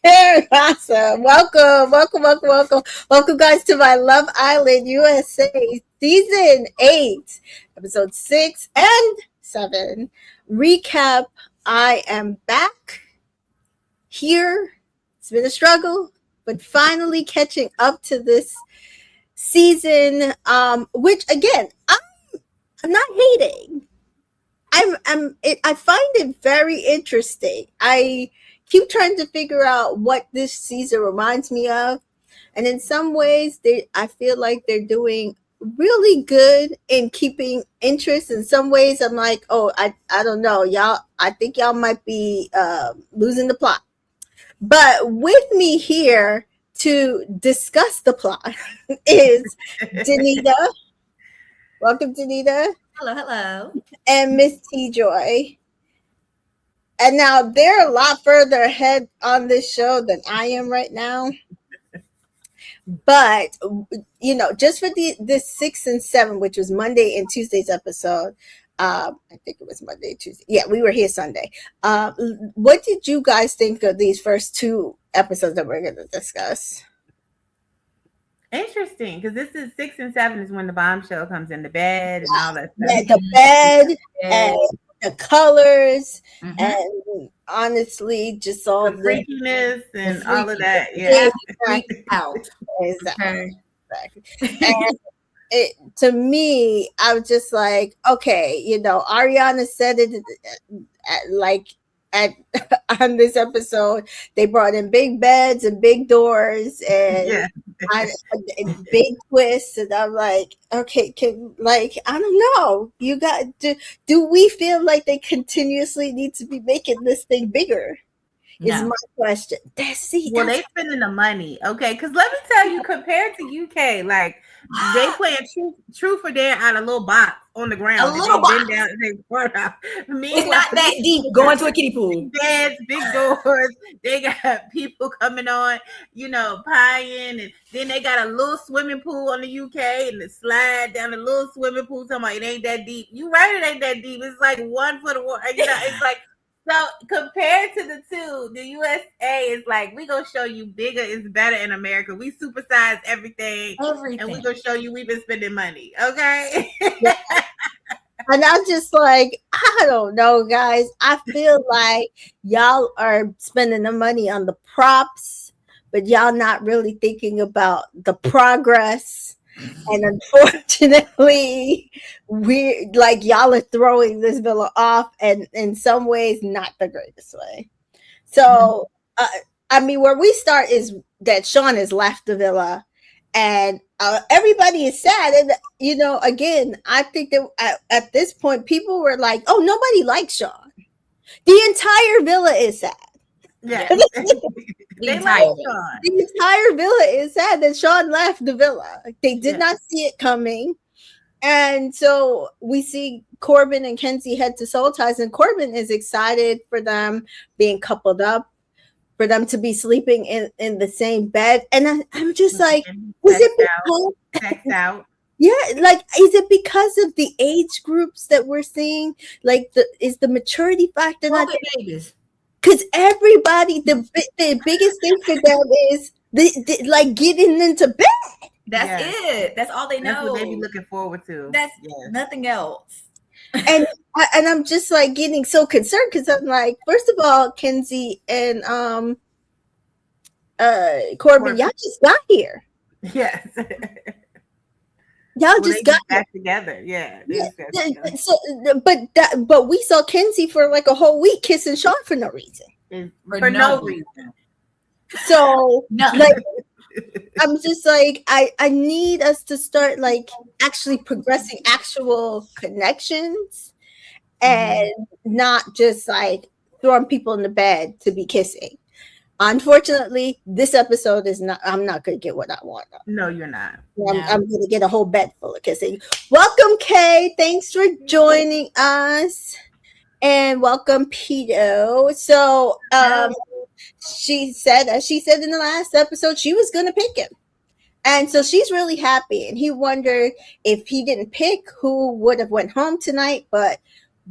Very awesome. Welcome, guys, to my Love Island USA Season 8, Episode 6 and 7. Recap. I am back here. It's been a struggle, but finally catching up to this season, which again, I'm not hating. I find it very interesting. I keep trying to figure out what this season reminds me of, and in some ways, I feel like they're doing really good in keeping interest. In some ways, I'm like, oh, I don't know, y'all. I think y'all might be losing the plot. But with me here to discuss the plot is Danita. Welcome, Danita. Hello. And Miss T Joy. And now they're a lot further ahead on this show than I am right now. But just for this 6 and 7, which was Monday and Tuesday's episode, I think it was Monday, Tuesday. Yeah, we were here Sunday. What did you guys think of these first two episodes that we're going to discuss? Interesting, because this is 6 and 7 is when the bombshell comes in the bed and all that stuff. Yeah, the bed and the colors, and honestly, just all the freakiness and all of that. Yeah, out. Exactly. And to me, I was just like, okay, Ariana said it on this episode, they brought in big beds and big doors and big twists, and I'm like, okay, I don't know, you got do we feel like they continuously need to be making this thing bigger? Is my question. They spending the money, okay? Because let me tell you, compared to UK, like they playing truth or dare out a little box on the ground. A little box. It's not that deep. Going to a kiddie pool. Beds, big doors. They got people coming on, pieing, and then they got a little swimming pool on the UK and the slide down the little swimming pool. Talking about it ain't that deep. You right, it ain't that deep. It's like 1 foot of water. It's like. So compared to the two, the USA is like, we gonna show you bigger is better in America. We supersize everything. And we gonna show you we've been spending money. Okay. Yeah. And I'm just like, I don't know, guys. I feel like y'all are spending the money on the props, but y'all not really thinking about the progress. And unfortunately, y'all are throwing this villa off, and in some ways, not the greatest way. So, where we start is that Sean has left the villa, and everybody is sad. And again, I think that at this point, people were like, "Oh, nobody likes Sean." The entire villa is sad. Yeah. The entire villa is sad that Sean left the villa. They did not see it coming. And so we see Corbin and Kenzie head to Soul Ties, and Corbin is excited for them being coupled up, for them to be sleeping in the same bed. And I'm just like, was it because out? Yeah, is it because of the age groups that we're seeing? Is the maturity factor not babies? Because everybody, the biggest thing for them is getting into bed. That's it. That's all they know. That's what they be looking forward to. That's nothing else. And I'm just getting so concerned, because I'm like, first of all, Kenzie and Corbin, y'all just got here. Yes. Y'all just got back together. Yeah. So, but we saw Kenzie for a whole week kissing Sean for no reason. For no reason. So I'm just like, I need us to start actually progressing actual connections, and not just throwing people in the bed to be kissing. Unfortunately, this episode is not. I'm not going to get what I want. No, you're not. I'm going to get a whole bed full of kissing. Welcome, Kay. Thanks for joining us, and welcome, Pito. So, she said in the last episode, she was going to pick him, and so she's really happy. And he wondered if he didn't pick, who would have went home tonight. But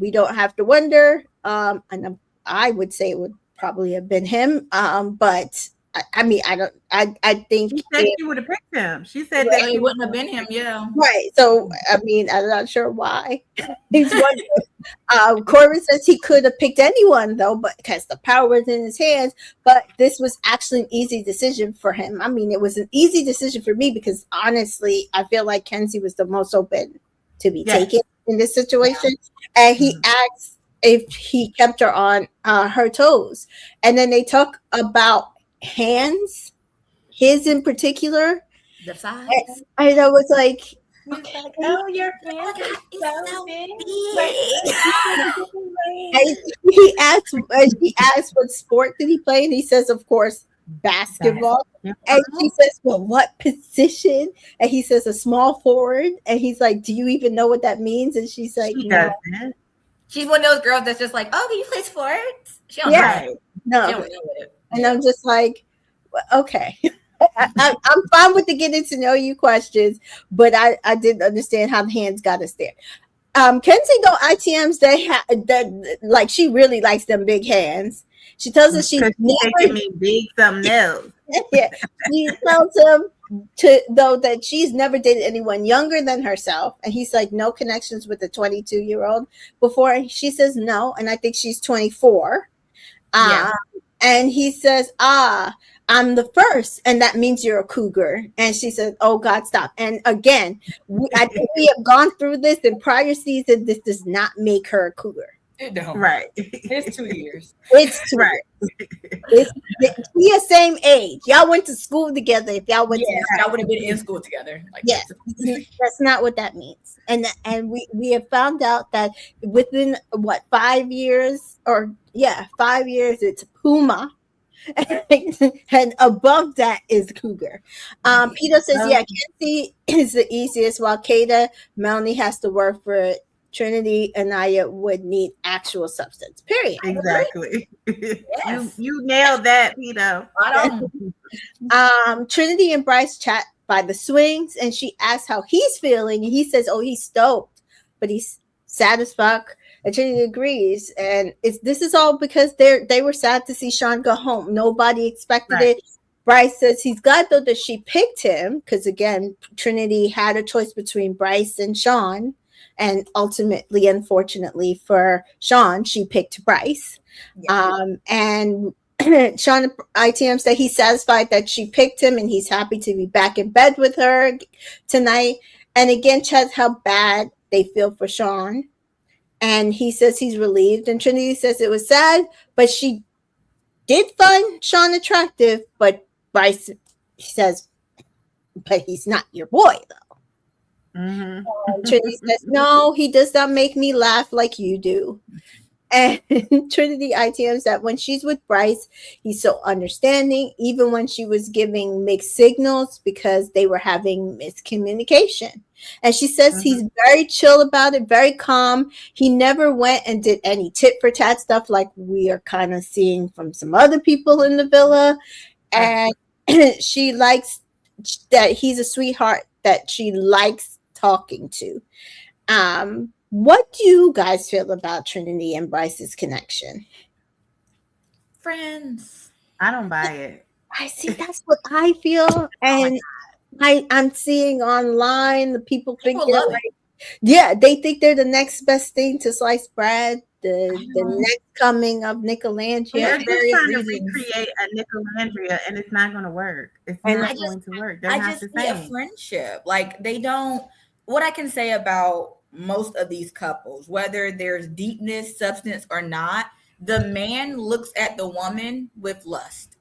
we don't have to wonder. And I would say it would probably have been him. But I mean, I think She said she would have picked him. She said So that it wouldn't have been him, yeah. right. So I mean, I'm not sure why. He's one. Corbin says he could have picked anyone though, but because the power was in his hands. But this was actually an easy decision for him. I mean, it was an easy decision for me because honestly, I feel like Kenzie was the most open to be taken in this situation, and he asked if he kept her on her toes, and then they talk about hands, his in particular. The size. And I was like, okay. Oh, your hands are so big. She asked what sport did he play, and he says, of course, basketball. And she says, well, what position? And he says, a small forward. And he's like, do you even know what that means? And she's like, no. She's one of those girls that's just like, oh, can you play sports? She don't know. No. She don't know it. And I'm just like, well, okay. I'm fine with the getting to know you questions, but I didn't understand how the hands got us there. Kenzie go ITMs that like she really likes them big hands. She tells us she's never me big something else. Yeah, she tells him though that she's never dated anyone younger than herself, and he's like, no connections with a 22-year-old before. She says no, and I think she's 24. And he says, I'm the first, and that means you're a cougar. And she said, oh, God, stop. And again, I think we have gone through this in prior seasons. This does not make her a cougar. It don't. Right. It's 2 years. It's 2 years. We are same age. Y'all went to school together. If y'all went to y'all would have been in school together. Like, yes, that's not what that means. And we have found out that within 5 years 5 years, it's Puma. And above that is cougar. Peter says, Kenzie is the easiest, while Kata, Melanie has to work for it. Trinity and Naya would need actual substance. Period. Exactly. You nailed that, Peter. Trinity and Bryce chat by the swings, and she asks how he's feeling, and he says, oh, he's stoked, but he's sad as fuck. And Trinity agrees, and this is all because they were sad to see Sean go home. Nobody expected it. Bryce says he's glad though that she picked him, because again, Trinity had a choice between Bryce and Sean, and ultimately, unfortunately for Sean, she picked Bryce. And Sean ITM said he's satisfied that she picked him, and he's happy to be back in bed with her tonight. And again, chats how bad they feel for Sean. And he says he's relieved. And Trinity says it was sad, but she did find Sean attractive. But Bryce says, but he's not your boy, though. Trinity says, no, he does not make me laugh like you do. And Trinity ITMs that when she's with Bryce, he's so understanding, even when she was giving mixed signals because they were having miscommunication. And she says he's very chill about it, very calm. He never went and did any tit for tat stuff like we are kind of seeing from some other people in the villa. And she likes that he's a sweetheart that she likes talking to. What do you guys feel about Trinity and Bryce's connection? Friends. I don't buy it. I see. That's what I feel, and I'm seeing online the people think they're like, they think they're the next best thing to sliced bread, the next coming of Nicolandria. They're just trying to recreate a Nicolandria, and it's not going to work. It's not going to work. They're not the same. A friendship. Like they don't. What I can say about most of these couples, whether there's deepness, substance, or not, the man looks at the woman with lust.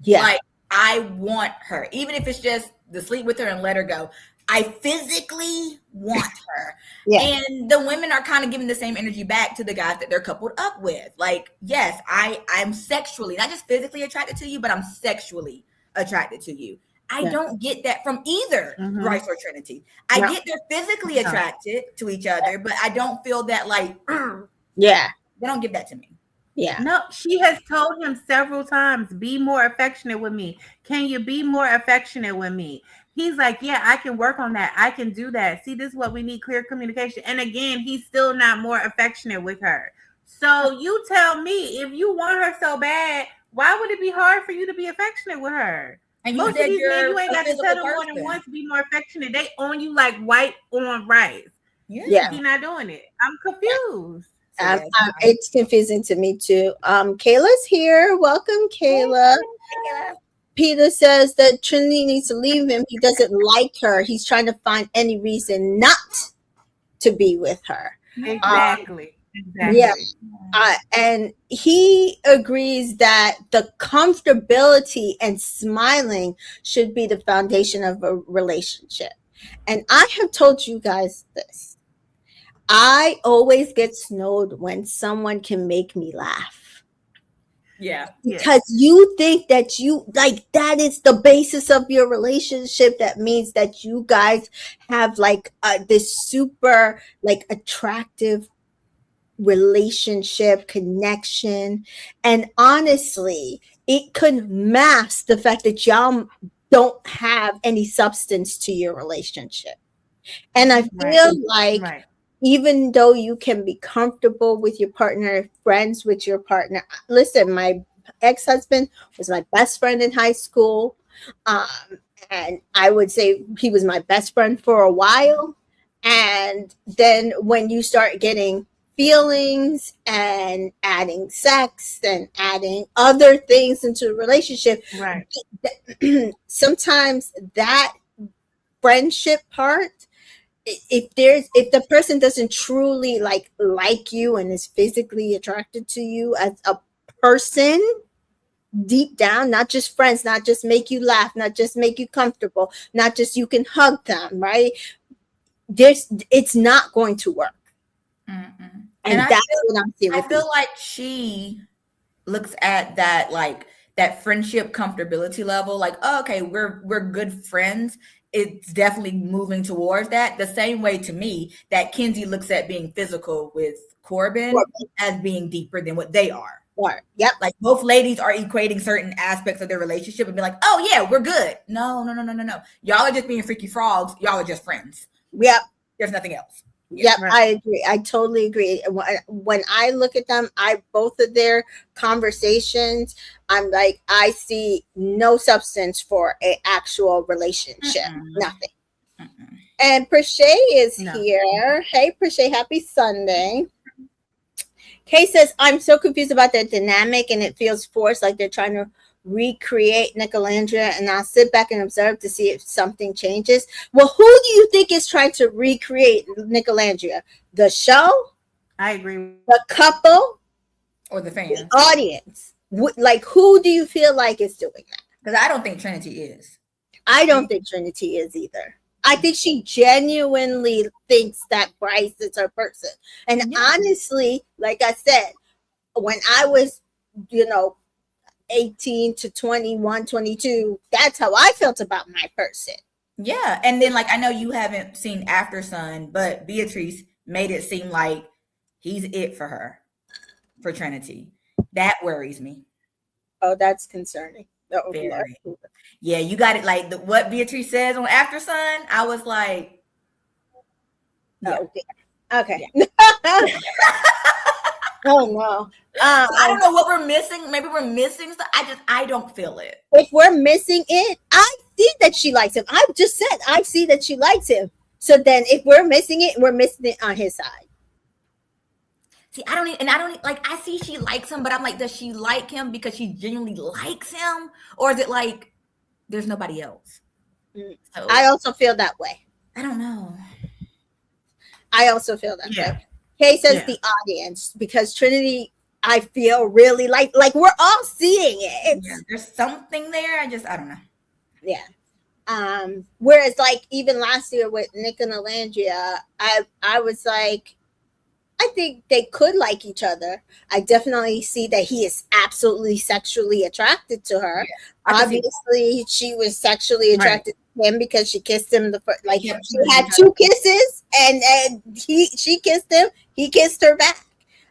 Yeah. Like, I want her. Even if it's just to sleep with her and let her go. I physically want her. And the women are kind of giving the same energy back to the guys that they're coupled up with. Like, yes, I'm sexually, not just physically attracted to you, but I'm sexually attracted to you. I don't get that from either Bryce or Trinity. I get they're physically attracted to each other, but I don't feel that like, they don't give that to me. Yeah. No, she has told him several times, be more affectionate with me. Can you be more affectionate with me? He's like, yeah, I can work on that. I can do that. See, this is what we need, clear communication. And again, he's still not more affectionate with her. So you tell me, if you want her so bad, why would it be hard for you to be affectionate with her? And Most of these men, you ain't got to tell them more than person. once to be more affectionate. They own you like white on rice. Yeah. You're not doing it. I'm confused. So, It's confusing to me too. Kayla's here. Welcome, Kayla. Peter says that Trinity needs to leave him. He doesn't like her. He's trying to find any reason not to be with her. Exactly. Yeah. And he agrees that the comfortability and smiling should be the foundation of a relationship. And I have told you guys this. I always get snowed when someone can make me laugh. Yeah. Because you think that you like that is the basis of your relationship. That means that you guys have like this super like attractive relationship connection, and honestly it could mask the fact that y'all don't have any substance to your relationship. And I feel like even though you can be comfortable with your partner, friends with your partner, listen, my ex-husband was my best friend in high school, and I would say he was my best friend for a while. And then when you start getting feelings and adding sex and adding other things into a relationship, sometimes that friendship part, if the person doesn't truly like you and is physically attracted to you as a person deep down, not just friends, not just make you laugh, not just make you comfortable, not just you can hug them, right? It's not going to work. And that's what I'm seeing. I feel like she looks at that like that friendship comfortability level, like, oh, okay, we're good friends. It's definitely moving towards that. The same way to me that Kenzie looks at being physical with Corbin as being deeper than what they are. Yep. Like both ladies are equating certain aspects of their relationship and be like, oh yeah, we're good. No. Y'all are just being freaky frogs. Y'all are just friends. Yep. There's nothing else. Yep, I agree. I totally agree. When I look at them, both of their conversations, I'm like, I see no substance for an actual relationship. Nothing. And Prashay is here. Hey, Prashay, happy Sunday. Kay says, I'm so confused about their dynamic and it feels forced, like they're trying to recreate Nicolandria, and I'll sit back and observe to see if something changes. Well, who do you think is trying to recreate Nicolandria? The show? I agree. The couple? Or the fans? The audience? Like, who do you feel like is doing that? Because I don't think Trinity is. I don't think Trinity is either. I think she genuinely thinks that Bryce is her person. And honestly, like I said, when I was, 18 to 21, 22, that's how I felt about my person. Yeah. And then, like, I know you haven't seen After Sun, but Beatrice made it seem like he's it for her, for Trinity. That worries me. Oh, that's concerning. Very. Yeah, you got it. Like what Beatrice says on After Sun, I was like, yeah. Okay. Yeah. Oh no. I don't know what we're missing. Maybe we're missing stuff. I don't feel it. If we're missing it, I see that she likes him. I've just said I see that she likes him. So then if we're missing it, we're missing it on his side. See, I don't like, I see she likes him, but I'm like, does she like him because she genuinely likes him? Or is it like there's nobody else? So, I also feel that way. I don't know. I also feel that way. Kay says the audience, because Trinity, I feel really like we're all seeing it. There's something there. I don't know. Yeah. Whereas like even last year with Nick and Alandria, I was like, I think they could like each other. I definitely see that he is absolutely sexually attracted to her. Yeah, obviously, she was sexually attracted to him because she kissed him she had 2 kisses, and she kissed him. He kissed her back.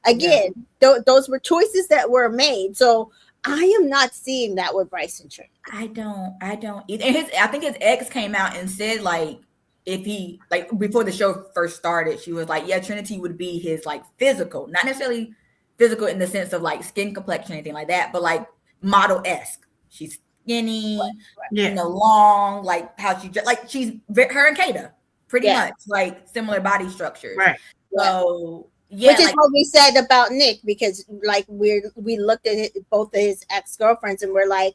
Again, those were choices that were made. So I am not seeing that with Bryson Trent. I don't either. And I think his ex came out and said like, if he, like, before the show first started, she was like, yeah, Trinity would be his like physical, not necessarily physical in the sense of like skin complexion, anything like that, but like model-esque. She's skinny, Yeah. long, like how she like she's her and Kata, pretty Yeah. much like similar body structures. Right. So Which is like, what we said about Nick, because like we looked at both of his ex-girlfriends and we're like,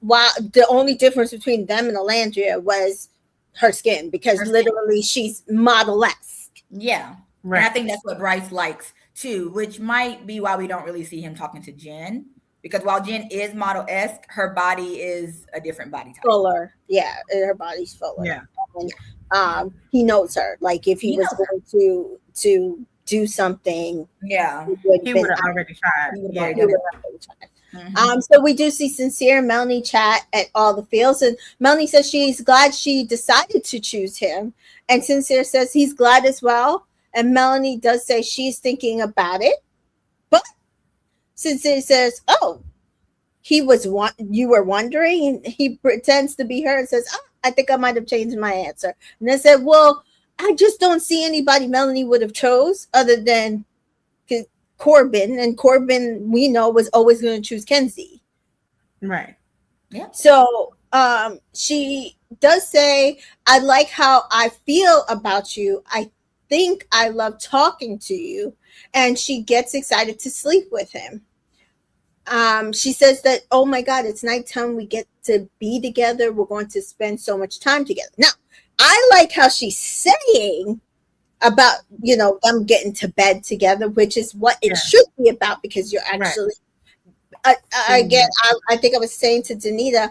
while the only difference between them and Alandria was her skin, because literally she's model-esque. Yeah. Right. And I think that's what Bryce likes too, which might be why we don't really see him talking to Jen. Because while Jen is model-esque, her body is a different body type. Fuller. Yeah, her body's fuller. Yeah. And, he knows her. Like if he was going to do something, yeah, he would have already tried. So we do see Sincere and Melanie chat at all the fields, and Melanie says she's glad she decided to choose him, and Sincere says he's glad as well, and Melanie does say she's thinking about it, but Sincere says, "Oh, you were wondering," and he pretends to be her and says, "Oh, I think I might have changed my answer," and I said, "Well, I just don't see anybody Melanie would have chose other than Corbin, and Corbin we know was always going to choose Kenzie." Right. Yeah. So she does say, "I like how I feel about you. I think I love talking to you," and she gets excited to sleep with him. She says that, "Oh my God, it's nighttime. We get to be together. We're going to spend so much time together." Now, I like how she's saying about, them getting to bed together, which is what it should be about, because you're actually, again, I think I was saying to Danita,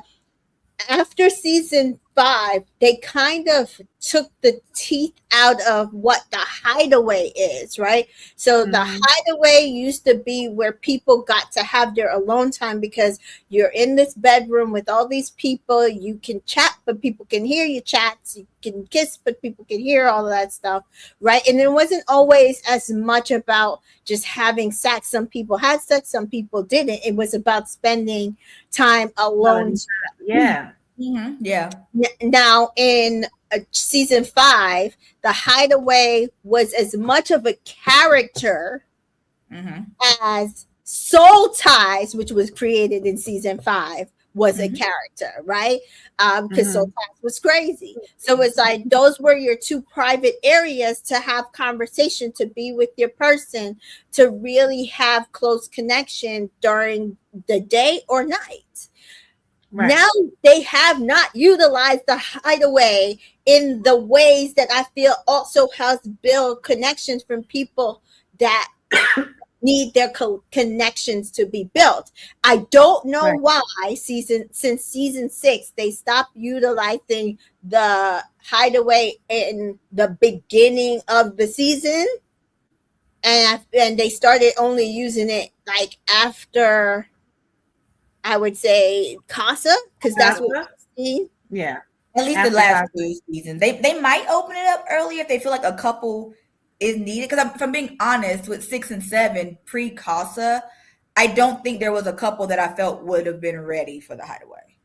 after season 5, they kind of took the teeth out of what the hideaway is, right? So the hideaway used to be where people got to have their alone time, because you're in this bedroom with all these people. You can chat, but people can hear your chats. You can kiss, but people can hear all of that stuff, right? And it wasn't always as much about just having sex. Some people had sex, some people didn't. It was about spending time alone. Yeah. Mm-hmm. Yeah. Now in season 5, the hideaway was as much of a character as Soul Ties, which was created in season 5, was a character, right? Because Soul Ties was crazy. So it's like those were your two private areas to have conversation, to be with your person, to really have close connection during the day or night. Right. Now they have not utilized the hideaway in the ways that I feel also helps build connections from people that need their connections to be built. I don't know why since season 6 they stopped utilizing the hideaway in the beginning of the season, and they started only using it like after, I would say, Casa, because that's what we've seen. Yeah. At least the last 2 seasons. They might open it up early if they feel like a couple is needed. Because if I'm being honest, with 6 and 7 pre-Casa, I don't think there was a couple that I felt would have been ready for the hideaway.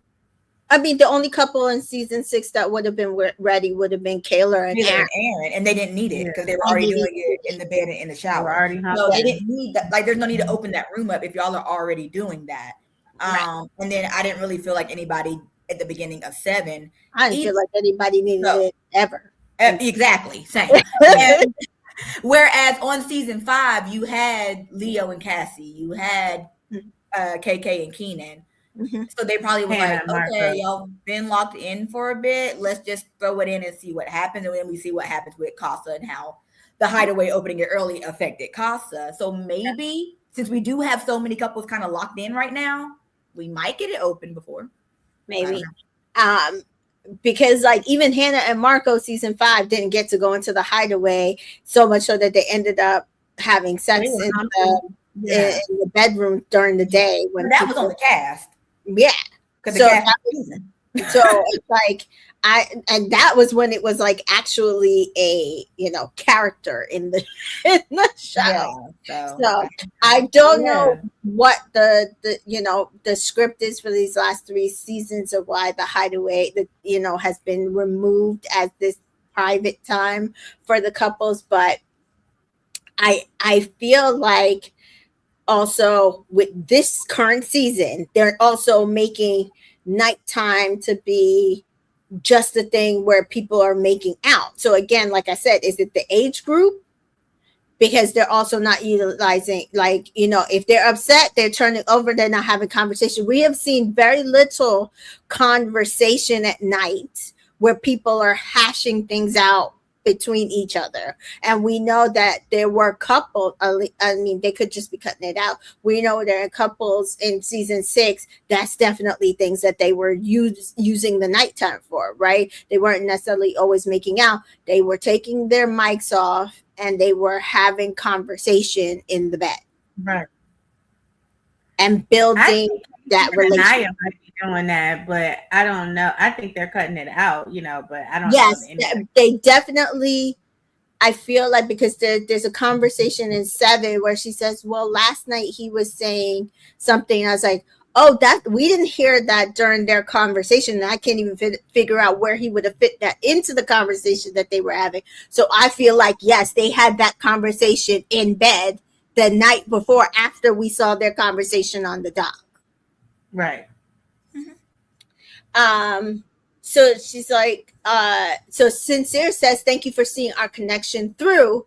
I mean, the only couple in season 6 that would have been ready would have been Kayla and Aaron, and they didn't need it because they were already doing it in the bed and in the shower. No, they didn't need that. Like, there's no need to open that room up if y'all are already doing that. And then I didn't really feel like anybody at the beginning of 7. I didn't feel like anybody needed it ever. Exactly, same. Whereas on season 5, you had Leo and Cassie, you had KK and Keenan. So they probably was like, okay, y'all been locked in for a bit. Let's just throw it in and see what happens. And then we see what happens with Casa and how the hideaway opening it early affected Casa. So maybe since we do have so many couples kind of locked in right now, we might get it open before. Maybe. Because like even Hannah and Marco season 5 didn't get to go into the hideaway, so much so that they ended up having sex in the bedroom during the day. When that was on the cast. Yeah. So it's like and that was when it was like actually a character in the show. So I don't know what the script is for these last 3 seasons, of why the hideaway has been removed as this private time for the couples, but I feel like also with this current season, they're also making nighttime to be just the thing where people are making out. So again, like I said, is it the age group? Because they're also not utilizing, like, if they're upset, they're turning over, they're not having conversation. We have seen very little conversation at night where people are hashing things out between each other. And we know that there were couples, I mean, they could just be cutting it out. We know there are couples in season 6, that's definitely things that they were using the nighttime for, right? They weren't necessarily always making out. They were taking their mics off and they were having conversation in the bed. Right. And building that relationship. Anaya might be doing that, but I don't know. I think they're cutting it out, but I don't know. Yes, they definitely, I feel like, because there's a conversation in 7 where she says, well, last night he was saying something. I was like, oh, that we didn't hear that during their conversation. And I can't even figure out where he would have fit that into the conversation that they were having. So I feel like, yes, they had that conversation in bed the night before, after we saw their conversation on the dock. Right. So she's like, so Sincere says, thank you for seeing our connection through.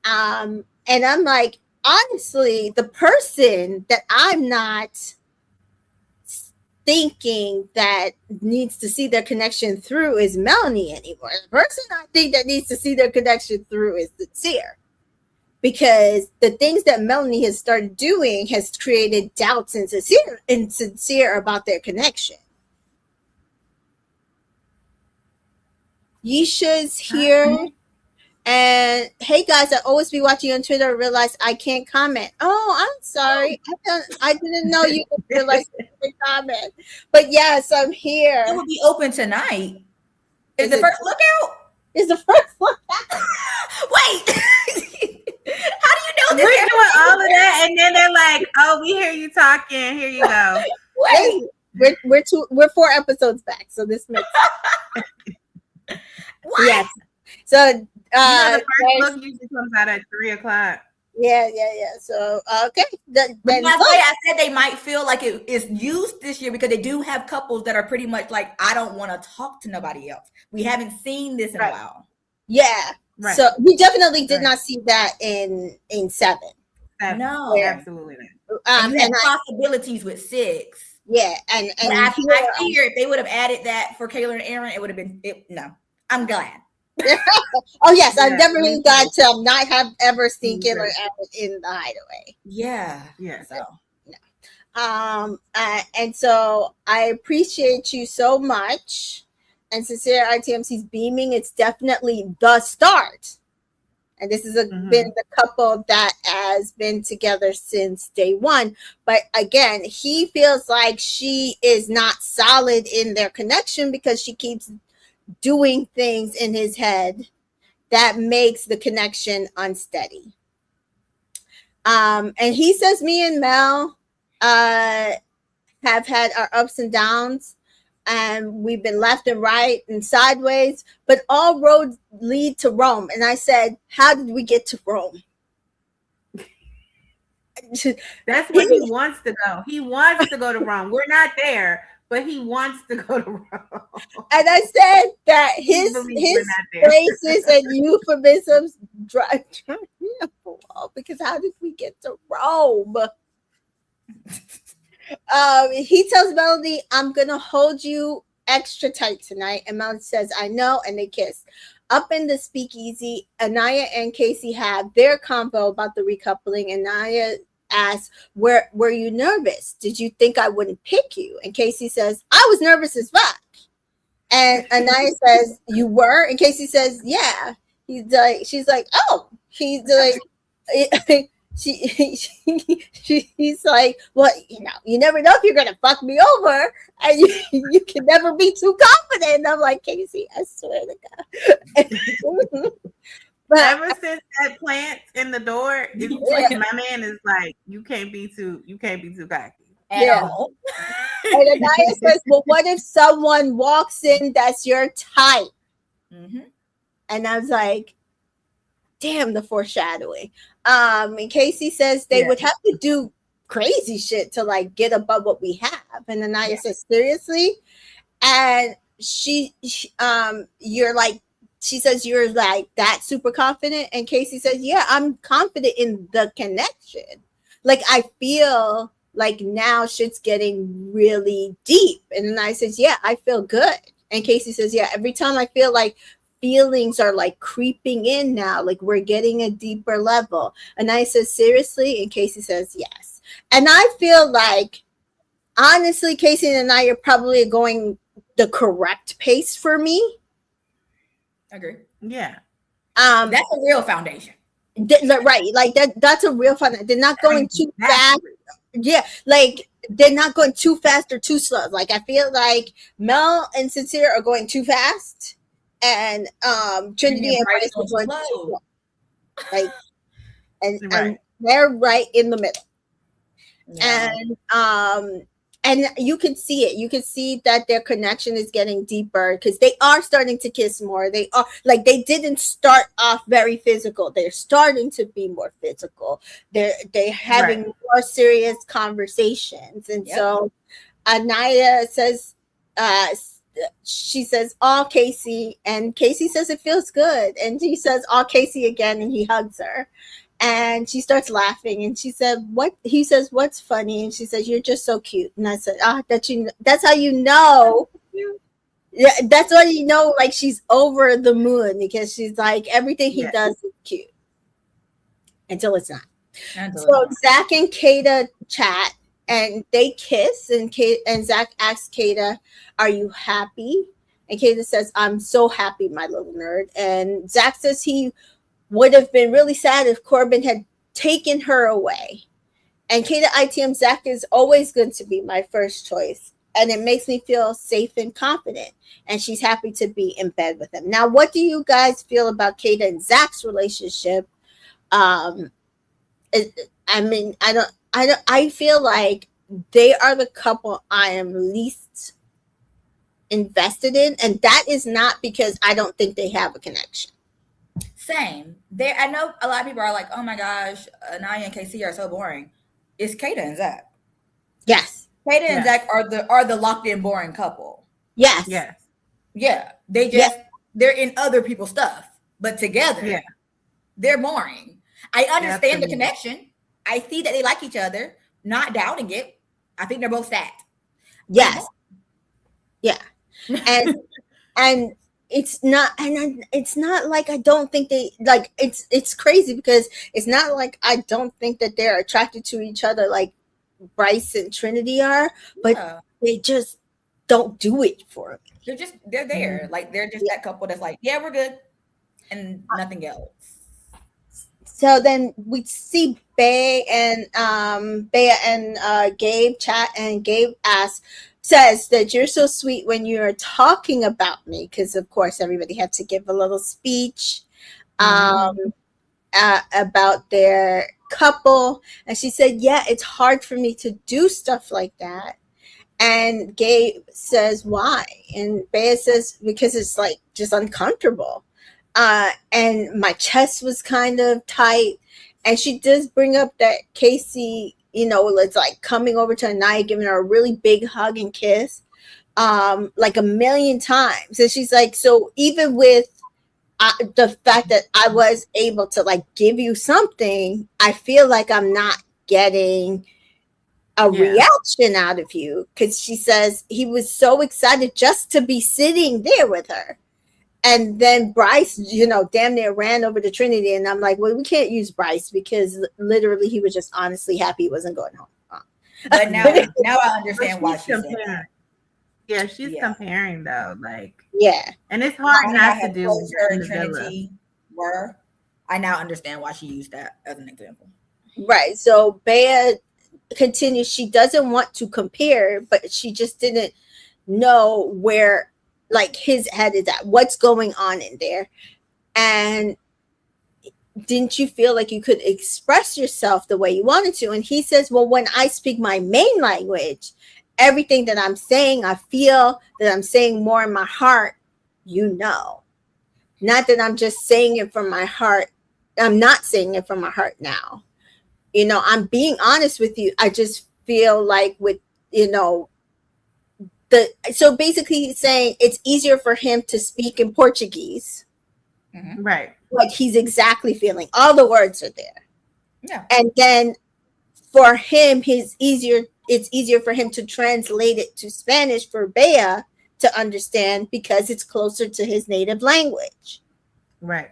And I'm like, honestly, the person that I'm not thinking that needs to see their connection through is Melanie anymore. The person I think that needs to see their connection through is Sincere. Because the things that Melanie has started doing has created doubts in Sincere about their connection. Yisha's here. And hey guys, I always be watching you on Twitter. I realize I can't comment. Oh, I'm sorry. I didn't know you could realize you could comment. But yes, I'm here. It will be open tonight. Is the first lookout? Is the first lookout? Wait. How do you know this? We're doing all of that, and then they're like, "Oh, we hear you talking. Here you go." Wait, we're 4 episodes back, so this makes sense. What? Yes. So the first look usually comes out at 3:00. Yeah. So okay. Then I said they might feel like it is used this year because they do have couples that are pretty much like, I don't want to talk to nobody else. We haven't seen this in a while. Yeah. Right. So we definitely did not see that in 7. No, absolutely not. And possibilities with 6. Yeah, and I figure if they would have added that for Kayla and Aaron, it would have been no. I'm glad. Oh yes, I'm definitely glad to not have ever seen Kayla and Aaron in the hideaway. Yeah. So and so I appreciate you so much. And Sincere RTMC's beaming. It's definitely the start. And this has been the couple that has been together since day 1. But again, he feels like she is not solid in their connection because she keeps doing things in his head that makes the connection unsteady. And he says, me and Mel have had our ups and downs. And we've been left and right and sideways, but all roads lead to Rome. And I said, how did we get to Rome? That's where he wants to go. He wants to go to Rome. We're not there, but he wants to go to Rome. And I said that his phrases and euphemisms drive me up a wall, because how did we get to Rome? He tells Melody, I'm gonna hold you extra tight tonight, and Melody says, I know, and they kiss. Up in the speakeasy, Anaya and Casey have their convo about the recoupling. Anaya asks, were you nervous? Did you think I wouldn't pick you? And Casey says, I was nervous as fuck. And Anaya says, you were? And Casey says, yeah. She's like, oh. He's like, he's like, well, you never know if you're gonna fuck me over, and you can never be too confident. And I'm like, Casey, I swear to God. But ever since that plant in the door, my man is like, you can't be too cocky. And Anaya says, well, what if someone walks in that's your type? And I was like, damn, the foreshadowing. And Casey says they would have to do crazy shit to like get above what we have. And Anaya Yeah. says, seriously? And you're like, she says, you're like that super confident. And Casey says, yeah, I'm confident in the connection. Like, I feel like now shit's getting really deep. And then I says, yeah, I feel good. And Casey says, yeah, every time I feel like feelings are like creeping in now, like we're getting a deeper level. And I says, seriously? And Casey says, yes. And I feel like, honestly, Casey and I are probably going the correct pace for me. Agree. Yeah. That's a real foundation. Right, like that's a real fun. They're not going too fast. Yeah, like they're not going too fast or too slow. Like I feel like Mel and Sincere are going too fast, and Trinity and Bryce are going too slow. Like, and they're right in the middle. Yeah. And you can see it. You can see that their connection is getting deeper because they are starting to kiss more. They are like, they didn't start off very physical. They're starting to be more physical. They're having more serious conversations. And so Anaya says, she says, all Casey, and Casey says it feels good. And he says, all Casey again, and he hugs her. And she starts laughing, and she said, "What?" He says, "What's funny?" And she says, "You're just so cute." And I said, that's how you know. Yeah, that's why you know, like she's over the moon because she's like everything he does is cute until it's not. So Zach and Kata chat, and they kiss, and Zach asks Kata, "Are you happy?" And Kata says, "I'm so happy, my little nerd." And Zach says he would have been really sad if Corbin had taken her away. And Kata ITM, Zach is always going to be my first choice. And it makes me feel safe and confident. And she's happy to be in bed with him. Now, what do you guys feel about Kata and Zach's relationship? I feel like they are the couple I am least invested in. And that is not because I don't think they have a connection. Same. There, I know a lot of people are like, "Oh my gosh, Anaya and KC are so boring." It's Kata and Zach. Yes. Kata and Zach are the locked in boring couple. Yes. Yes. Yeah. They just they're in other people's stuff, but together, they're boring. I understand the connection. I see that they like each other. Not doubting it. I think they're both sad. Yes. Yeah. And it's not like I don't think they like it's crazy because it's not like I don't think that they're attracted to each other like Bryce and Trinity are, but they just don't do it for me. They're there. Like they're just that couple that's like, yeah, we're good. And nothing else. So then we see Bea and Gabe chat, and Gabe says that you're so sweet when you're talking about me, because of course everybody had to give a little speech about their couple, and she said, yeah, it's hard for me to do stuff like that. And Gabe says, why? And Bea says, because it's like just uncomfortable, and my chest was kind of tight. And she does bring up that Casey, it's like coming over to Anaya, giving her a really big hug and kiss, like a million times. And she's like, so even with the fact that I was able to like give you something, I feel like I'm not getting a reaction out of you. Because she says he was so excited just to be sitting there with her. And then Bryce, damn near ran over to Trinity. And I'm like, well, we can't use Bryce because literally he was just honestly happy he wasn't going home. But now I understand why she's comparing. Yeah, she's comparing though. Like, and it's hard not to do with her and Trinity were. I now understand why she used that as an example. Right. So Bea continues. She doesn't want to compare, but she just didn't know where like his head is at, what's going on in there. And didn't you feel like you could express yourself the way you wanted to? And he says, well, when I speak my main language, everything that I'm saying, I feel that I'm saying more in my heart, not that I'm just saying it from my heart. I'm not saying it from my heart now. I'm being honest with you. I just feel like with, so basically he's saying it's easier for him to speak in Portuguese. Mhm. Right. Like he's exactly feeling. All the words are there. Yeah. And then for him, it's easier for him to translate it to Spanish for Bea to understand because it's closer to his native language. Right.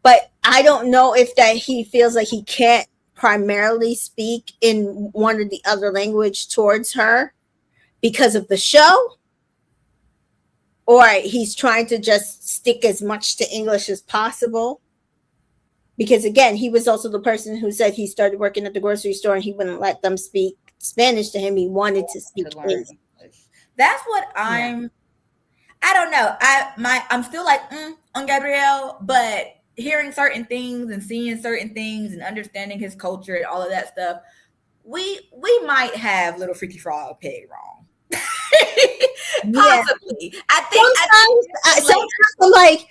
But I don't know if that he feels like he can't primarily speak in one or the other language towards her because of the show, or he's trying to just stick as much to English as possible. Because again, he was also the person who said he started working at the grocery store and he wouldn't let them speak Spanish to him. He wanted to speak To learn English. English. That's what I don't know. I'm still like on Gabriel, but hearing certain things and seeing certain things and understanding his culture and all of that stuff, we might have little Freaky Frog pegged wrong. Yeah. Possibly. I think Sometimes I'm like,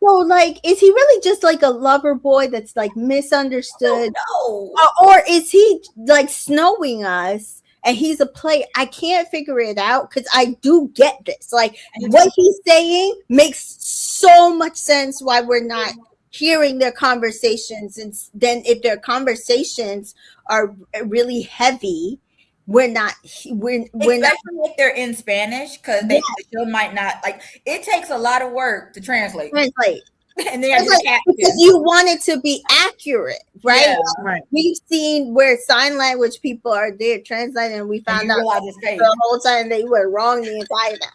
so like, is he really just like a lover boy that's like misunderstood? no. Or is he like snowing us and he's a player? I can't figure it out because I do get this. Like what he's saying makes so much sense why we're not hearing their conversations. And then if their conversations are really heavy, we're not Especially if they're in Spanish, because the show might not like it takes a lot of work to translate. And then because you want it to be accurate, right? Yeah. Right. We've seen where sign language people are there translating, and we found out the whole time they were wrong the entire time.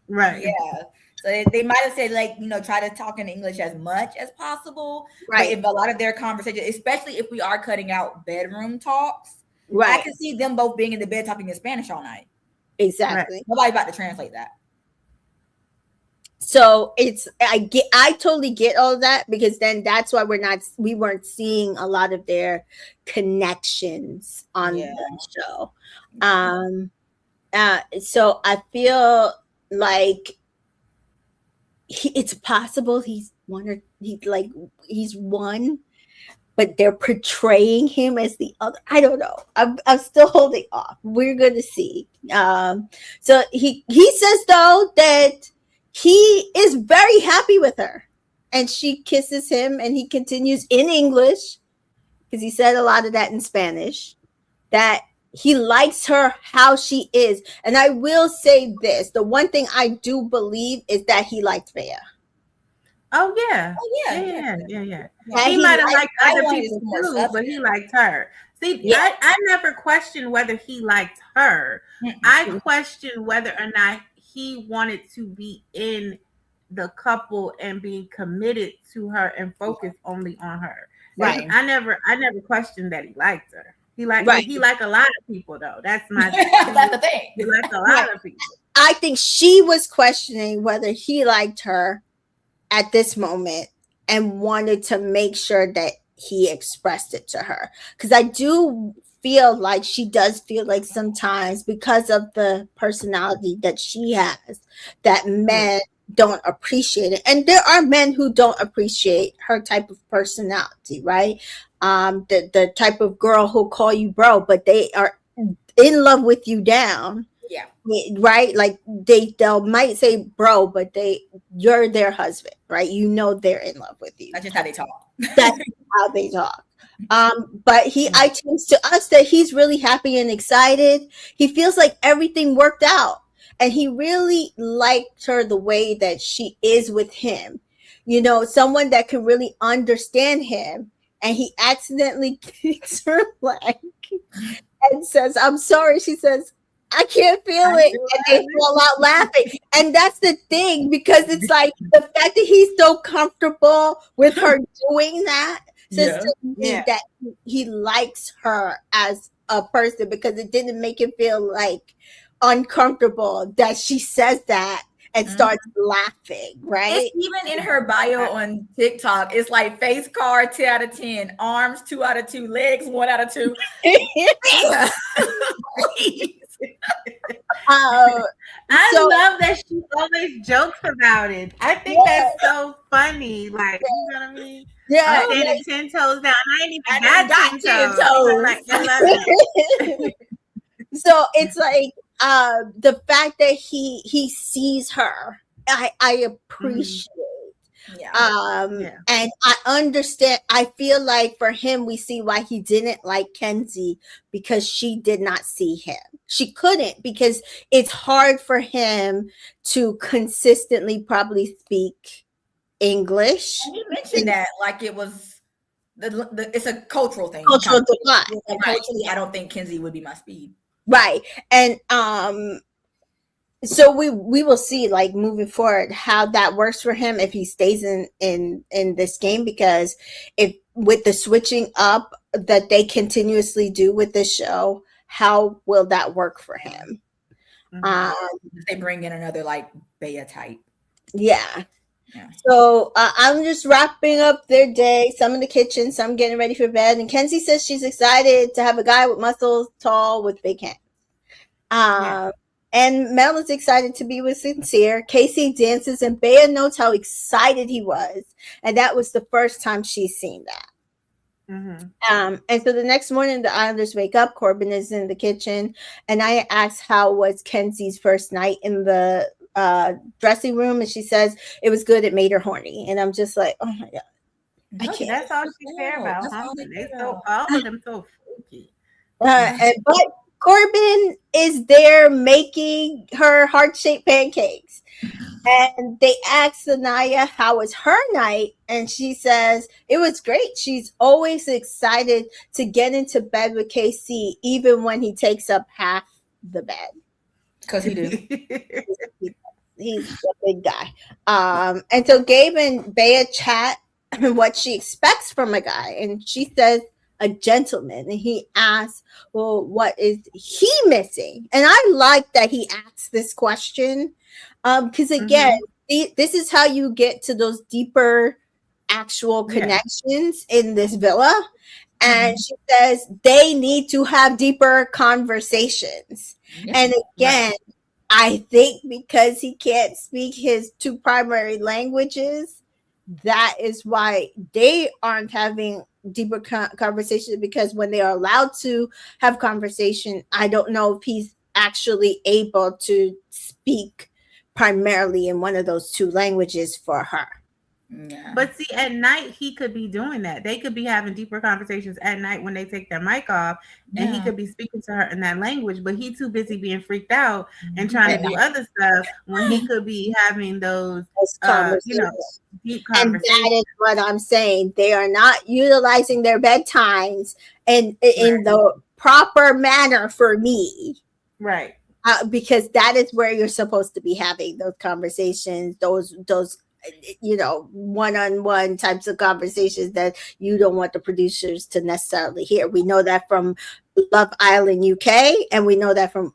Right. Yeah. So they might have said, like, try to talk in English as much as possible. Right. But if a lot of their conversation, especially if we are cutting out bedroom talks, right, I can see them both being in the bed talking in Spanish all night. Exactly. Right. Nobody about to translate that. So I totally get all of that, because then that's why we weren't seeing a lot of their connections on the show. So I feel like it's possible he's one, but they're portraying him as the other. I don't know. I'm still holding off. We're gonna see. So he says though that he is very happy with her, and she kisses him, and he continues in English because he said a lot of that in Spanish, that he likes her how she is. And I will say this, the one thing I do believe is that he liked Bea. Oh yeah. He might have liked other people too, but he liked her. See, I never questioned whether he liked her. I questioned whether or not he wanted to be in the couple and be committed to her and focus only on her. Right. I never questioned that he liked her. He liked a lot of people though. That's my that's the thing. He liked a lot of people. I think she was questioning whether he liked her at this moment and wanted to make sure that he expressed it to her. Because I do feel like she does feel like sometimes, because of the personality that she has, that men don't appreciate it. And there are men who don't appreciate her type of personality, right? The type of girl who'll call you bro, but they are in love with you down. Yeah. Right? Like they'll might say bro, but you're their husband, right? They're in love with you. That's just how they talk. That's how they talk. But it seems to us that he's really happy and excited. He feels like everything worked out, and he really liked her the way that she is with him. Someone that can really understand him, and he accidentally kicks her leg and says, "I'm sorry." She says, "I can't feel it." And they fall out laughing. And that's the thing, because it's like the fact that he's so comfortable with her doing that says to me that he likes her as a person, because it didn't make him feel like uncomfortable that she says that and starts laughing, right? It's even in her bio on TikTok. It's like face card 10 out of 10, arms 2 out of 2, legs 1 out of 2. Uh, I so love that she always jokes about it. I think yeah, that's so funny. Like, you know what I mean? I'm yeah, Oh, standing 10 toes down. I ain't I even done got got 10 10 toes. You know, toes. like, I love it. like so it's like the fact that he sees her, I Mhm. appreciate. Yeah. Yeah. And I understand. I feel like for him, we see why he didn't like Kenzie, because she did not see him. She couldn't, because it's hard for him to consistently probably speak English And he mentioned in that like it was it's a cultural thing. He kind cultural of divide, like right? culturally, I don't think Kenzie would be my speed. Right. And so we will see, like, moving forward, how that works for him if he stays in this game, because if with the switching up that they continuously do with this show, how will that work for him? Mhm. um If they bring in another like Bea type. yeah. Yeah. So I'm just wrapping up their day, some in the kitchen, some getting ready for bed, and Kenzie says she's excited to have a guy with muscles, tall, with big hands. Yeah. Um, and Mel is excited to be with Sincere. Casey dances, and Bea notes how excited he was. And that was the first time she's seen that. Mhm. And so the next morning, the Islanders wake up. Corbin is in the kitchen. And I asked how was Kenzie's first night in the dressing room. And she says it was good. It made her horny. And I'm just like, oh my God, I No, can't. That's all she care about, that's huh? all they They care so about. all of them so freaky. But Corbin is there making her heart-shaped pancakes. And they asked Sanaya how was her night, and she says it was great. She's always excited to get into bed with KC, even when he takes up half the bed. Because he do. He's a big guy. And so Gabe and Bea chat what she expects from a guy, and she says a gentleman. And he asks, "Well, what is he missing?" And I like that he asks this question, because again, Mhm. this is how you get to those deeper, actual Yeah. connections in this villa. And Mhm. she says they need to have deeper conversations. Yeah. And Right. again, I think because he can't speak his two primary languages, that is why they aren't having deeper conversations. Because when they are allowed to have conversation, I don't know if he's actually able to speak primarily in one of those two languages for her. Yeah. But see, at night he could be doing that. They could be having deeper conversations at night when they take their mic off, and he Yeah. could be speaking to her in that language. But he too busy being freaked out and trying to And do not, other stuff when he could be having those, Those you know, conversations. deep And that conversations. is what I'm saying. They are not utilizing their bedtimes in Right. the proper manner for me. Right. Because that is where you're supposed to be having those conversations, those one-on-one types of conversations that you don't want the producers to necessarily hear. We know that from Love Island UK, and we know that from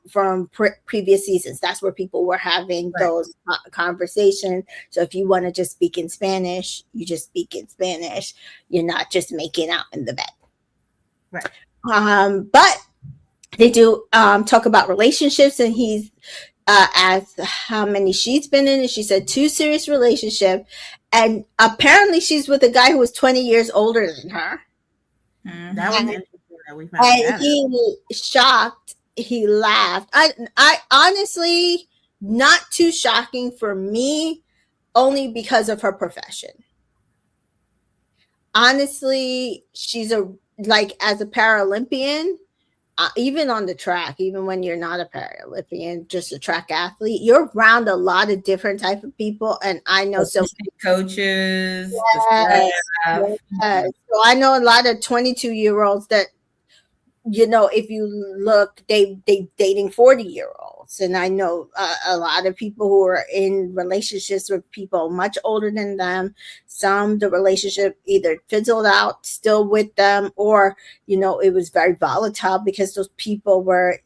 previous seasons. That's where people were having Right. those conversations. So if you want to just speak in Spanish, you just speak in Spanish. You're not just making out in the bed. Right. But they do talk about relationships, and he's asked how many she's been in, and she said 2 serious relationship, and apparently she's with a guy who was 20 years older than her. That was And, interesting that we found that out. he shocked, he laughed. I honestly, not too shocking for me, only because of her profession. Honestly, she's a, like, as a Paralympian, even on the track, even when you're not a Paralympian, just a track athlete, you're around a lot of different type of people. And I know so. coaches, the Yes, staff. yes. So I know a lot of 22-year-olds that, if you look, they dating 40-year-olds. And I know a lot of people who are in relationships with people much older than them. Some, the relationship either fizzled out, still with them, or it was very volatile because those people were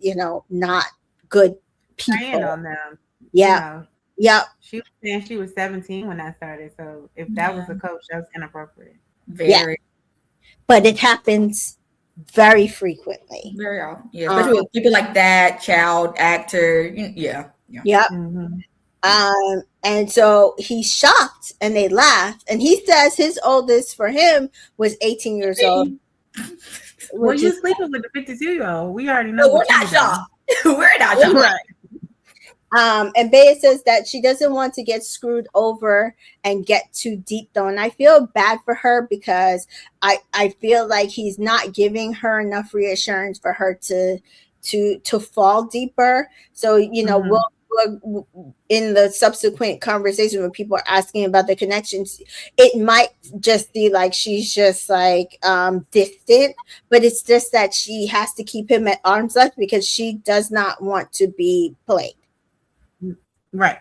not good Preying people. on them. You Yeah, know, yeah. she was saying she was 17 when I started. So if that was Yeah. a coach, that was inappropriate. Yeah, Very. but it happens very frequently. Very often. Yeah, especially with people like that, child actor. Yeah. Yep. And so he's shocked and they laugh. And he says his oldest for him was 18 years old. Well, you sleeping with the 52-year-old. We already know. We're not shocked. We're not shocked. And Bea says that she doesn't want to get screwed over and get too deep though. And I feel bad for her because I feel like he's not giving her enough reassurance for her to fall deeper. So, we'll in the subsequent conversation when people are asking about the connections, it might just be like she's just like distant, but it's just that she has to keep him at arm's length because she does not want to be played. Right.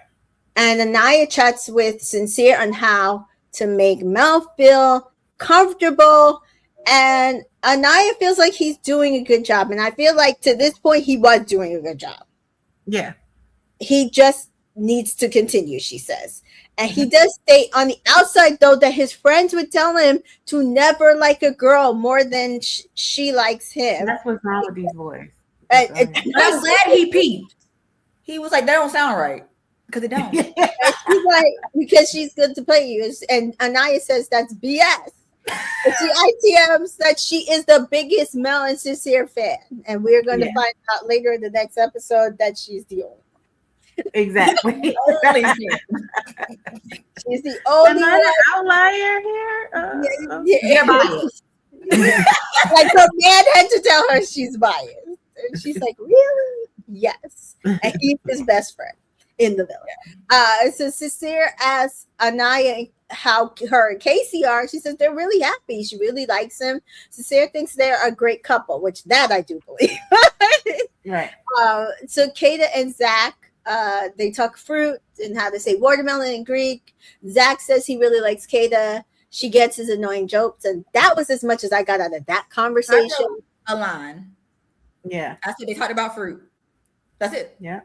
And Anaya chats with Sincere on how to make Mel feel comfortable, and Anaya feels like he's doing a good job, and I feel like to this point he was doing a good job. Yeah. He just needs to continue, she says. And he does state on the outside, though, that his friends would tell him to never like a girl more than she likes him. That's what's wrong with these boys. I'm glad he peeped. He was like, that don't sound right. Because it don't. She's like, because she's good to play you. And Anaya says that's BS. And she ITMs that she is the biggest Mel and Sincere fan. And we're going to find out later in the next episode that she's the only. Exactly. She's the only outlier here. You're biased. Like her man had to tell her she's biased, and she's like, "Really? Yes." And he's his best friend in the village. So Sincere asks Anaya how her and Casey are. She says they're really happy. She really likes him. Sincere thinks they're a great couple, which that I do believe. Right. So Kata and Zach. They talk fruit and how they say watermelon in Greek. Zach says he really likes Kata. She gets his annoying jokes, and that was as much as I got out of that conversation. A line. Yeah. That's what they talked about fruit. That's it. Yeah.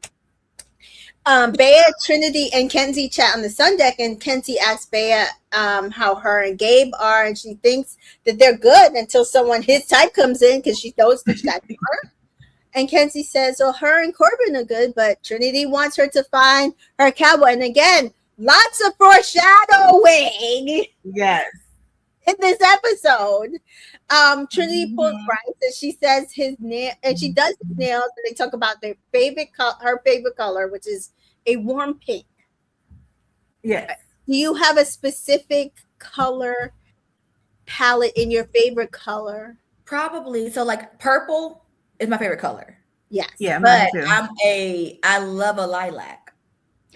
Bea, Trinity, and Kenzie chat on the sun deck, and Kenzie asks Bea how her and Gabe are, and she thinks that they're good until someone his type comes in because she knows that that's her. And Kenzie says, well, her and Corbin are good, but Trinity wants her to find her cowboy. And again, lots of foreshadowing. Yes. In this episode. Trinity pulls Bryce and she says his nail, and she does his nails, and they talk about their favorite her favorite color, which is a warm pink. Yes. Do you have a specific color palette in your favorite color? Probably. So like purple is my favorite color. Yes. Yeah, but I love a lilac.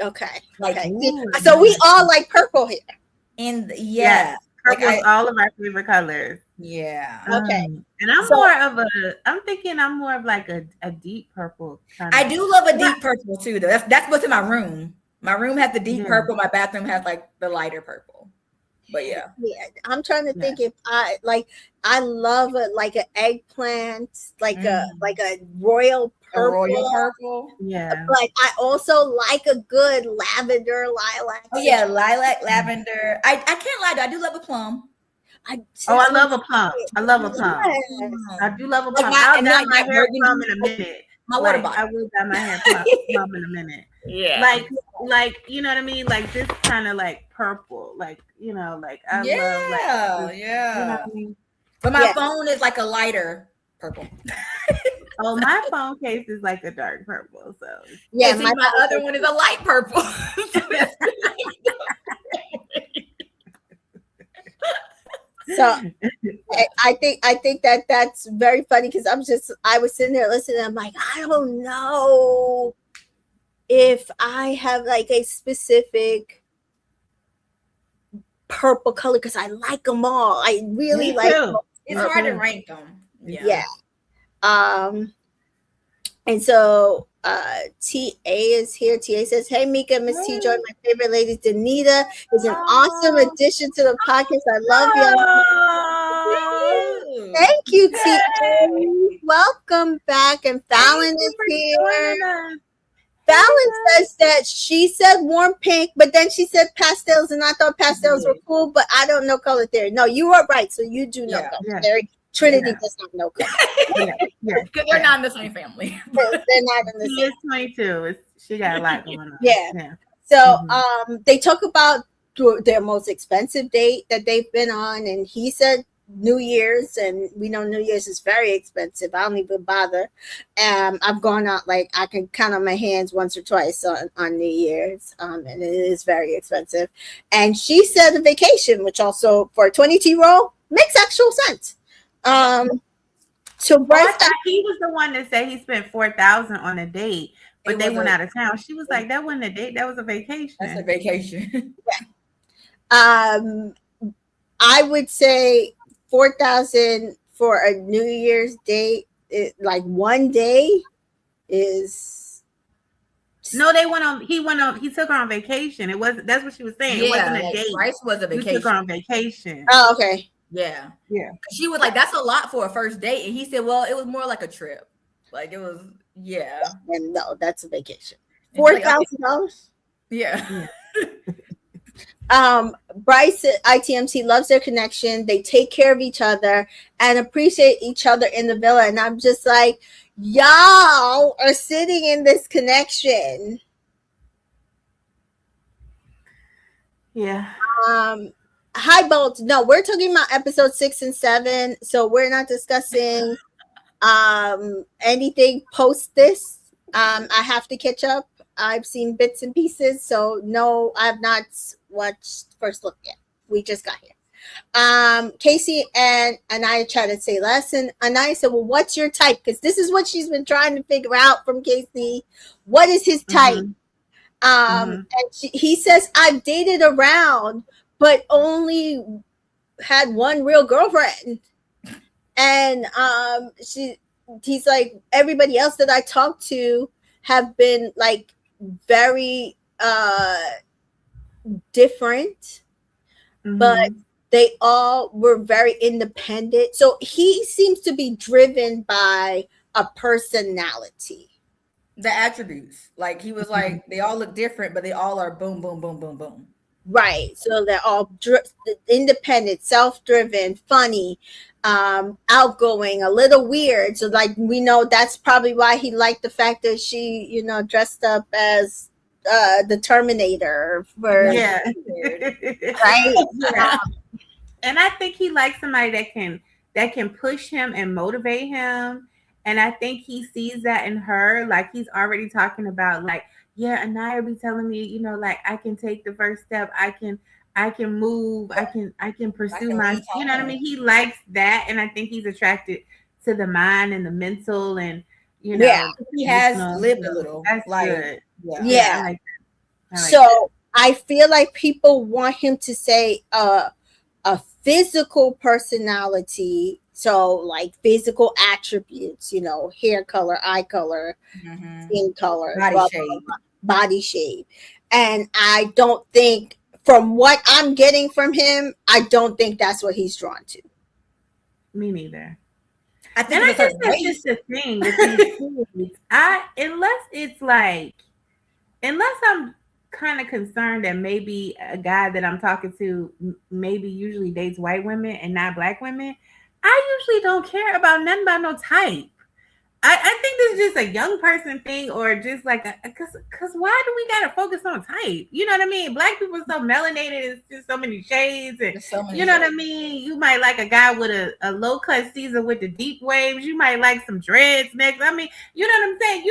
Okay. Like, okay. So we all like purple here. And purple is all of our favorite colors. Yeah. Okay. And I'm thinking I'm more of like a deep purple kind of. I do love a deep purple too, though. That's what's in my room. My room has the deep purple. My bathroom has like the lighter purple. But yeah, I'm trying to think if I love like an eggplant, like a royal purple. A royal purple. Yeah. But I also like a good lavender, lilac. Oh yeah, lilac, lavender. I can't lie though, I do love a plum. I love a plum. I love a plum. I do love a plum. I'll dye my hair plum in a minute. My water bottle. I will dye my hair plum in a minute. Yeah. Like you know what I mean? Like this kind of like purple. Like, you know, like I love like this, yeah. You know what I mean? But my phone is like a lighter purple. Oh, my phone case is like a dark purple. So yeah, my other one is a light purple. So I think that's very funny because I was sitting there listening. I'm like, I don't know if I have like a specific purple color because I like them all. I really like them. It's hard to rank them. Yeah. And so TA is here. TA says, hey, Mika, Miss T Joy, my favorite lady, Danita is an awesome addition to the podcast. I love you. Thank you, TA. Welcome back. And Fallon is here. Fallon says that she said warm pink, but then she said pastels, and I thought pastels were cool, but I don't know color theory. No, you are right. So you do know color theory. Trinity does not know color. Because they're not in the same family. They're not in the She same. is 22. She got a lot going on. Yeah. So they talk about their most expensive date that they've been on, and he said New Year's, and we know New Year's is very expensive. I don't even bother. I've gone out, like, I can count on my hands once or twice on New Year's, and it is very expensive. And she said a vacation, which also for a 22-year-old makes actual sense. So Bryce, I thought he was the one that said he spent $4,000 on a date, but they went out of town. She was like, "That wasn't a date. That was a vacation." That's a vacation. I would say 4,000 for a New Year's date, like one day, is. No, he took her on vacation. It wasn't. That's what she was saying. It wasn't a date. Bryce was a vacation. You took her on vacation. Oh, okay. Yeah. Yeah. She was like, "That's a lot for a first date," and he said, "Well, it was more like a trip. Like it was, yeah." And no, that's a vacation. $4,000. Yeah. Bryce at ITMC loves their connection. They take care of each other and appreciate each other in the villa. And I'm just like, y'all are sitting in this connection. Yeah. High Bolt. No, we're talking about episode 6 and 7. So we're not discussing anything post this. I have to catch up. I've seen bits and pieces, so no, I have not watched First Look yet. We just got here. Casey and Anaya tried to say less, and Anaya said, "Well, what's your type?" Because this is what she's been trying to figure out from Casey. What is his type? And he says, "I've dated around, but only had one real girlfriend." And he's like, everybody else that I talked to have been like very different, but they all were very independent. So he seems to be driven by a personality, the attributes. Like he was like, they all look different, but they all are boom, boom, boom, boom, boom. Right. So they're all independent, self-driven, funny, outgoing, a little weird. So like we know that's probably why he liked the fact that she, dressed up as the Terminator for right. And I think he likes somebody that can push him and motivate him. And I think he sees that in her. Like he's already talking about like, yeah, Anaya be telling me, like I can take the first step. I can move. I can pursue my, you know what I mean? He likes that. And I think he's attracted to the mind and the mental and, he has lived a little. That's like, good. Yeah. I like that. So I feel like people want him to say a physical personality. So like physical attributes, hair color, eye color, skin color, body shape. And I don't think, from what I'm getting from him, I don't think that's what he's drawn to. Me neither. I think that's just the thing with these unless I'm kind of concerned that maybe a guy that I'm talking to maybe usually dates white women and not black women, I usually don't care about nothing about no type. I think this is just a young person thing, or just like because why do we gotta focus on type? You know what I mean? Black people are so melanated. It's just so many shades, and you know what I mean. You might like a guy with a low cut Caesar with the deep waves. You might like some dreads next. I mean, you know what I'm saying?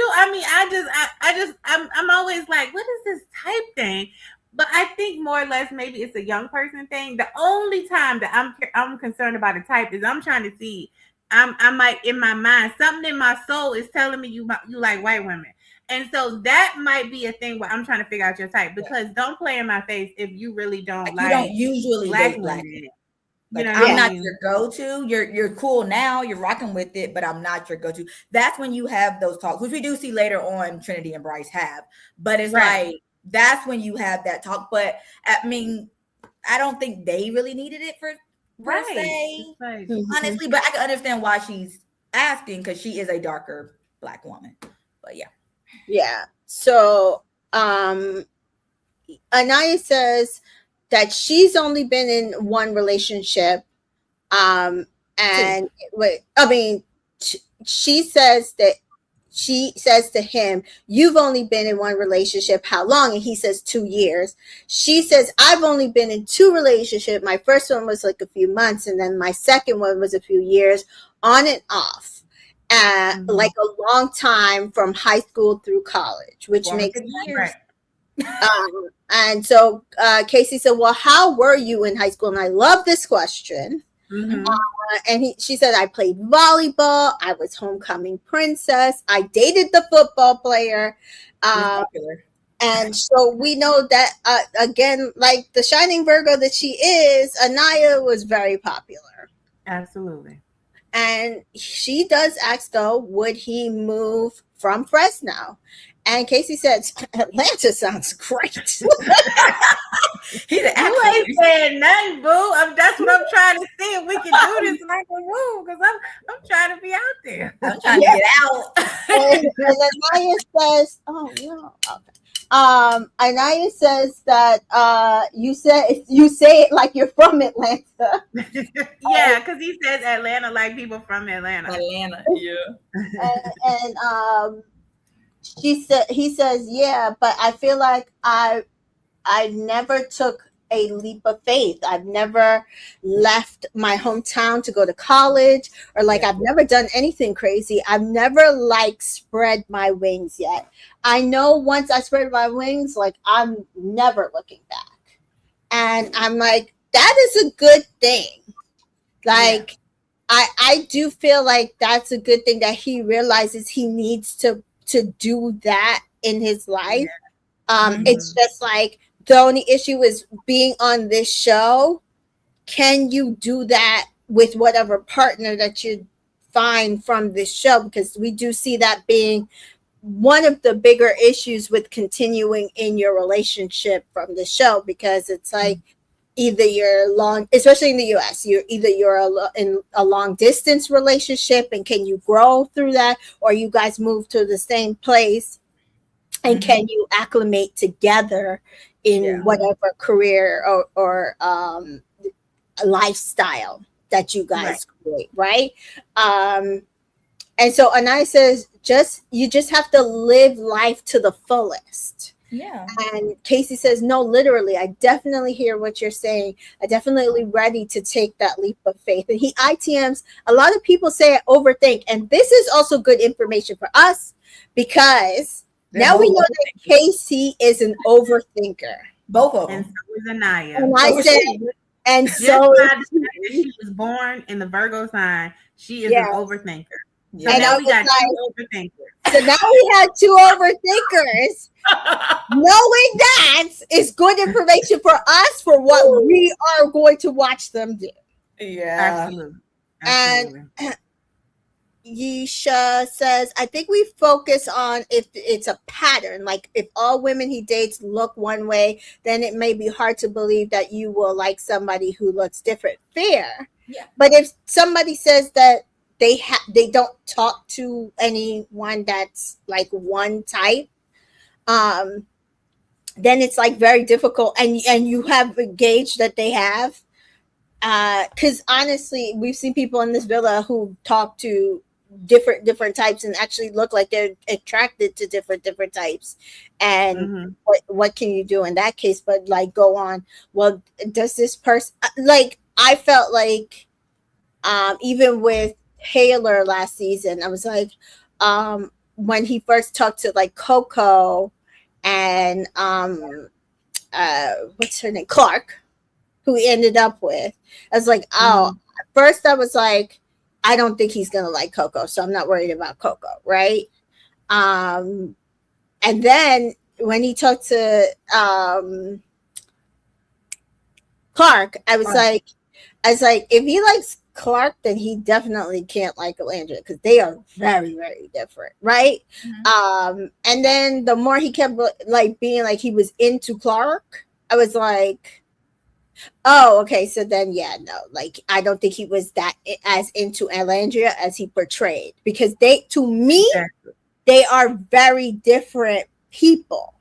I'm always like, what is this type thing? But I think more or less maybe it's a young person thing. The only time that I'm concerned about a type is I'm trying to see. I might in my mind, something in my soul is telling me you like white women. And so that might be a thing where I'm trying to figure out your type, because don't play in my face if you really don't like. You don't usually black women. Like, I'm not your go-to. You're cool now. You're rocking with it, but I'm not your go-to. That's when you have those talks, which we do see later on. Trinity and Bryce have, but it's like that's when you have that talk. But I mean, I don't think they really needed it for. Honestly, but I can understand why she's asking, because she is a darker black woman. But yeah. So Anaya says that she's only been in one relationship, and And wait, I mean, she says that she says to him, "You've only been in one relationship. How long?" And he says 2 years. She says, "I've only been in two relationships. My first one was like a few months, and then my second one was a few years, on and off, like a long time from high school through college," which makes years. and so Casey said, "Well, how were you in high school?" And I love this question. And she said, "I played volleyball. I was homecoming princess. I dated the football player." And so we know that, again, like the shining Virgo that she is, Anaya was very popular. Absolutely. And she does ask, though, would he move from Fresno? And Casey said, "Atlanta sounds great." You ain't saying nothing, boo. That's what I'm trying to see if we can do this like a room, because I'm trying to be out there. I'm trying to get out. and Anaya says, "Oh no." Okay. Anaya says that you say it like you're from Atlanta. Yeah, because he says Atlanta like people from Atlanta. Yeah. And he says, "Yeah, but I feel like I never took a leap of faith. I've never left my hometown to go to college, or like I've never done anything crazy. I've never like spread my wings yet. I know once I spread my wings, like I'm never looking back." And I'm like, that is a good thing. Like, I do feel like that's a good thing that he realizes he needs to do that in his life. It's just like, the only issue is being on this show. Can you do that with whatever partner that you find from this show? Because we do see that being one of the bigger issues with continuing in your relationship from the show, because it's like either you're long, especially in the US, you're in a long distance relationship, and can you grow through that, or you guys move to the same place, and can you acclimate together in whatever career or lifestyle that you guys create, right? And so Anaya says, you just have to live life to the fullest. Yeah. And Casey says, "No, literally, I definitely hear what you're saying. I definitely ready to take that leap of faith." And he ITMs, a lot of people say I overthink. And this is also good information for us, because now we know that Casey is an overthinker. Both of them. And so is Anaya. And I said, and just so she was born in the Virgo sign, she is an overthinker. So and now we got two overthinkers. So now we had two overthinkers. Knowing that is good information for us for what we are going to watch them do. Yeah. Absolutely. And Yesha says, "I think we focus on if it's a pattern. Like if all women he dates look one way, then it may be hard to believe that you will like somebody who looks different." Fair. Yeah. But if somebody says that they don't talk to anyone that's like one type, then it's like very difficult, and you have engaged that they have, because honestly, we've seen people in this villa who talk to different types and actually look like they're attracted to different types. And what can you do in that case but like go on, well, does this person, like I felt like even with Taylor last season, I was like, when he first talked to like Coco and what's her name, Clark, who he ended up with, I was like, at first I was like, I don't think he's gonna like Coco, so I'm not worried about Coco, right? And then when he talked to Clark, I was like, if he likes Clark, then he definitely can't like Alandra, because they are very, very different, right? And then the more he kept like being like he was into Clark, I was like, oh, okay, so then no, like I don't think he was that as into Alandria as he portrayed, because they, to me, they are very different people.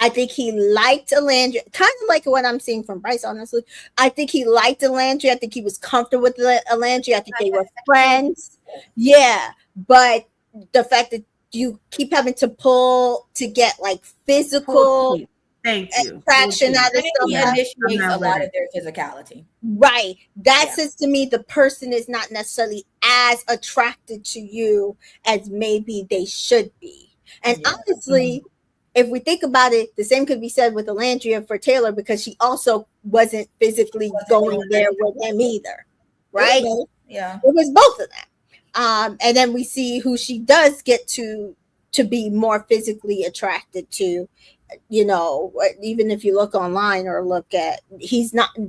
I think he liked Alandria, kind of like what I'm seeing from Bryce, honestly. I think he liked Alandria. I think he was comfortable with Alandria. I think they were friends. Yeah. But the fact that you keep having to pull to get like physical Thank you. attraction out of He someone. initiates a lot of their physicality. Right. That says to me the person is not necessarily as attracted to you as maybe they should be. And honestly, if we think about it, the same could be said with Alandria for Taylor, because she also wasn't physically going there with him either. Right? Yeah. It was both of them. And then we see who she does get to be more physically attracted to. You know, even if you look online or look at,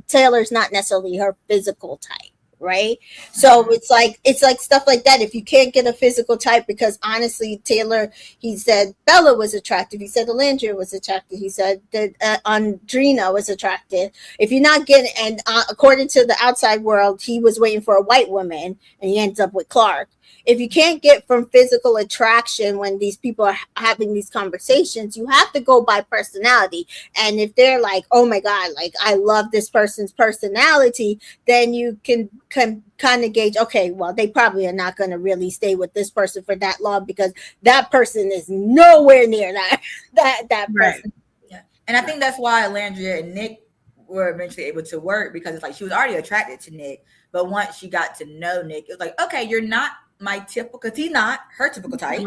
Taylor's not necessarily her physical type, right? So it's like stuff like that. If you can't get a physical type, because honestly, Taylor, he said Bella was attractive, he said Alandria was attractive, he said that Andrina was attractive. If you're not getting, and according to the outside world, he was waiting for a white woman and he ends up with Clark. If you can't get from physical attraction when these people are having these conversations, you have to go by personality. And if they're like, oh my God, like I love this person's personality, then you can kind of gauge, okay, well, they probably are not going to really stay with this person for that long, because that person is nowhere near that person. Right. Yeah. And I think that's why Alandria and Nick were eventually able to work, because it's like she was already attracted to Nick, but once she got to know Nick, it was like, okay, you're not my typical, because he's not her typical type,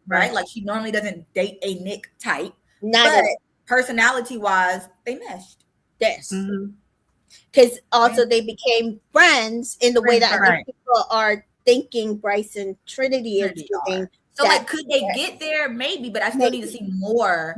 right? Like she normally doesn't date a Nick type, but personality wise, they meshed. Yes, because also they became friends in the way that other people are thinking Bryce and Trinity is doing. So like, could they get there? Maybe, but I still need to see more,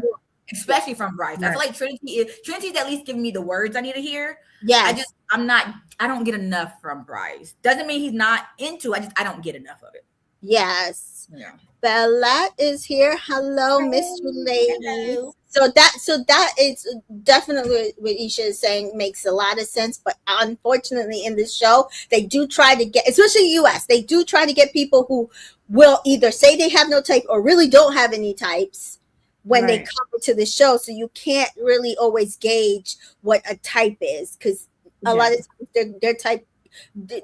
especially from Bryce. I feel like Trinity's at least giving me the words I need to hear. Yeah, I don't get enough from Bryce. Doesn't mean he's not into. I don't get enough of it. Yes. Yeah. Bella is here. Hello, Miss Lady. So that is definitely what Isha is saying, makes a lot of sense. But unfortunately, in this show, they do try to get, especially US, they do try to get people who will either say they have no type or really don't have any types when they come into the show. So you can't really always gauge what a type is, because a lot of times their type,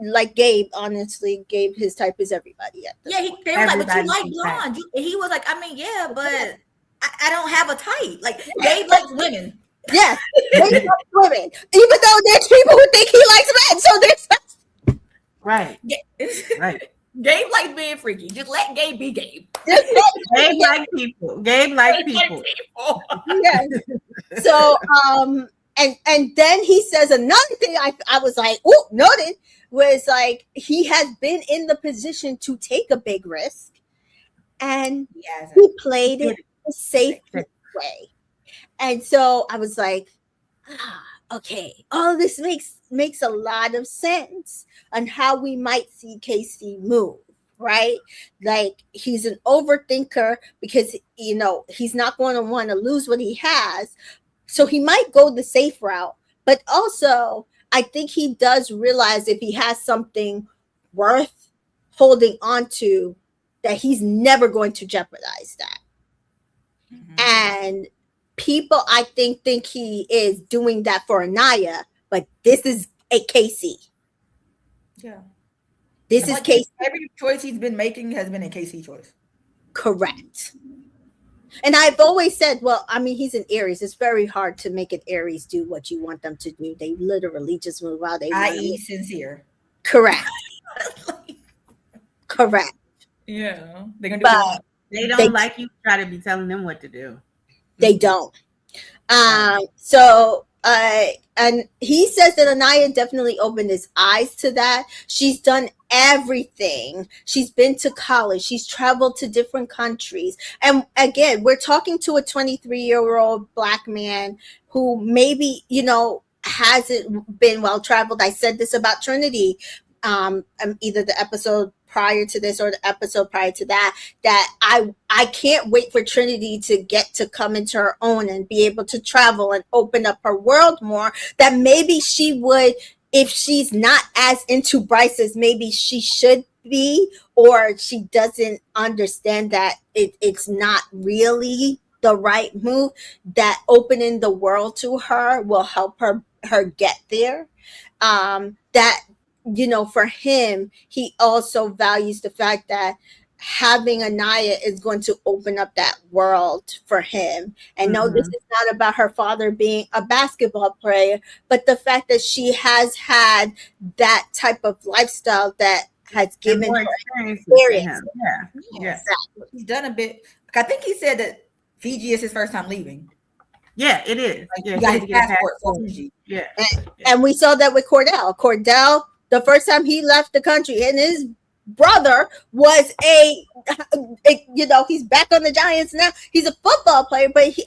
like Gabe, honestly, Gabe, his type is everybody. They were like, but you like blonde. He was like, I mean, yeah, but I don't have a type. Like, Gabe likes women. Yes, Gabe likes women. Even though there's people who think he likes men. So there's right. Gabe likes being freaky. Just let Gabe be Gabe. Gabe like people. Gabe like people. Yes. So and then he says another thing I was like, oh, noted, was like he has been in the position to take a big risk, and he played it a safe way. And so I was like, okay, all this makes a lot of sense on how we might see Casey move, right? Like, he's an overthinker because, you know, he's not going to want to lose what he has. So he might go the safe route, but also I think he does realize if he has something worth holding on to, that he's never going to jeopardize that. And people, I think he is doing that for Anaya, but this is a Casey. Yeah. This is Casey. Every choice he's been making has been a Casey choice. Correct. And I've always said, well, I mean, he's an Aries. It's very hard to make an Aries do what you want them to do. They literally just move out. I.e. sincere. Correct. Correct. Yeah. They're going to do they don't like you try to be telling them what to do. They don't. And he says that Anaya definitely opened his eyes to that. She's done everything. She's been to college. She's traveled to different countries. And again, we're talking to a 23-year-old Black man who maybe, you know, hasn't been well traveled. I said this about Trinity, either the episode prior to this or the episode prior to that I can't wait for Trinity to get to come into her own and be able to travel and open up her world more, that maybe she would, if she's not as into Bryce as maybe she should be, or she doesn't understand that it's not really the right move, that opening the world to her will help her get there. That, you know, for him, he also values the fact that having Anaya is going to open up that world for him. And no, this is not about her father being a basketball player, but the fact that she has had that type of lifestyle that has given her experience. Yeah. He's done a bit. I think he said that Fiji is his first time leaving. Yeah, it is. Like, yeah, he got his passport for Fiji. Yeah. And we saw that with Cordell. Cordell, the first time he left the country, and his brother was you know, he's back on the Giants now. He's a football player, but he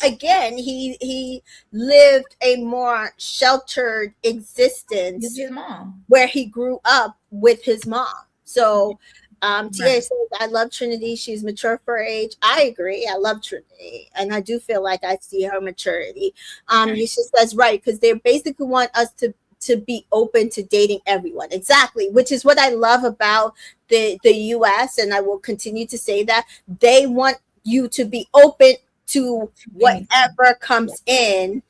lived a more sheltered existence With his mom, where he grew up with his mom. So TA says, I love Trinity. She's mature for her age. I agree. I love Trinity. And I do feel like I see her maturity. Yusha says, right, because they basically want us to be open to dating everyone. Exactly, which is what I love about the US, and I will continue to say that. They want you to be open to whatever comes in.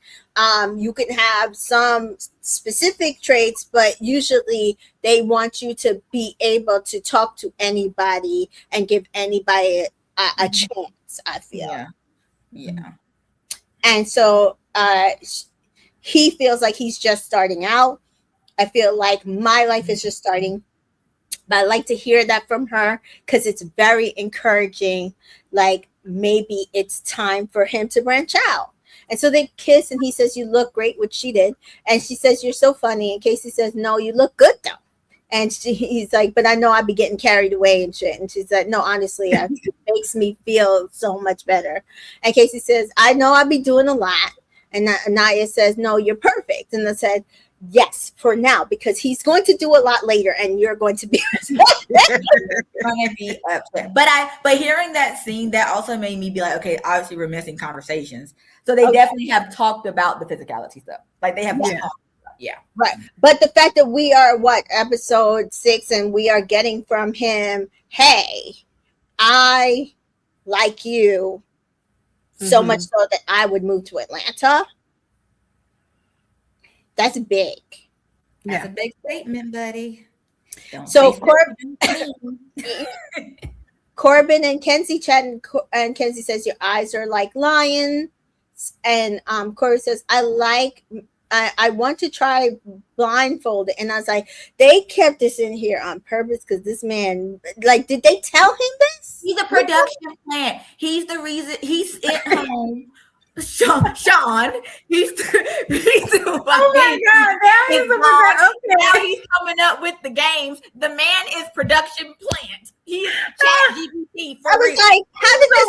You can have some specific traits, but usually they want you to be able to talk to anybody and give anybody a chance, I feel. Yeah. And so he feels like he's just starting out. I feel like my life is just starting. But I like to hear that from her because it's very encouraging. Like, maybe it's time for him to branch out. And so they kiss, and he says, you look great, which she did. And she says, you're so funny. And Casey says, no, you look good, though. And he's like, but I know I'd be getting carried away and shit. And she's like, no, honestly, it makes me feel so much better. And Casey says, I know I'd be doing a lot. And Anaya says, no, you're perfect. And I said, yes, for now, because he's going to do a lot later, and you're going to be upset. But hearing that scene, that also made me be like, okay, obviously we're missing conversations. So they definitely have talked about the physicality stuff. Like they have talked about, right. But the fact that we are episode 6, and we are getting from him, hey, I like you so much so that I would move to Atlanta. That's big. That's a big statement, buddy. So Corbin and Kenzie chat, and Kenzie says, your eyes are like lions. And Corbin says, I want to try blindfolded. And I was like, they kept this in here on purpose because this man, like, did they tell him this? He's a production plant. He's the reason he's at home. Sean, he's oh my God, now he's coming up with the games. The man is production plant. He's ChatGPT for I was like, how did this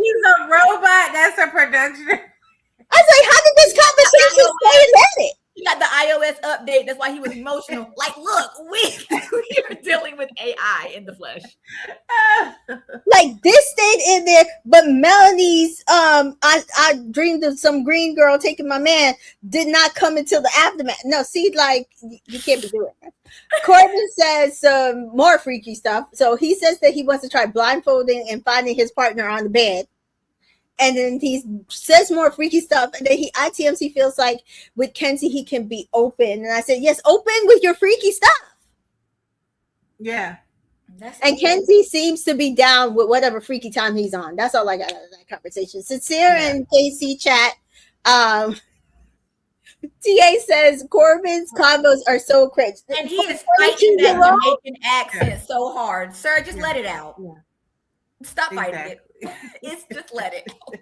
he's a robot. That's a production. I was like, how did this conversation stay in it? He got the iOS update. That's why he was emotional. Like, look, we are dealing with AI in the flesh. Like, this stayed in there, but Melanie's I dreamed of some green girl taking my man did not come until the aftermath. No, see, like, you can't be doing that. Corbin says some more freaky stuff. So he says that he wants to try blindfolding and finding his partner on the bed. And then he says more freaky stuff. And then ITMC feels like with Kenzie, he can be open. And I said, yes, open with your freaky stuff. Yeah. And Kenzie seems to be down with whatever freaky time he's on. That's all I got out of that conversation. Sincere and KC chat. TA says Corbin's combos are so cringe. And he is fighting that Jamaican accent so hard. Sir, just let it out. Yeah. Stop fighting it. It's just let it out.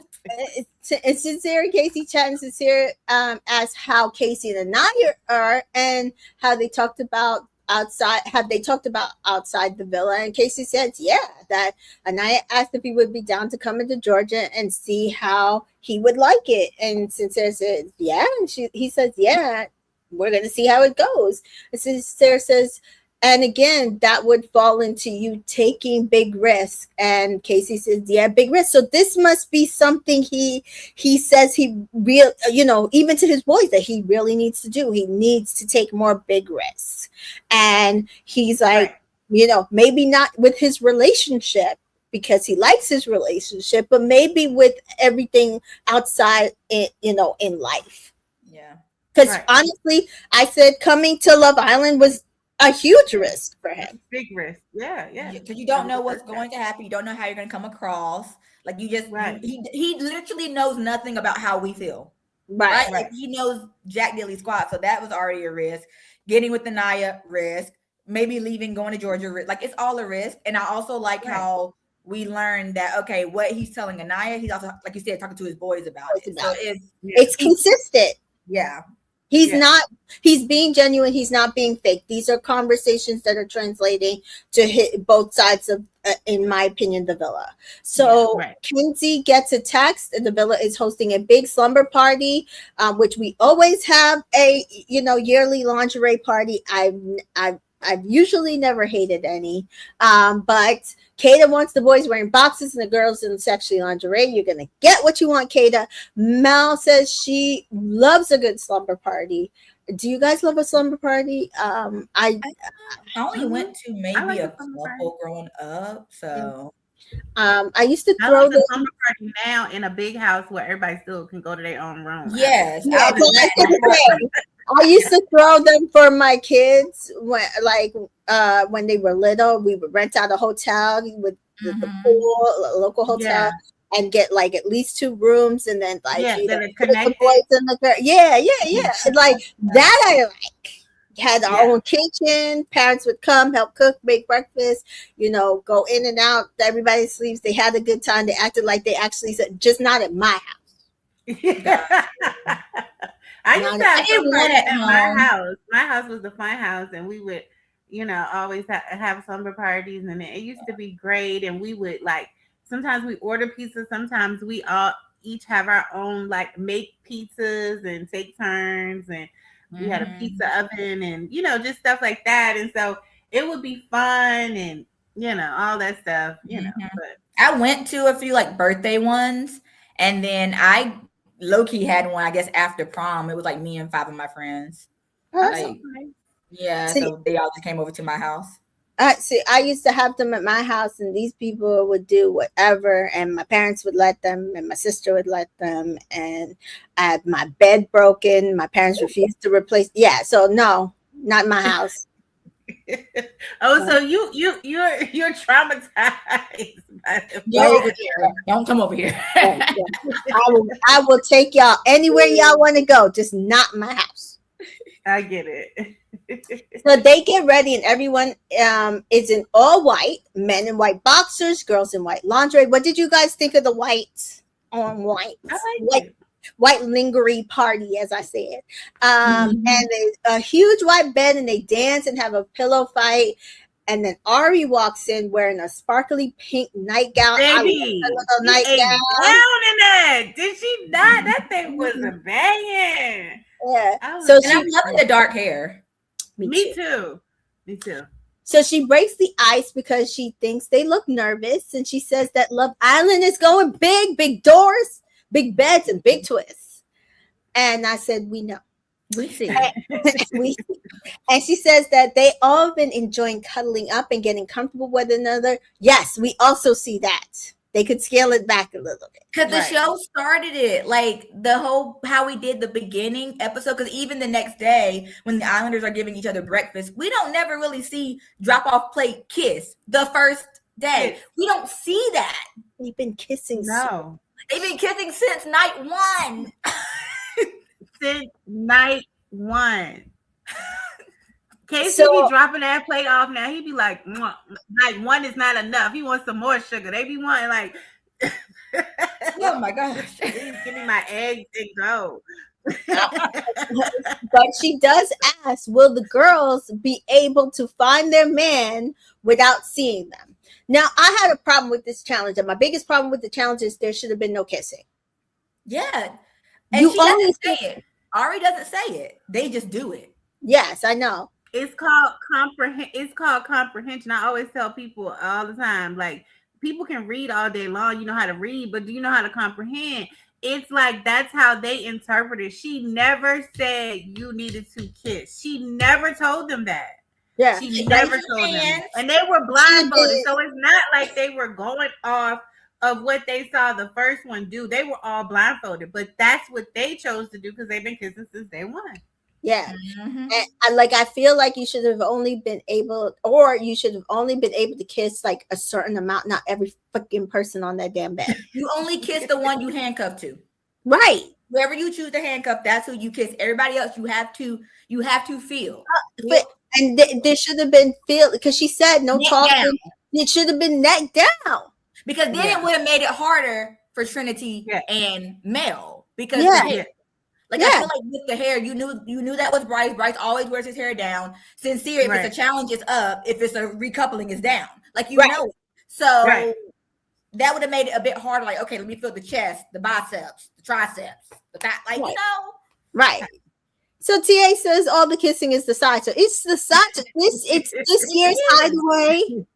It's Sincere and Casey chat, and Sincere as how Casey and Anaya are, and how they talked about outside. Have they talked about outside the villa? And Casey says, yeah, that Anaya asked if he would be down to come into Georgia and see how he would like it. And Sincere says, yeah, and he says, yeah, we're going to see how it goes. And Sincere says, and again, that would fall into you taking big risks. And Casey says, yeah, big risk. So this must be something he says he real, even to his boys, that he really needs to do. He needs to take more big risks. And he's like, maybe not with his relationship, because he likes his relationship, but maybe with everything outside in life. Yeah. Because honestly, I said coming to Love Island was a huge risk for him. Big risk. Yeah. Because you don't know what's going to happen. You don't know how you're going to come across. Like you just, he literally knows nothing about how we feel. Right? Like he knows Jack Dilly squad. So that was already a risk. Getting with Anaya, risk. Maybe leaving, going to Georgia, risk. Like it's all a risk. And I also like how we learned that, okay, what he's telling Anaya, he's also, like you said, talking to his boys about it. So it's consistent. Yeah. He's being genuine. He's not being fake. These are conversations that are translating to hit both sides of, in my opinion, the villa. So Kinsey gets a text and the villa is hosting a big slumber party, which we always have a, yearly lingerie party. I've usually never hated any, but Kata wants the boys wearing boxes and the girls in sexually lingerie. You're going to get what you want, Kata. Mel says she loves a good slumber party. Do you guys love a slumber party? I only went to maybe a couple growing up, so I used to throw the slumber party now in a big house where everybody still can go to their own room. Yes, I used to throw them for my kids when they were little. We would rent out a hotel with the pool, a local hotel, and get like at least 2 rooms, and then like the boys and the girl. Like that I like. Had our own kitchen. Parents would come, help cook, make breakfast, go in and out. Everybody sleeps. They had a good time. They acted like they actually said, just not at my house. I used to have some parties at my house. My house was the fun house, and we would, always have slumber parties, and it used to be great. And we would sometimes we order pizza, sometimes we all each have our own make pizzas and take turns, and we had a pizza oven, and just stuff like that. And so it would be fun, and all that stuff. But I went to a few birthday ones, and then I low-key had one, I guess, after prom. It was me and 5 of my friends. So they all just came over to my house. I used to have them at my house, and these people would do whatever, and my parents would let them, and my sister would let them, and I had my bed broken. My parents refused to replace. Yeah, so no, not my house. So you're traumatized. Don't come over here. I will take y'all anywhere y'all want to go, just not my house. I get it. So they get ready, and everyone is in all white. Men in white boxers, girls in white lingerie. What did you guys think of the white on white? White lingerie party, as I said. And a huge white bed, and they dance and have a pillow fight. And then Ari walks in wearing a sparkly pink nightgown. Baby, nightgown. Down in that. Did she not? That thing was a banging. Yeah. I'm loving the dark hair. Me too. So she breaks the ice because she thinks they look nervous, and she says that Love Island is going big doors, big beds, and big twists. And I said, we know. We see. We see. And she says that they all have been enjoying cuddling up and getting comfortable with another. Yes, we also see that. They could scale it back a little bit. Because the show started it. The whole, how we did the beginning episode. Because even the next day, when the Islanders are giving each other breakfast, we don't never really see drop off plate kiss the first day. Yes. We don't see that. They've been kissing. No. They've been kissing since night 1. Since night 1. Casey be dropping that plate off now. He be like, night 1 is not enough. He wants some more sugar. They be wanting oh my gosh. Give me my eggs and go. But she does ask, will the girls be able to find their man without seeing them? Now, I had a problem with this challenge, and my biggest problem with the challenge is there should have been no kissing. Yeah. And she doesn't say it. Ari doesn't say it. They just do it. Yes, I know. It's called comprehension. I always tell people all the time, people can read all day long. You know how to read, but do you know how to comprehend? It's that's how they interpret it. She never said you needed to kiss. She never told them that. Yeah. She never told them. And they were blindfolded. So it's not like they were going off of what they saw the first one do. They were all blindfolded. But that's what they chose to do because they've been kissing since day one. Yeah. And I feel like you should have only been able, or you should have only been able to kiss like a certain amount, not every fucking person on that damn bed. You only kiss the one you handcuffed to. Right. Whoever you choose to handcuff, that's who you kiss. Everybody else, you have to feel. But there should have been feel, because she said no talking. It should have been neck down. Because then it would have made it harder for Trinity and Mel. Because I feel like with the hair, you knew that was Bryce. Bryce always wears his hair down. Sincere, if it's a challenge, it's up. If it's a recoupling, it's down. Like know it. So that would have made it a bit harder. Like, okay, let me feel the chest, the biceps, the triceps, but that, like, Right. So TA says all the kissing is the side. So it's the side. It's this year's hideaway.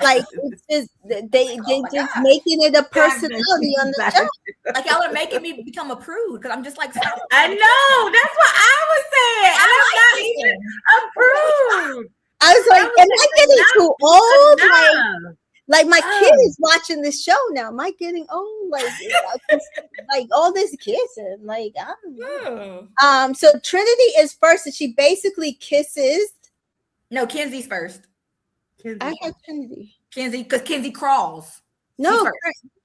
Like it's just they just making it a personality on the show. Like y'all are making me become a prude because I'm just like, I know that's what I was saying. I'm not even a prude. I was like, am I getting too old? Like my kid is watching this show now. Am I getting old? Like all this kissing. Like I don't know. So Trinity is first, and she basically kisses. No, Kenzie's first. I had Trinity. Kenzie, because Kenzie crawls. No,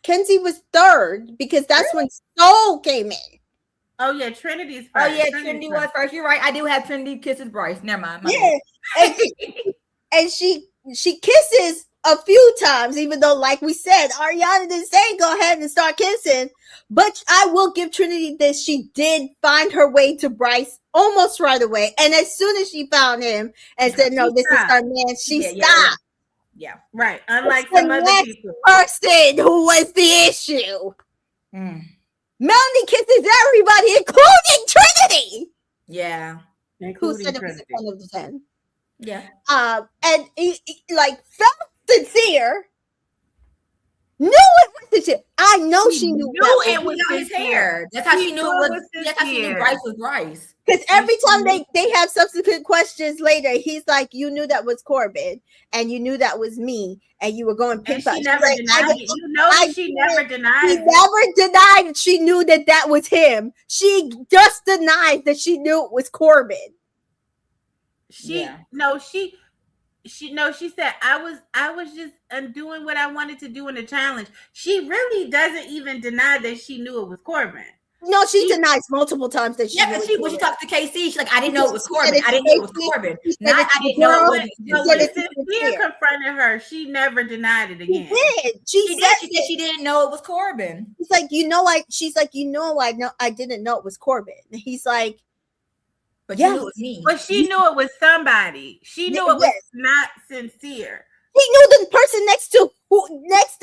Kenzie was third because that's when Soul came in. Oh yeah, Trinity's first. Oh yeah, Trinity was first. You're right. I do have Trinity kisses Bryce. Never mind. And she kisses a few times, even though, like we said, Ariana didn't say go ahead and start kissing. But I will give Trinity this. She did find her way to Bryce almost right away. And as soon as she found him and said, no, this is her man, she stopped. Yeah, right. Unlike some other people. Person who was the issue. Melanie kisses everybody, including Trinity. Yeah. Who said it was a 10 of the 10. Yeah. And he like felt sincere. Knew it was sincere. I know she knew it was his hair. That's how she knew it was. That's how she knew Bryce was Bryce. Because every time they have subsequent questions later, he's like, "You knew that was Corbin, and you knew that was me, and you were going pink." She never denied it. You know, she never denied. She never denied she knew that was him. She just denied that she knew it was Corbin. She said I was just doing what I wanted to do in the challenge. She really doesn't even deny that she knew it was Corbin. No, she denies multiple times that she. Yeah, because when she talked to KC, she's like, I didn't know it was Corbin. I didn't know it was Corbin. Not I didn't know it was. When Sincere confronted her, she never denied it again. She said she didn't know it was Corbin. He's like, she's like, I didn't know it was Corbin. And he's like, but you knew it was me. But she knew it was somebody. She knew it was not Sincere. He knew the person next to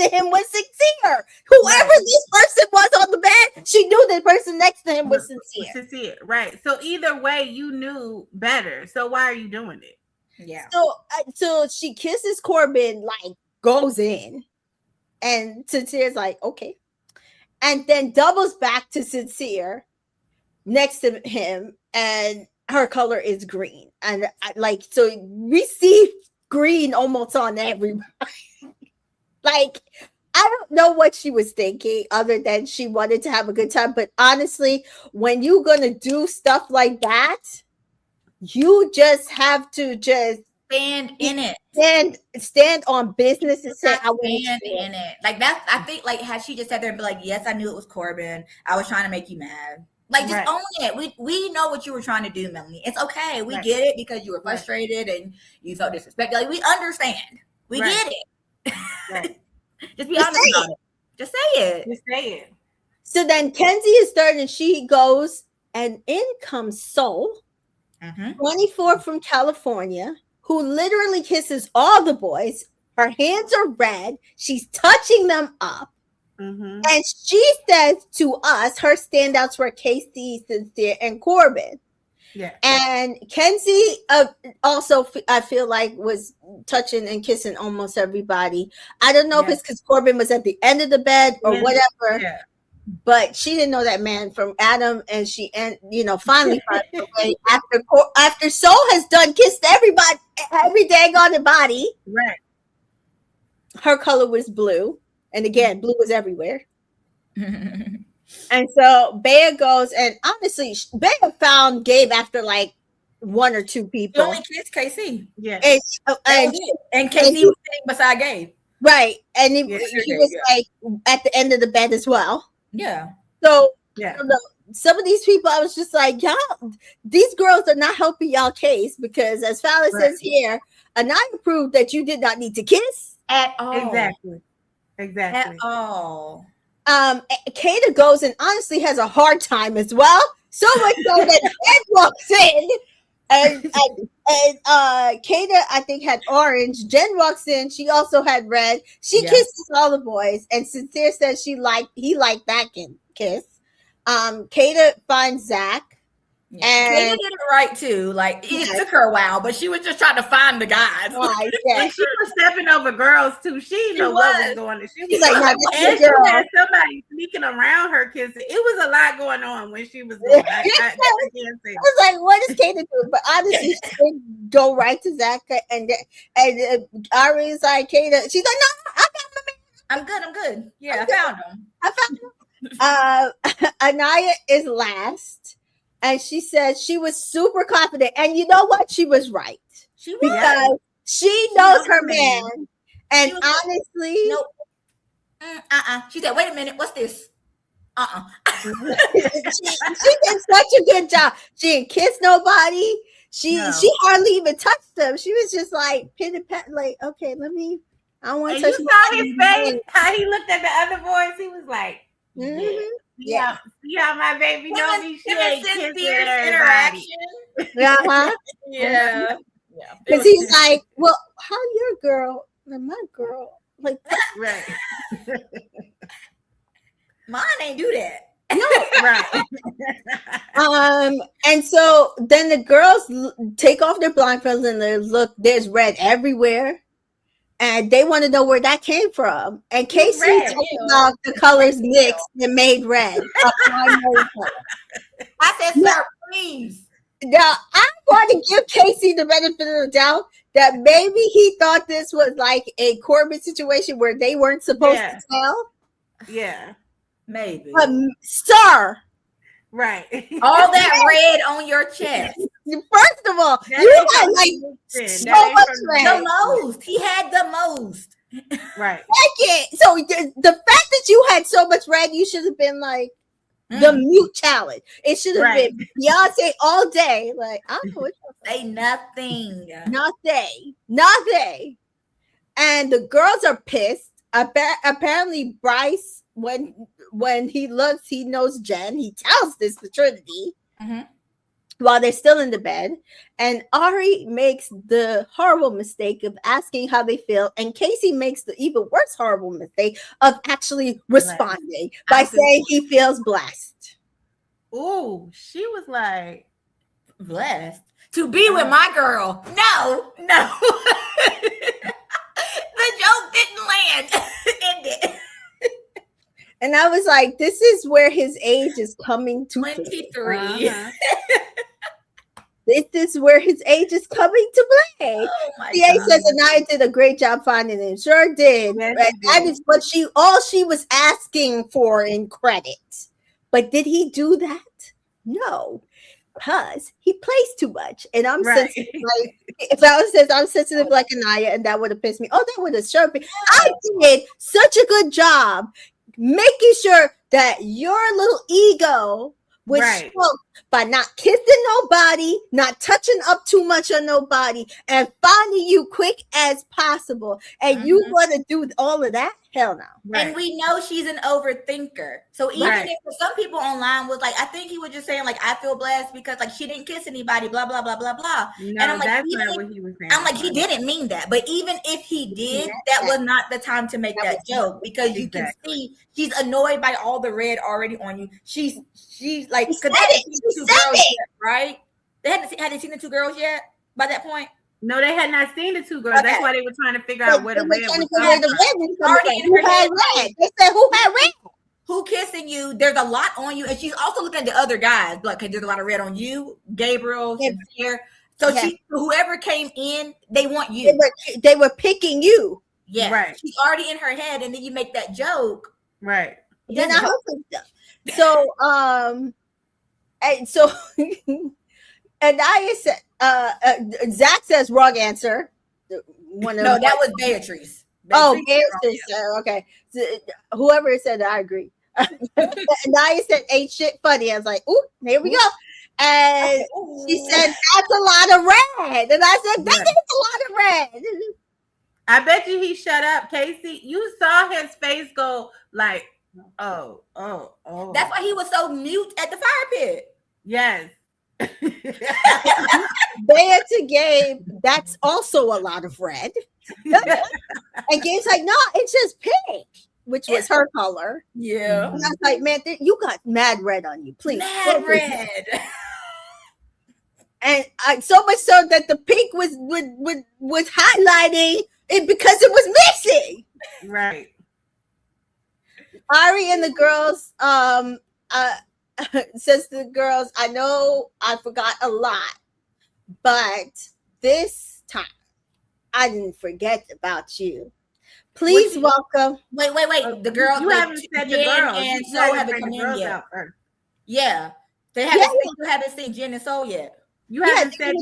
him was Sincere. Whoever this person was on the bed, she knew the person next to him was Sincere. Sincere, right? So either way, you knew better. So why are you doing it? Yeah. So she kisses Corbin, like goes in, and Sincere's like, okay, and then doubles back to Sincere next to him, and her color is green, and so we see green almost on everybody. Like, I don't know what she was thinking other than she wanted to have a good time. But honestly, when you're gonna do stuff like that, you just have to just stand in it. Stand on business and say, I want to stand in it. Like that's, I think, like, had she just sat there and be like, yes, I knew it was Corbin. I was trying to make you mad. Like, just own it. We know what you were trying to do, Melanie. It's okay. We get it because you were frustrated and you felt disrespected. Like, we understand. We get it. Just be honest about it. Just say it. Just say it. So then Kenzie is third, and she goes, and in comes Soul, 24 from California, who literally kisses all the boys. Her hands are red. She's touching them up. And she says to us, her standouts were KC, Sincere, and Corbin. Yeah. And Kenzie also, I feel like, was touching and kissing almost everybody. I don't know if it's because Corbin was at the end of the bed or whatever. but she didn't know that man from Adam, and finally found a way after Soul has done kissed everybody, every dang on the body. Right. Her color was blue, and again, blue was everywhere. And so Bea goes, and honestly, Bea found Gabe after like one or two She people. only kissed KC. Yeah. And KC was sitting beside Gabe. Right. And he sure was like at the end of the bed as well. Yeah. So Yeah. some of these people, I was just like, y'all, these girls are not helping y'all case, because as Fowler says here, Anaya proved that you did not need to kiss At all. Exactly. At all. Kata goes and honestly has a hard time as well. So much so that Ed walks in, and Kata, I think, had orange. Jen walks in, she also had red. She kisses all the boys, and Sincere says he liked that kiss. Kata finds Zach. Yeah. And did it right too. Like it took her a while, but she was just trying to find the guys. Right, and she was stepping over girls too. She didn't know what was going on. She was like, and she had somebody sneaking around her kissing. It was a lot going on when she was going. I can't say. I was like, what is Kata doing? But honestly, she did go right to Zach, and Ari's like, Kata. She's like, no, I got my man. I'm good. Yeah, I found him. Anaya is last. And she said she was super confident. And you know what? She was right. She was. Because she knows her man. And honestly. Nope. She said, wait a minute. What's this? She did such a good job. She didn't kiss nobody. She hardly even touched them. She was just like, pin and pat, like, okay, I don't want to touch you saw his face, how he looked at the other boys. He was like, yeah. See how my baby know me? She ain't kissing interaction. Uh-huh. Yeah. Because he's like, well, how your girl and my girl? Like, right. Mine ain't do that. No, right. And so then the girls take off their blindfolds and they look, there's red everywhere. And they want to know where that came from. And Casey talking about the colors mixed and made red. I said, sir, please. Now, I want to give Casey the benefit of the doubt that maybe he thought this was like a Corbin situation where they weren't supposed to tell. Yeah. Maybe. Sir. Right. All that red on your chest. First of all, you had like so much red. The most. He had the most. Right. So the fact that you had so much red, you should have been like the mute challenge. It should have been Beyonce all day. Like, I don't know what say nothing. Nothing. And the girls are pissed. Apparently, Bryce, when he looks, he knows Jen. He tells this to Trinity while they're still in the bed. And Ari makes the horrible mistake of asking how they feel. And Casey makes the even worse horrible mistake of actually responding by saying he feels blessed. Ooh, she was like, blessed to be with my girl. No. The joke didn't land. It did. And I was like, this is where his age is coming to 23. This is where his age is coming to play. Oh my CA says Anaya did a great job finding him. Sure did. That is what she was asking for in credit. But did he do that? No. Because he plays too much. And I'm sensitive. Like, if Alice says I'm sensitive like Anaya, and that would have pissed me. Oh, that would have sure been. I did such a good job making sure that your little ego was stroked by not kissing nobody, not touching up too much on nobody, and finding you quick as possible. And you want to do all of that? Hell no. And we know she's an overthinker. So even if some people online was like, I think he was just saying like, I feel blessed because like she didn't kiss anybody, blah, blah, blah, blah, blah. No, and I'm like, that's not what he was saying. I'm like, he didn't mean that. But even if he did, that was not the time to make that joke because you can see she's annoyed by all the red already on you. She's like, because they hadn't seen the two girls yet, right? They hadn't seen the two girls yet by that point. No, they had not seen the two girls. That's why they were trying to figure out where the red was. Who had red? They said, who had red? who kissing you? There's a lot on you. And she's also looking at the other guys. Like, okay, there's a lot of red on you, Gabriel, Sincere. So whoever came in, they want you. They were picking you. Yeah. Right. She's already in her head. And then you make that joke. Right. Then so, and so, and I said, Zach says wrong answer. No, that was Beatrice. Beatrice. Okay. So, whoever said that, I agree. Naya said ain't shit funny. I was like, ooh, here we go. And she said that's a lot of red. And I said, that is a lot of red. I bet you he shut up, Casey. You saw his face go like, oh. That's why he was so mute at the fire pit. Yes. Bea to Gabe, that's also a lot of red. And Gabe's like, no, it's just pink, which was her color. Yeah. And I was like, man, you got mad red on you, please. Mad red. And so much so that the pink was highlighting it because it was missing. Right. Ari and the girls says to the girls, I know I forgot a lot, but this time I didn't forget about you. Please welcome. Wait. The girls. You haven't said the girls. And so haven't come in yet. Yeah. They haven't seen Jen and Soul yet. You haven't said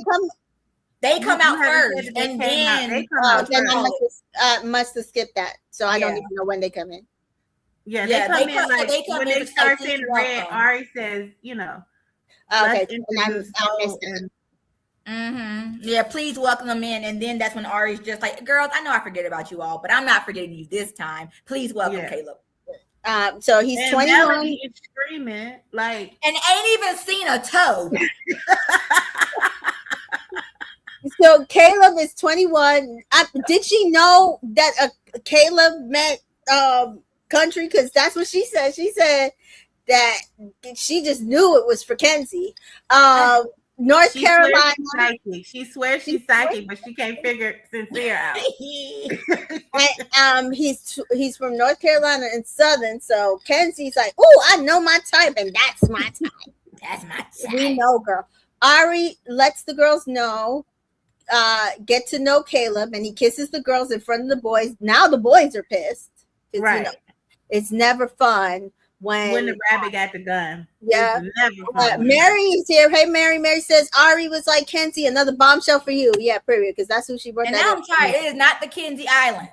they come out first, and then they come out then first. I must have skipped that, so I don't even know when they come in. Yeah, they come in like when they start saying the red. Ari says, you know. Okay, and I missed that. Yeah, please welcome them in, and then that's when Ari's just like, girls, I know I forget about you all, but I'm not forgetting you this time. Please welcome Caleb. So he's 21. Melanie is screaming like, and ain't even seen a toe. So Caleb is 21. Did she know that Caleb meant country? Because that's what she said. She said that she just knew it was for Kenzie. North Carolina. She swears she's psychic, but she can't figure Sincere out. And he's from North Carolina and Southern. So Kenzie's like, oh, I know my type, and that's my type. That's my type. We know, girl. Ari lets the girls know, get to know Caleb, and he kisses the girls in front of the boys. Now the boys are pissed. Right. You know, it's never fun when the rabbit got the gun. Yeah. Mary is here. Hey, Mary. Mary says Ari was like Kenzie, another bombshell for you. Yeah, period. Because that's who she brought. And now I'm sorry, it is not the Kenzie Island.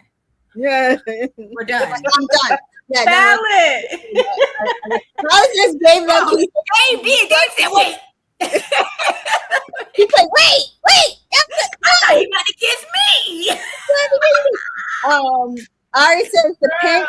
Yeah, we're done. I'm done. Yeah, valid. I just gave up. Dave said, wait. He said, wait. I thought he about to kiss me. Ari says the parent.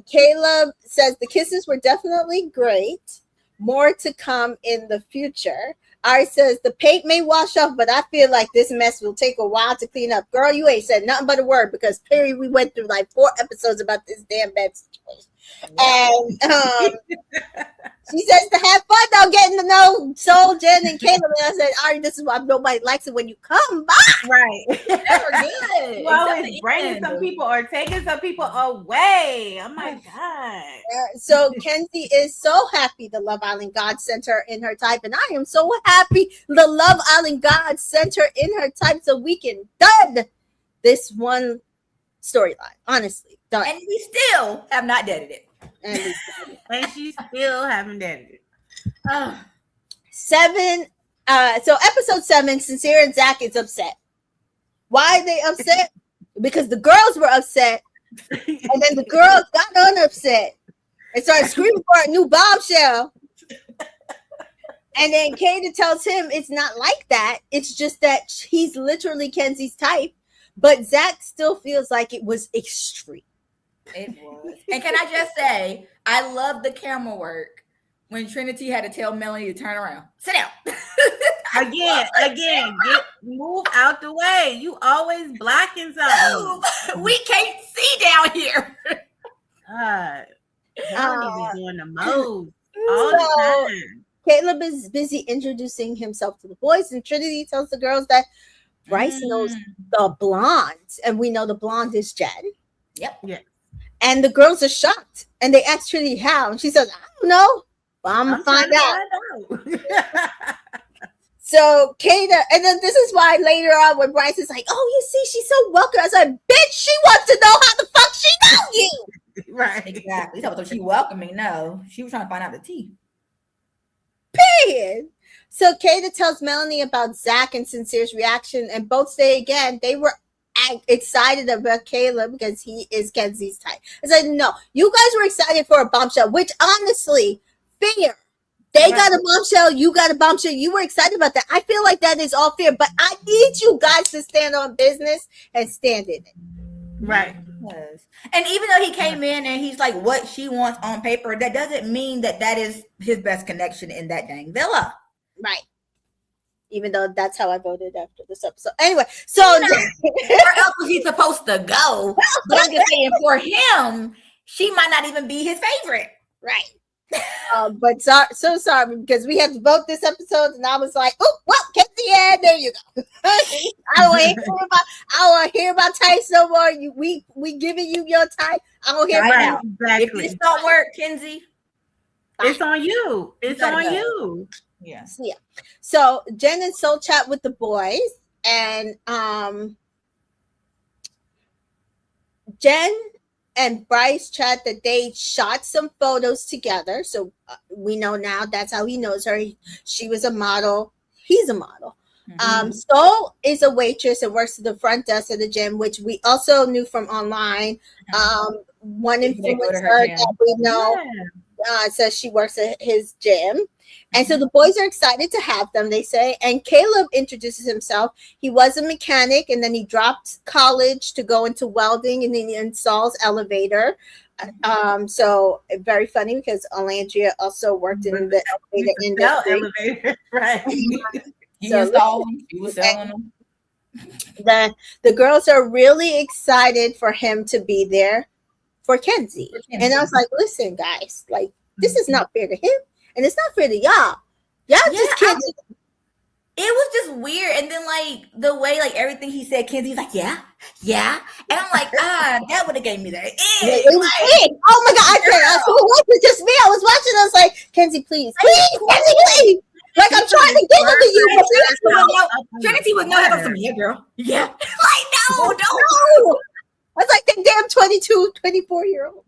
Caleb says the kisses were definitely great. More to come in the future. Ari says the paint may wash off, but I feel like this mess will take a while to clean up. Girl, you ain't said nothing but a word because period, we went through like 4 episodes about this damn bed situation. And she says to have fun though, getting to know Soul, Jen, and Caleb. And I said, Ari, this is why nobody likes it when you come by. Right. Never good. You always bringing some people or taking some people away. Oh my God. So Kenzie is so happy the Love Island God sent her in her type. And I am so happy the Love Island God sent her in her type so we can done this one storyline. Honestly, done. And we still have not deaded it. And she still haven't done it. 7. So episode 7, Sincere and Zach is upset. Why are they upset? Because the girls were upset, and then the girls got unupset and started screaming for a new bombshell. And then Katie tells him it's not like that. It's just that he's literally Kenzie's type, but Zach still feels like it was extreme. It was. And can I just say, I love the camera work when Trinity had to tell Melanie to turn around. Sit down. Again, move out the way. You always blocking something. We can't see down here. God. Melanie be doing the most all the time. Caleb is busy introducing himself to the boys, and Trinity tells the girls that Bryce knows the blonde, and we know the blonde is Jen. Yep. Yeah. And the girls are shocked. And they ask Trinity how. And she says, I don't know. But I'm going to find out. So Kata, and then this is why later on when Bryce is like, oh, you see, she's so welcome. I was like, bitch, she wants to know how the fuck she know you. Right. Exactly. So she welcoming. No, she was trying to find out the tea. Period. So Kata tells Melanie about Zach and Sincere's reaction, and both say again they were excited about Caleb because he is Kenzie's type. I said, no, you guys were excited for a bombshell, which honestly, fair. They got a bombshell, you got a bombshell. You were excited about that. I feel like that is all fair, but I need you guys to stand on business and stand in it. Right. Yes. And even though he came in and he's like what she wants on paper, that doesn't mean that is his best connection in that dang villa. Right. Even though that's how I voted after this episode. Anyway, so where else was he supposed to go? But I'm just saying for him, she might not even be his favorite. Right. But so sorry because we had to vote this episode, and I was like, "Oh, well, Kenzie, yeah, there you go." I don't want to hear about types no more. We giving you your type. I don't hear about it. Exactly. If this don't work, Kenzie, it's on you. It's on you. Yes. Yeah. So Jen and Soul chat with the boys, and Jen and Bryce chat that they shot some photos together. So we know now that's how he knows her. She was a model. He's a model. Mm-hmm. Soul is a waitress and works at the front desk of the gym, which we also knew from online. One influencer that we know says she works at his gym. And so the boys are excited to have them, they say. And Caleb introduces himself. He was a mechanic, and then he dropped college to go into welding, and then he installs elevator. So very funny because Alandria also worked in the elevator industry. Right. He installed them. He was selling them. The girls are really excited for him to be there for Kenzie. And I was like, listen, guys, like, this is not fair to him. And it's not fair to y'all. Y'all just can't. It was just weird. And then, like, the way, like, everything he said, Kenzie's like, yeah. And I'm like, that would have gave me that. It was big. Oh, my God. It wasn't just me. I was watching. I was like, Kenzie, please. Kenzie, please. Like, I'm trying to give it to you. Trinity was not having some, yeah, girl. Yeah. Like, no, don't. No. I was like, that damn 22, 24-year-old.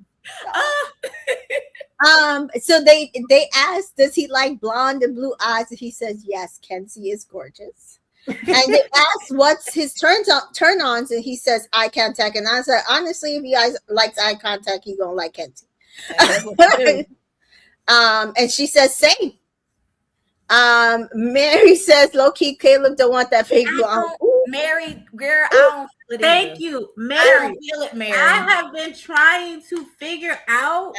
So they asked, does he like blonde and blue eyes? And he says, yes, Kenzie is gorgeous. And they asked what's his turn-ons, and he says eye contact. And I said, honestly, if you guys likes eye contact, he gonna like Kenzie. And she says same. Mary says low-key Caleb don't want that fake blonde. Mary, girl, I don't feel it. Thank you, Mary. I don't feel it, Mary. I have been trying to figure out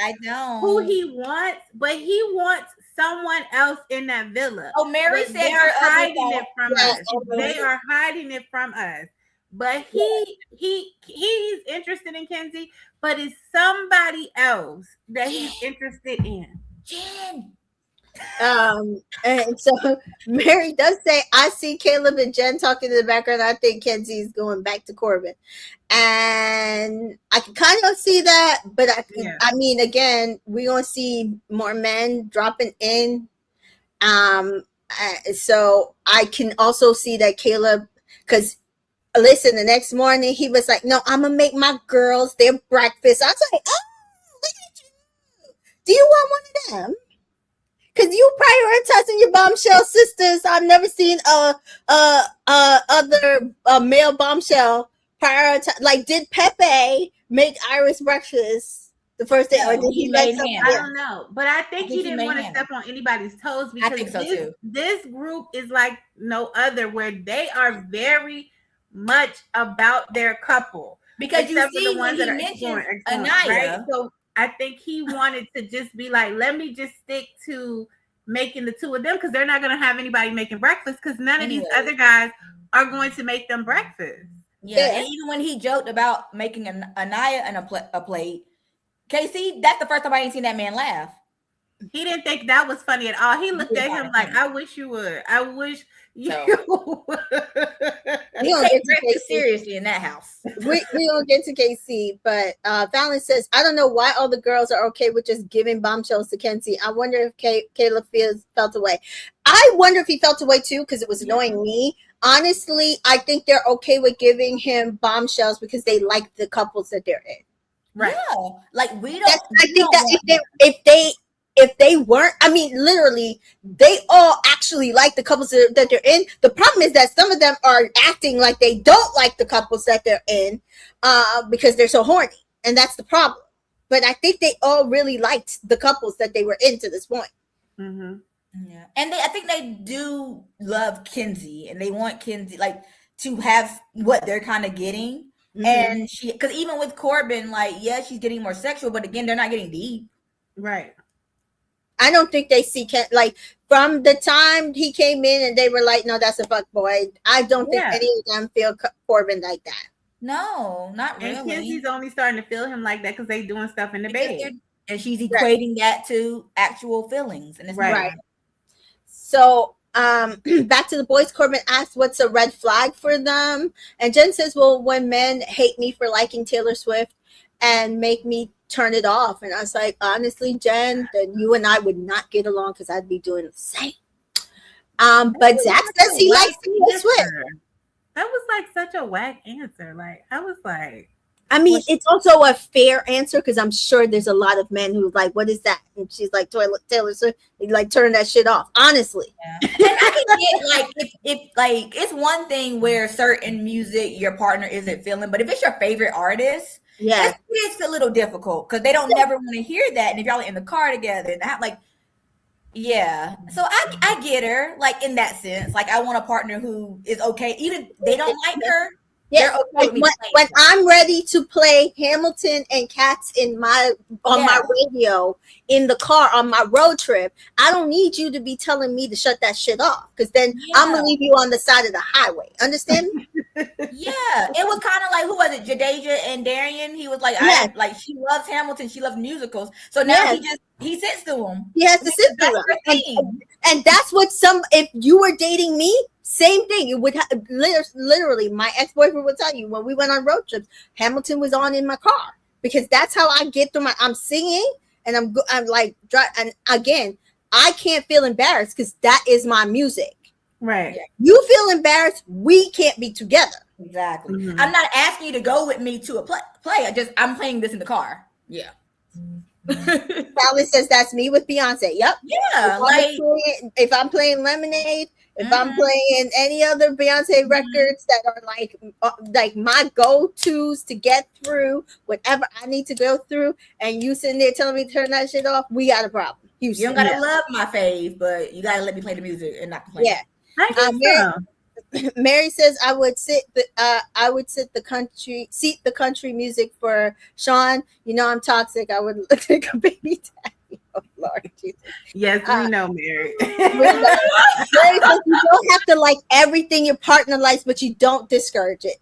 who he wants, but he wants someone else in that villa. Oh, Mary said they're hiding it from us. They are hiding it from us. But he's interested in Kenzie, but it's somebody else that he's interested in. Jen. And so Mary does say, I see Caleb and Jen talking in the background. I think Kenzie's going back to Corbin. And I can kind of see that, but I mean, again, we're going to see more men dropping in. So I can also see that Caleb, because listen, the next morning he was like, no, I'm going to make my girls their breakfast. I was like, oh, look at you. Do you want one of them? Because you prioritizing your bombshell sisters. I've never seen other male bombshell prioritize. Like, did Pepe make Iris breakfast the first day, or did he make something? I don't know, but I think he didn't want to step on anybody's toes because I think so too. This group is like no other, where they are very much about their couple. Because you see the ones that are mentioned Anaya, right? So I think he wanted to just be like, let me just stick to making the two of them, because they're not going to have anybody making breakfast, because none of these other guys are going to make them breakfast. Yeah, and even when he joked about making Anaya and a plate, Casey, that's the first time I ain't seen that man laugh. He didn't think that was funny at all. He looked at him like, I wish you would. I wish you would. We don't get to Casey seriously in that house. we don't get to KC, but Valen says, I don't know why all the girls are okay with just giving bombshells to Kenzie. I wonder if Caleb felt away. I wonder if he felt away too, because it was annoying me. Honestly, I think they're okay with giving him bombshells because they like the couples that they're in. Right. Yeah. Like we don't. I think that if they weren't, I mean, literally, they all actually like the couples that they're in. The problem is that some of them are acting like they don't like the couples that they're in because they're so horny. And that's the problem. But I think they all really liked the couples that they were in to this point. Mm-hmm. Yeah. And I think they do love Kenzie, and they want Kenzie like to have what they're kind of getting. Mm-hmm. And because even with Corbin, like, yeah, she's getting more sexual, but again, they're not getting deep. Right. I don't think they see like from the time he came in and they were like, no, that's a fuck boy. I don't think any of them feel Corbin like that. No, not really. And Kenzie's only starting to feel him like that because they doing stuff in the bed. And she's equating that to actual feelings. And it's right. So back to the boys. Corbin asked, what's a red flag for them? And Jen says, well, when men hate me for liking Taylor Swift and make me turn it off. And I was like, honestly, Jen, then you and I would not get along because I'd be doing the same. But Zach says he likes Taylor Swift. That was like such a whack answer. Like, I was like, I mean, it's also a fair answer because I'm sure there's a lot of men who like, what is that? And she's like, Taylor Swift, like turn that shit off. Honestly. Yeah. And I can get like if like it's one thing where certain music your partner isn't feeling, but if it's your favorite artist, it's a little difficult because they don't never want to hear that. And if y'all are in the car together and that, like, so I get her, like, in that sense. Like, I want a partner who is okay, even they don't like her. Yeah, okay like when I'm ready to play Hamilton and Cats on my radio in the car on my road trip, I don't need you to be telling me to shut that shit off because then I'm gonna leave you on the side of the highway. Understand? It was kind of like, who was it? Jadeja and Darian. He was like, she loves Hamilton. She loves musicals. So now he sits to him. He has to sit to him, and that's what if you were dating me. Same thing. It would literally, my ex-boyfriend would tell you when we went on road trips, Hamilton was on in my car because that's how I get through I'm singing and I'm like, and again, I can't feel embarrassed because that is my music. Right. You feel embarrassed, we can't be together. Exactly. Mm-hmm. I'm not asking you to go with me to a play. I'm playing this in the car. Yeah. Sally says that's me with Beyonce. Yep. Yeah. If I'm playing Lemonade, if I'm playing any other Beyonce records that are like my go-tos to get through whatever I need to go through, and you sitting there telling me to turn that shit off, we got a problem. You don't gotta love my fave, but you gotta let me play the music and not complain. Yeah. Mary says I would seat the country music for Sean. You know I'm toxic. I would take a baby daddy. Oh Lord Jesus. Yes, we know, Mary. Mary says you don't have to like everything your partner likes, but you don't discourage it.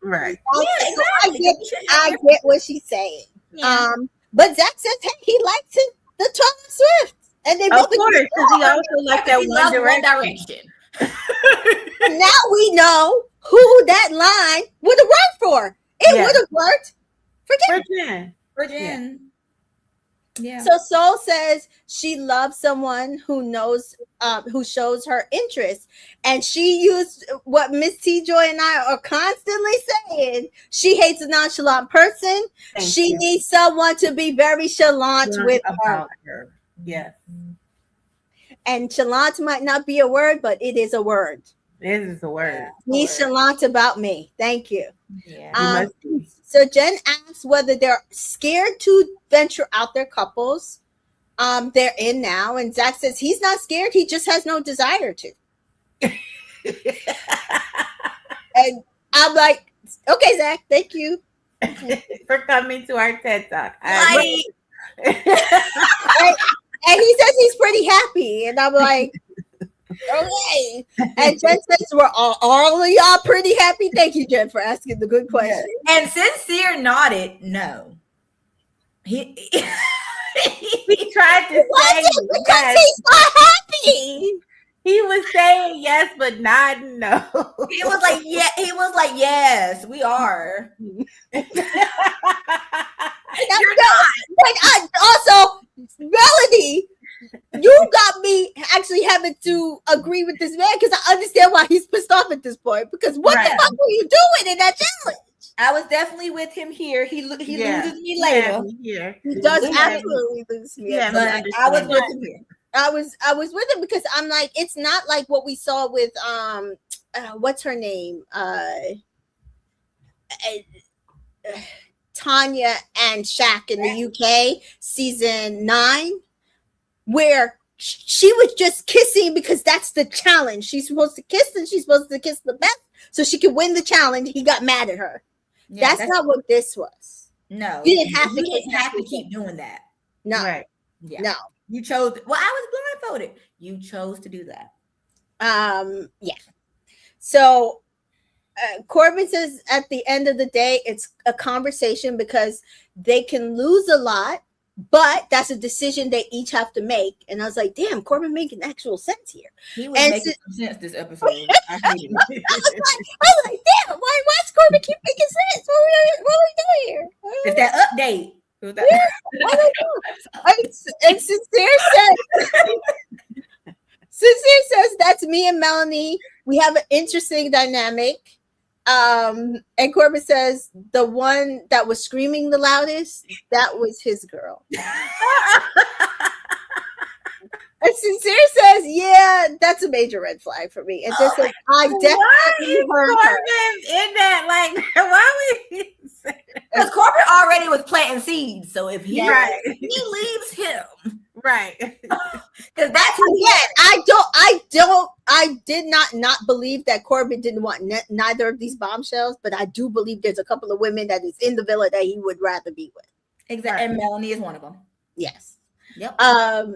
Right. I get what she's saying. Yeah. But Zach says he likes it, the Taylor Swift, and they both because he also likes that One Direction. Now we know who that line would have worked for. It would have worked for Jen. Yeah. So Soul says she loves someone who knows, who shows her interest, and she used what Miss T Joy and I are constantly saying. She hates a nonchalant person. She needs someone to be very chalant with her. Yes. And chalant might not be a word, but it is a word. It is a word. He's chalant about me. Thank you. Yeah. So Jen asks whether they're scared to venture out their couples they're in now. And Zach says he's not scared. He just has no desire to. And I'm like, okay, Zach, thank you. For coming to our TED Talk. And he says he's pretty happy. And I'm like, okay. And Jen says, we're all of y'all pretty happy. Thank you, Jen, for asking the good question. And Sincere nodded, no. He He tried to say because yes. he's not happy. He was saying yes, but not no. He was like, yeah. He was like, yes, we are. You're not. But I also, Melody, you got me actually having to agree with this man because I understand why he's pissed off at this point. Because what the fuck were you doing in that challenge? I was definitely with him here. He loses me Yeah, later. He does absolutely lose me. Yeah, but I was with him here. I was with him because I'm like, it's not like what we saw with what's her name? Tanya and Shaq in the UK season 9, where she was just kissing because that's the challenge. She's supposed to kiss and she's supposed to kiss the best so she could win the challenge. He got mad at her. Yeah, that's not what this was. No, you didn't have to keep doing that. No, right. Yeah. No, you chose. Well, I was blindfolded. You chose to do that. Yeah. So Corbin says at the end of the day, it's a conversation because they can lose a lot, but that's a decision they each have to make. And I was like, damn, Corbin making actual sense here. He was making some sense this episode. I hated it. I was like, damn, why does Corbin keep making sense? What are we doing here? It's that update. And Sincere says that's me and Melanie. We have an interesting dynamic. And Corbin says the one that was screaming the loudest, that was his girl. And Sincere says, yeah, that's a major red flag for me. And just says, I definitely heard her. In that, like, why would because Corbin already was planting seeds. So if he leaves him, right? Because that's again, I did not believe that Corbin didn't want neither of these bombshells, but I do believe there's a couple of women that is in the villa that he would rather be with. Exactly, and Melanie is one of them. Yes. Yep.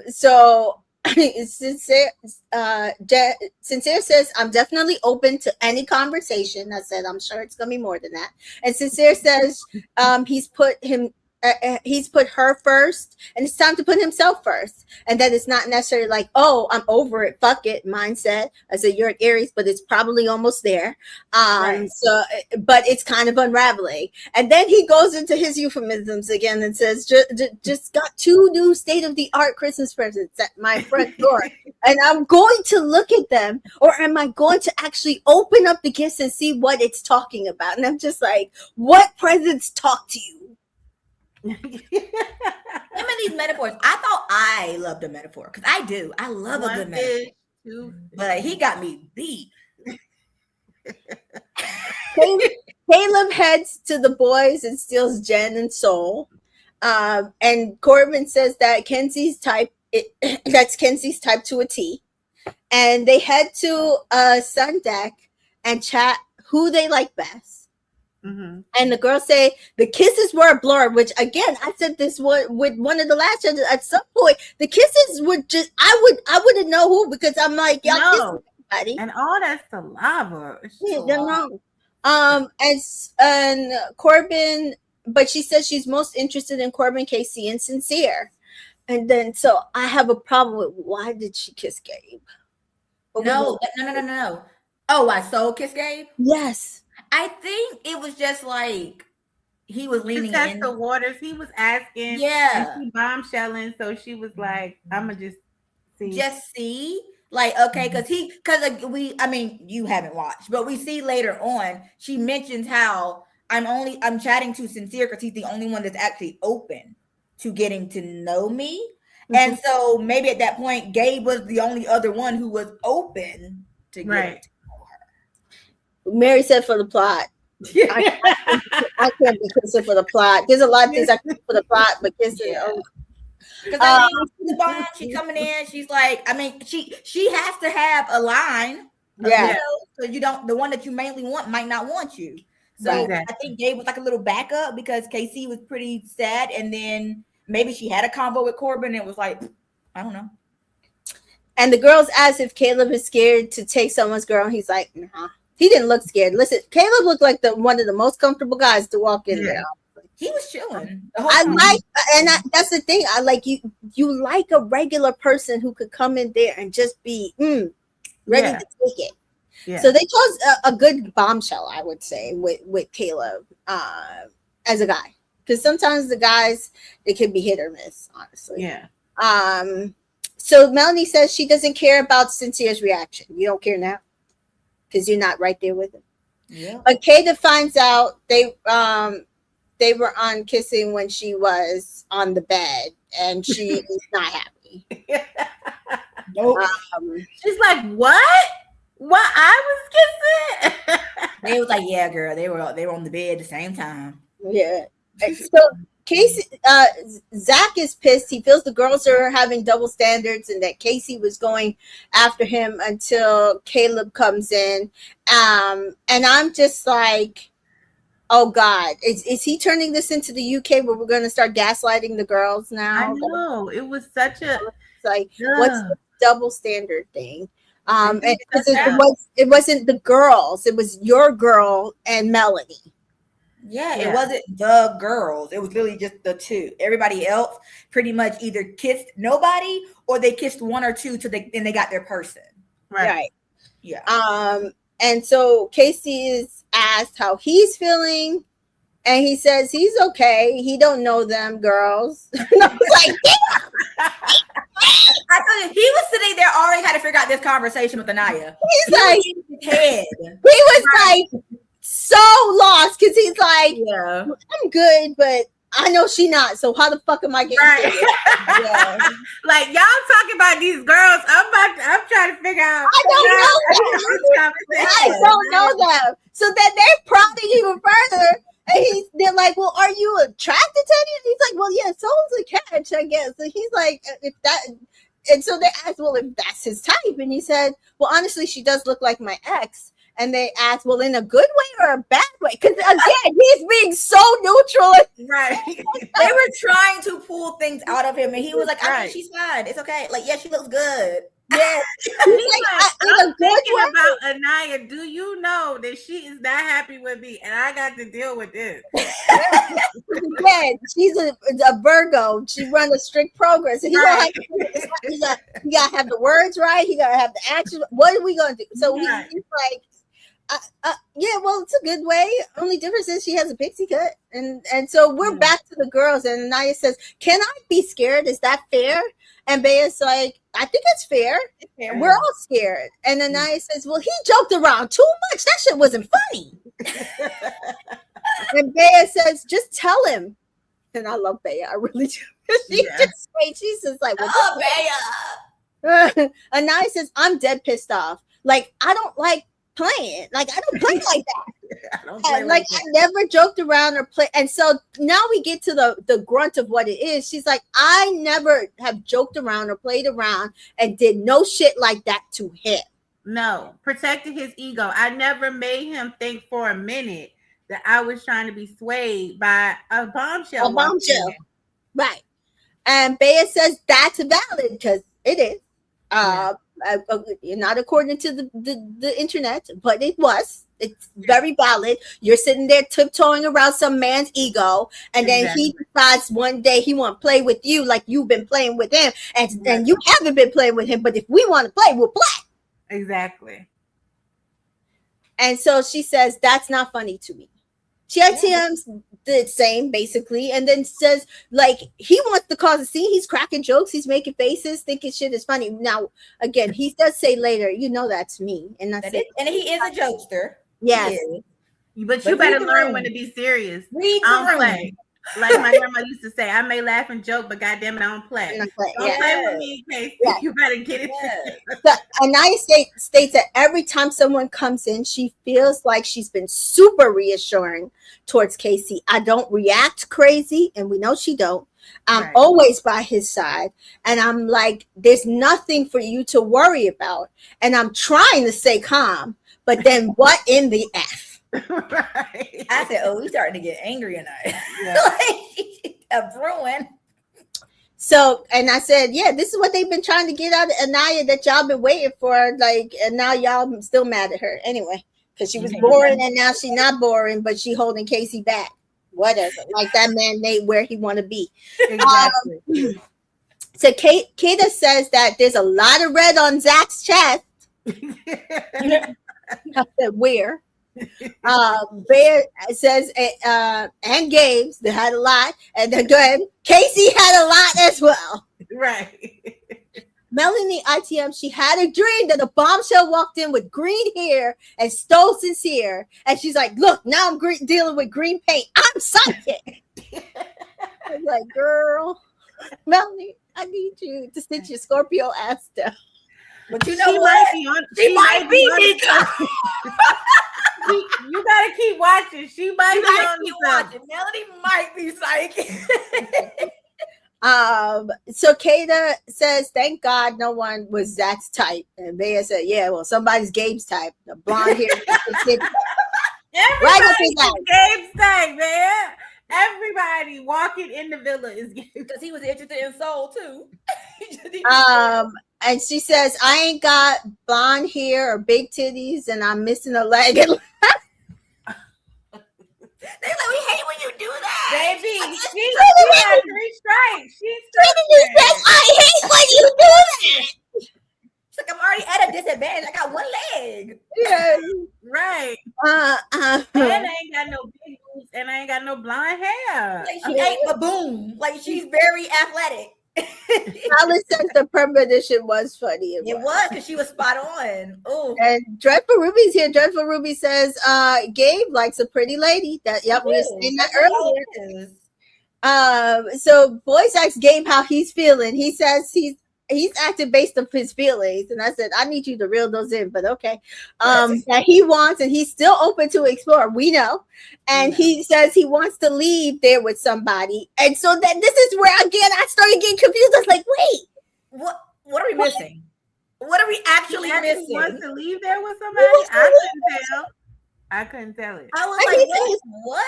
So Sincere says, I'm definitely open to any conversation. I said, I'm sure it's gonna be more than that. And Sincere says, he's put her first, and it's time to put himself first. And that it's not necessarily like, oh, I'm over it, fuck it mindset. I said, you're an Aries, but it's probably almost there. So, but it's kind of unraveling. And then he goes into his euphemisms again and says, just got 2 new state-of-the-art Christmas presents at my front door, and I'm going to look at them, or am I going to actually open up the gifts and see what it's talking about? And I'm just like, what presents talk to you? Him and these metaphors. I thought I loved a metaphor because I do. I love a good metaphor. But he got me beat. Caleb heads to the boys and steals Jen and Soul. And Corbin says that that's Kenzie's type to a T. And they head to Sun Deck and chat who they like best. Mm-hmm. And the girls say the kisses were a blur, which again, I said this with one of the last judges. At some point, the kisses would just I wouldn't know who, because I'm like, y'all kissing everybody. And all that saliva. And Corbin, but she says she's most interested in Corbin, Casey, and Sincere. And then so I have a problem with, why did she kiss Gabe? No. Oh, I soul kiss Gabe? Yes. I think it was just like he was leaning in the waters. He was asking, and she bombshelling, so she was like, "I'm gonna just see." Like, okay, because you haven't watched, but we see later on she mentions how I'm chatting to Sincere because he's the only one that's actually open to getting to know me, and so maybe at that point Gabe was the only other one who was open to get. Mary said for the plot. I can't be kissing for the plot. There's a lot of things I can for the plot, but kissing. Because the bomb, she's coming in. She's like, she has to have a line. So you don't. The one that you mainly want might not want you. So I think Gabe was like a little backup because KC was pretty sad, and then maybe she had a combo with Corbin and was like, I don't know. And the girls asked if Caleb is scared to take someone's girl, and he's like, nah. He didn't look scared. Listen, Caleb looked like one of the most comfortable guys to walk in there. He was chilling the whole I time. like, and that's the thing. I like you. You like a regular person who could come in there and just be ready to take it. Yeah. So they chose a good bombshell, I would say, with Caleb as a guy, because sometimes the guys, they can be hit or miss, honestly. Yeah. So Melanie says she doesn't care about Cynthia's reaction. You don't care now because you're not right there with him. Yeah. But Kata finds out they were on kissing when she was on the bed, and she is not happy. Nope. She's like, what? What? I was kissing? They was like, yeah, girl. They were on the bed at the same time. Yeah. So Casey, Zach is pissed. He feels the girls are having double standards, and that Casey was going after him until Caleb comes in. And I'm just like, oh God, is he turning this into the UK where we're going to start gaslighting the girls now? I know. It was such a like, what's the double standard thing? And it wasn't the girls; it was your girl and Melanie. Yeah, it wasn't the girls. It was literally just the two. Everybody else pretty much either kissed nobody or they kissed one or two then they got their person. Right. Yeah. And so Casey is asked how he's feeling, and he says he's okay. He don't know them girls. And I was like, damn. I told you, he was sitting there already had to figure out this conversation with Anaya. He's like, head. He was like so lost because he's like, yeah, I'm good, but I know she not. So how the fuck am I getting yeah. Like y'all talking about these girls. I'm trying to figure out. I don't know them. So then they're prodding even further. And they're like, well, are you attracted to any? And he's like, well, yeah, soul's a catch, I guess. And he's like, if that, and so they asked, well, if that's his type, and he said, well, honestly, she does look like my ex. And they asked, well, in a good way or a bad way? Because again, he's being so neutral. Right. They were trying to pull things out of him, and he was like, I mean, she's fine. It's okay. Like, yeah, she looks good. Yeah. I'm thinking about Anaya. Do you know that she is not happy with me, and I got to deal with this? Yeah, she's a Virgo. She runs a strict program. So he gotta have the words right. He gotta have the action. What are we gonna do? So he's like, yeah, well, it's a good way. Only difference is she has a pixie cut, and so we're back to the girls. And Anaya says, "Can I be scared? Is that fair?" And Bea's like, "I think it's fair. We're all scared." And Anaya says, "Well, he joked around too much. That shit wasn't funny." And Bea says, "Just tell him." And I love Bea. I really do. She's just like, "Oh, Bea." Anaya says, "I'm dead pissed off. Like, I don't like playing. Like, I don't play like that. I never joked around or play." And so now we get to the grunt of what it is. She's like, "I never have joked around or played around and did no shit like that to him." No, protected his ego. I never made him think for a minute that I was trying to be swayed by a bombshell. Right. And Bea says that's valid because it is. Not according to the internet, but it was. It's very valid. You're sitting there tiptoeing around some man's ego, and then he decides one day he want to play with you like you've been playing with him, and you haven't been playing with him. But if we want to play, we'll play. Exactly. And so she says that's not funny to me. TM's the same basically, and then says like he wants to cause a scene. He's cracking jokes, he's making faces, thinking shit is funny. Now again, he does say later, you know that's me, and that's it. And he is a jokester. Yes, but you better learn when to be serious. I don't play. Like my grandma used to say, I may laugh and joke, but goddamn it, I don't play. Don't play with me, Casey. You better get it. So Anaya states that every time someone comes in, she feels like she's been super reassuring towards Casey. I don't react crazy, and we know she don't. I'm always by his side, and I'm like, there's nothing for you to worry about. And I'm trying to stay calm, but then what in the F? Right. I said, "Oh, we starting to get angry tonight." A brewing. So, and I said, "Yeah, this is what they've been trying to get out of Anaya that y'all been waiting for. Like, and now y'all still mad at her anyway because she was boring, and now she's not boring, but she holding Casey back." whatever. Like that man ain't where he want to be. Exactly. So Kata says that there's a lot of red on Zach's chest. I said, where? Bear says, and Games, they had a lot. And then Casey had a lot as well. Right. Melanie ITM, she had a dream that a bombshell walked in with green hair and stole Sincere. And she's like, look, now I'm dealing with green paint. I'm psychic. I'm like, girl, Melanie, I need you to sit your Scorpio ass down. But you know what? She might be Mika. You gotta keep watching. She might be watching. Melanie might be psychic. So Kata says, thank God no one was Zach's type. And Bea said, yeah, well, somebody's Gabe's type. The blonde hair. Right up his Gabe's type, man. Everybody walking in the villa is Gabe. Because he was interested in soul too. And she says, I ain't got blonde hair or big titties and I'm missing a leg. They're like, we hate when you do that. Baby, she got 3 strikes. She's I hate when you do that. It's like, I'm already at a disadvantage. I got one leg. Yeah. Right. And I ain't got no big boobs and I ain't got no blonde hair. Like she ain't a boom. Like she's very athletic. Alice says the premonition was funny. It was because she was spot on. Oh, and Dreadful Ruby's here. Dreadful Ruby says, Gabe likes a pretty lady. That we were saying that earlier. So Boyce asked Gabe how he's feeling. He says he's acting based on his feelings, and I said I need you to reel those in, but okay. That he wants, and he's still open to explore. We know, and he says he wants to leave there with somebody, and so that this is where again I started getting confused. I was like, wait, what are we missing? What are we actually missing? He wants to leave there with somebody. I couldn't tell it. I was like, what?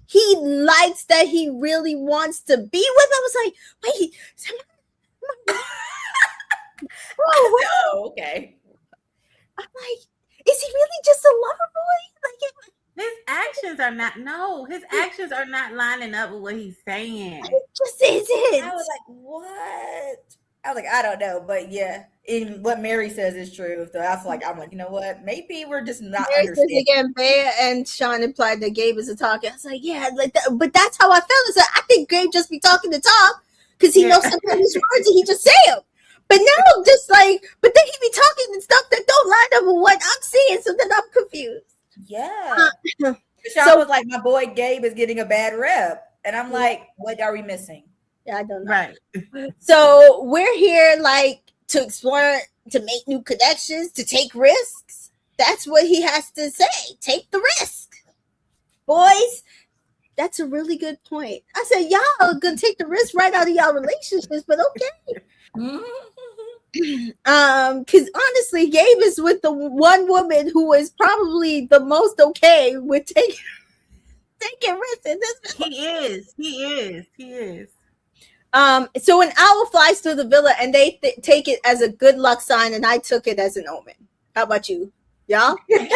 He likes that he really wants to be with. I was like, wait. Oh, okay. I'm like, is he really just a lover boy? Like, his actions are not lining up with what he's saying. It just isn't. I was like, what? I was like, I don't know, but yeah, in what Mary says is true. So I was like, you know what? Maybe we're just not understanding. Again, Bea and Sean implied that Gabe is a talker. I was like, yeah, like that, but that's how I felt. It's like, I think Gabe just be talking to talk because he knows some of his words and he just say them. But now I'm just like, but then he be talking and stuff that don't line up with what I'm seeing, so then I'm confused. Yeah. Sean was like, my boy Gabe is getting a bad rep, and I'm like, what are we missing? Yeah, I don't know. Right. So we're here like to explore, to make new connections, to take risks. That's what he has to say. Take the risk. Boys, that's a really good point. I said, y'all are gonna take the risk right out of y'all relationships, but okay. Because honestly, Gabe is with the one woman who is probably the most okay with taking risks in this. He is. So an owl flies through the villa and they take it as a good luck sign, and I took it as an omen. How about you? Y'all? And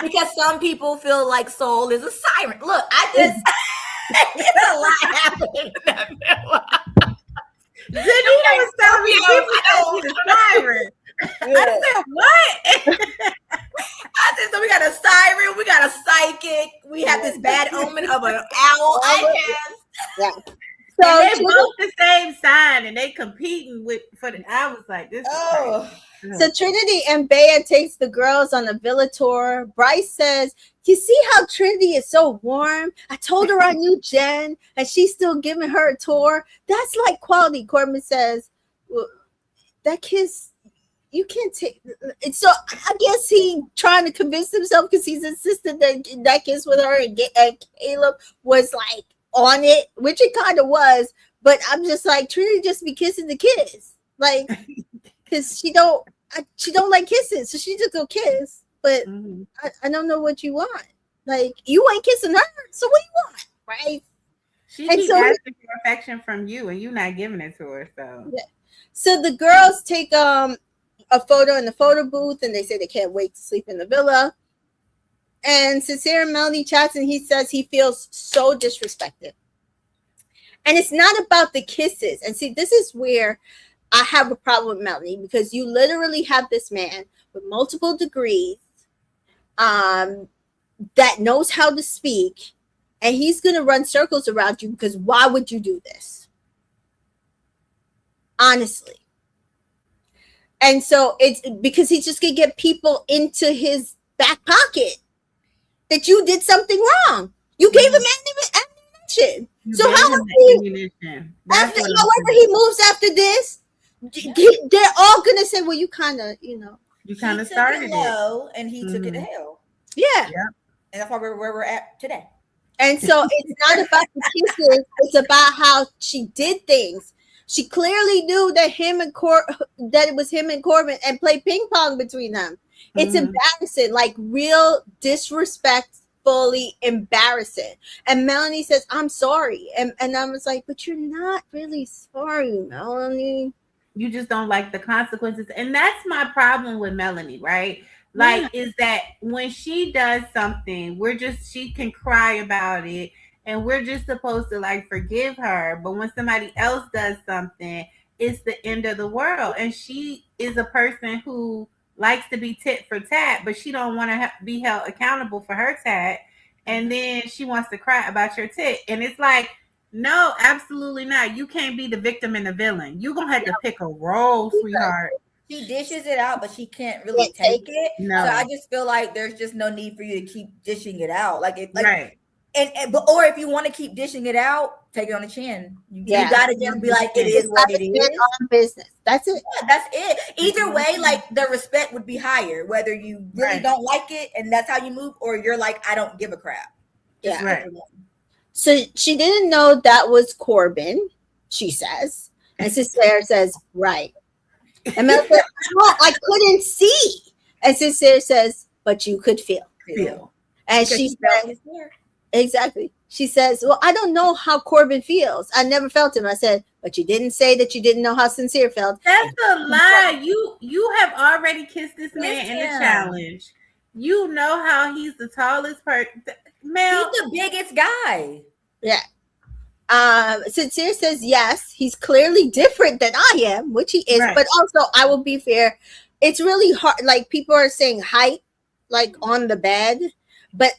because some people feel like Soul is a siren. Look, it's a lot happening in that villa. Janita was telling me she's a siren. I said, what? I said, so we got a siren, we got a psychic, we have this bad omen of an owl, I guess. Yeah. So they both the same sign and they competing for the. I was like, this. So Trinity and Bea takes the girls on a villa tour. Bryce says, you see how Trinity is so warm? I told her I knew Jen and she's still giving her a tour. That's like quality. Corbin says, well, that kiss, you can't take it. So I guess he trying to convince himself because he's insisted that kiss with her and Caleb was like on it, which it kind of was. But I'm just like, Trinity just be kissing the kids. Like, because she don't like kissing, so she just go kiss. But I don't know what you want. Like, you ain't kissing her, so what do you want, right? She keeps asking for affection from you, and you not giving it to her. So yeah. So the girls take a photo in the photo booth, and they say they can't wait to sleep in the villa. And Sincere and Melanie chats, and he says he feels so disrespected. And it's not about the kisses. And see, this is where I have a problem with Melanie, because you literally have this man with multiple degrees, that knows how to speak, and he's going to run circles around you, because why would you do this? Honestly. And so it's because he's just going to get people into his back pocket that you did something wrong. You gave him ammunition. So how is he, after, however he moves after this, they're all going to say, well, you kind of, you kind of started it low, and he took it to hell. Yeah. Yep. And that's why we're where we're at today. And so it's not about the kisses, it's about how she did things. She clearly knew that that it was him and Corbin, and played ping pong between them. It's embarrassing, like real disrespectfully embarrassing. And Melanie says, I'm sorry. And I was like, but you're not really sorry, Melanie. You just don't like the consequences. And that's my problem with Melanie, right? Like, is that when she does something, she can cry about it, and we're just supposed to like forgive her. But when somebody else does something, it's the end of the world. And she is a person who likes to be tit for tat, but she don't want to be held accountable for her tat. And then she wants to cry about your tit. And it's like, no, absolutely not. You can't be the victim and the villain. You're going to have to pick a role, sweetheart. She dishes it out, but she can't really take it. No. So I just feel like there's just no need for you to keep dishing it out. Right. Or if you want to keep dishing it out, take it on the chin. You gotta just be like, it is what it is. On business. That's it. Yeah, that's it. Either way, like the respect would be higher, whether you really don't like it and that's how you move, or you're like, I don't give a crap. Yeah. Right. So she didn't know that was Corbin, she says. And Sincere says, right. And Mel says, no, I couldn't see. And Sincere says, but you could feel. And she said, exactly. She says, well, I don't know how Corbin feels. I never felt him. I said, but you didn't say that you didn't know how Sincere felt. That's a lie. You have already kissed this man in the challenge. You know how he's the tallest person. Mel, he's the biggest guy. Yeah. Sincere says yes, he's clearly different than I am, which he is. Right. But also, I will be fair, it's really hard. Like, people are saying height, like on the bed, but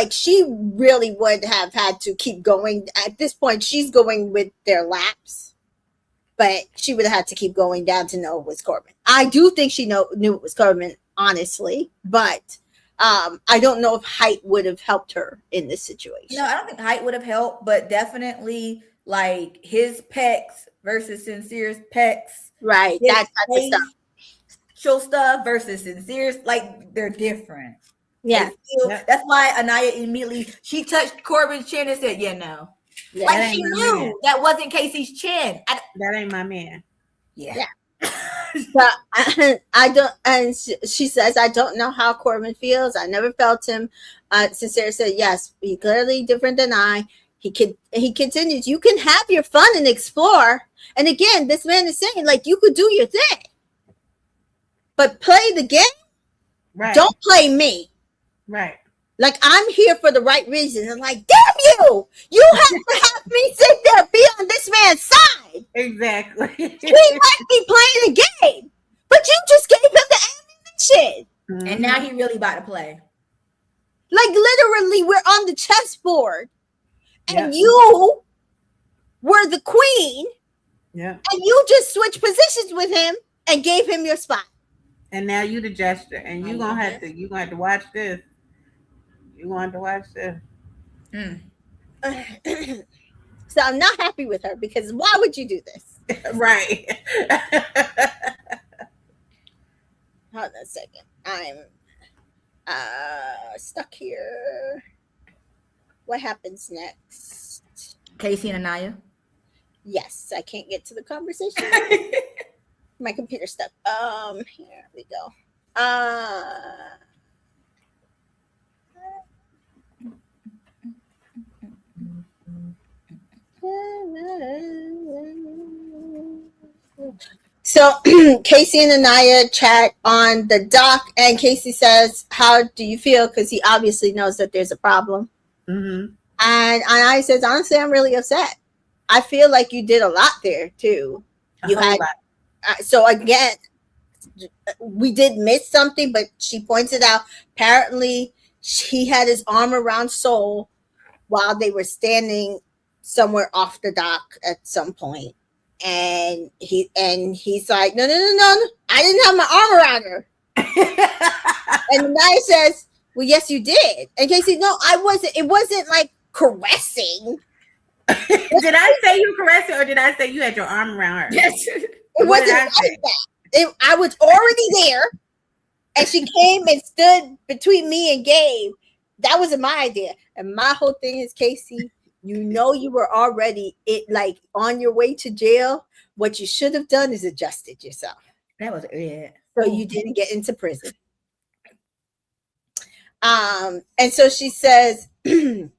she really would have had to keep going. At this point, she's going with their laps, but she would have had to keep going down to know it was Corbin. I do think she knew it was Corbin, honestly, but I don't know if height would have helped her in this situation. No, I don't think height would have helped, but definitely like his pecs versus Sincere's pecs. Right. That type of stuff. Facial stuff versus Sincere's, like, they're different. Yeah. That's why Anaya immediately, she touched Corbin's chin and said, yeah, no. Yeah, like, she knew that wasn't Casey's chin. That ain't my man. Yeah. But I don't, and she says, I don't know how Corbin feels. I never felt him. Sincere said, yes, he's clearly different than I. He continues, you can have your fun and explore. And again, this man is saying, like, you could do your thing, but play the game. Right. Don't play me. Right. Like, I'm here for the right reasons. I'm like, damn you! You have to have me sit there, be on this man's side. Exactly. He might be playing the game, but you just gave him the ammunition. Mm-hmm. And now he really about to play. Like, literally, we're on the chessboard, and you were the queen, and you just switched positions with him and gave him your spot. And now you the jester, and you're gonna have to watch this. You want to watch this. So I'm not happy with her, because why would you do this? Right. Hold on a second. I'm stuck here. What happens next? Casey and Anaya? Yes, I can't get to the conversation. My computer's stuck. Here we go. So Casey and Anaya chat on the dock, and Casey says, "How do you feel?" Because he obviously knows that there's a problem. Mm-hmm. And Anaya says, "Honestly, I'm really upset. I feel like you did a lot there too. A You whole had lot. so again, we did miss something, but she points it out. Apparently, he had his arm around Soul while they were standing somewhere off the dock at some point, and he's like, no, no, no, no, no. I didn't have my arm around her. And the guy says, well, yes, you did. And Casey, no, I wasn't. It wasn't like caressing. Did I say you caressed her, or did I say you had your arm around her? Yes. It What did wasn't I like say? that. I was already there, and she came and stood between me and Gabe. That wasn't my idea. And my whole thing is, Casey, you know you were already like on your way to jail. What you should have done is adjusted yourself. That was it. So you didn't get into prison. And so she says, and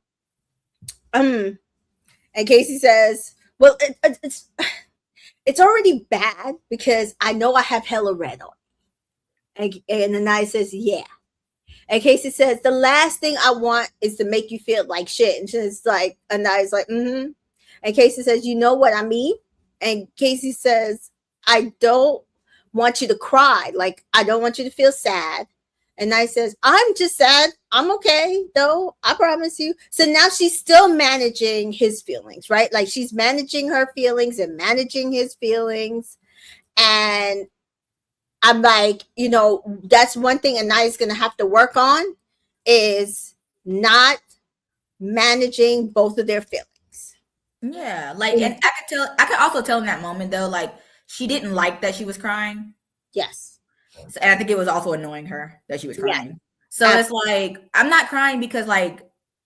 Casey says, well, it's already bad because I know I have hella red on. And Anaya says, yeah. And Casey says, the last thing I want is to make you feel like shit. And she's like, Anaya's like, mm-hmm. And Casey says, you know what I mean? And Casey says, I don't want you to cry. Like, I don't want you to feel sad. And Anaya says, I'm just sad. I'm okay, though. I promise you. So now she's still managing his feelings, right? Like, she's managing her feelings and managing his feelings. And I'm like, you know, that's one thing Anaya's going to have to work on is not managing both of their feelings. Yeah, like, and I could also tell in that moment though, like she didn't like that she was crying. Yes. So, and I think it was also annoying her that she was crying. Yeah. So it's like, I'm not crying because like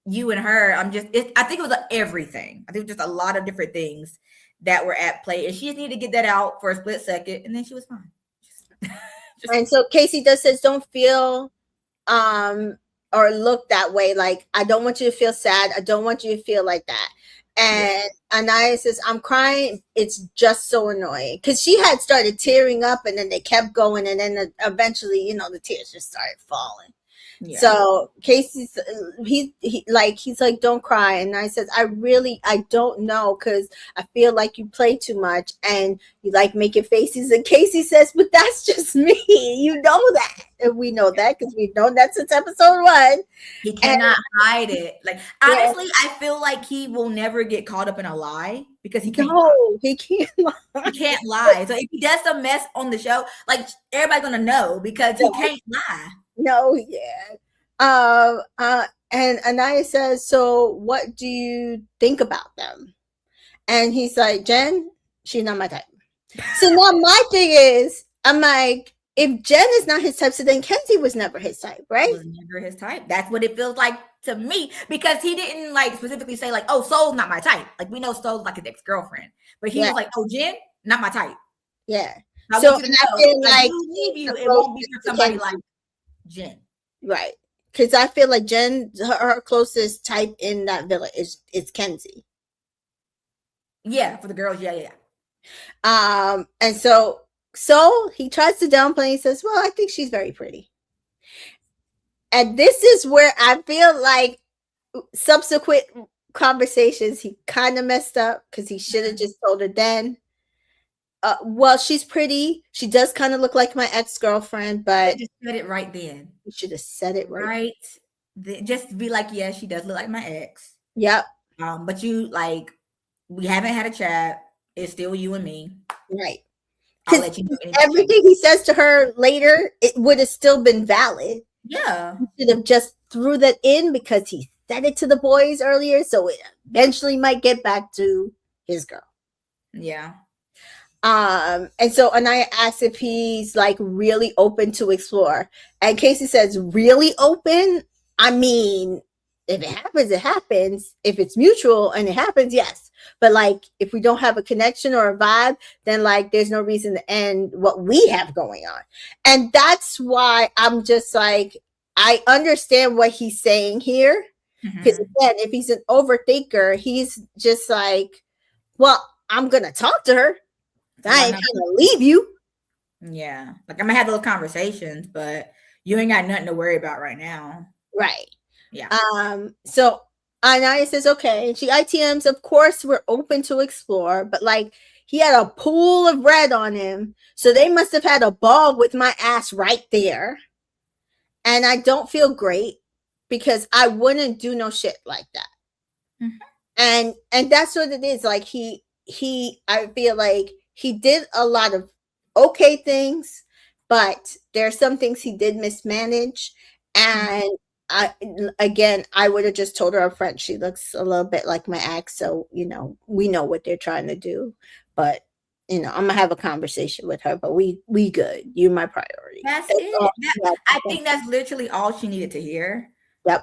you and her, I think it was everything. I think it was just a lot of different things that were at play, and she just needed to get that out for a split second, and then she was fine. And so Casey says, don't feel or look that way. Like, I don't want you to feel sad. I don't want you to feel like that. And Anaya says, I'm crying. It's just so annoying. Because she had started tearing up, and then they kept going. And then eventually, you know, the tears just started falling. Yeah. So Casey's he's like, don't cry. And I said, I don't know, because I feel like you play too much and you like making faces. And Casey says, but that's just me. You know that. And we know that because we've known that since episode 1. He cannot hide it. Like, honestly, I feel like he will never get caught up in a lie because he can't. No, he can't lie. He can't lie. So if he does some mess on the show, like, everybody's gonna know because he can't lie. No, yeah. And Anaya says, so what do you think about them? And he's like, Jen, she's not my type. So now my thing is, I'm like, if Jen is not his type, so then Kenzie was never his type, right? Was never his type. That's what it feels like to me, because he didn't like specifically say like, oh, Soul's not my type. Like, we know Soul's like his ex-girlfriend, but he was like, oh, Jen, not my type. Yeah. I so want you to know, I feel like leave you, it won't be for somebody like Jen. Right. Because I feel like Jen, her closest type in that villa is Kenzie. Yeah, for the girls, yeah. And so he tries to downplay. He says, well, I think she's very pretty. And this is where I feel like subsequent conversations, he kind of messed up, because he should have just told her then. Well, she's pretty. She does kind of look like my ex-girlfriend, but just said it right then. You should have said it right. Just be like, yeah, she does look like my ex. Yep. But you, like, we haven't had a chat. It's still you and me. Right. I'll let you know everything he says to her later, it would have still been valid. Yeah. He should have just threw that in because he said it to the boys earlier, so it eventually might get back to his girl. Yeah. And so Anaya asks if he's like really open to explore. And Casey says, really open? I mean, if it happens, it happens. If it's mutual and it happens, yes. But like, if we don't have a connection or a vibe, then like, there's no reason to end what we have going on. And that's why I'm just like, I understand what he's saying here. Because again, if he's an overthinker, he's just like, well, I'm going to talk to her. I ain't gonna leave you. Yeah. Like I'm gonna have those conversations, but you ain't got nothing to worry about right now. Right. Yeah. So Anaya says, okay. And she ITMs, of course, we're open to explore, but like he had a pool of red on him. So they must have had a ball with my ass right there. And I don't feel great because I wouldn't do no shit like that. And that's what it is. Like he I feel like he did a lot of okay things, but there are some things he did mismanage. And I would have just told her up front, she looks a little bit like my ex, so we know what they're trying to do. But I'm gonna have a conversation with her, but we good. You're my priority. That's That's it. all she had to I say. think that's literally all she needed to hear. Yep.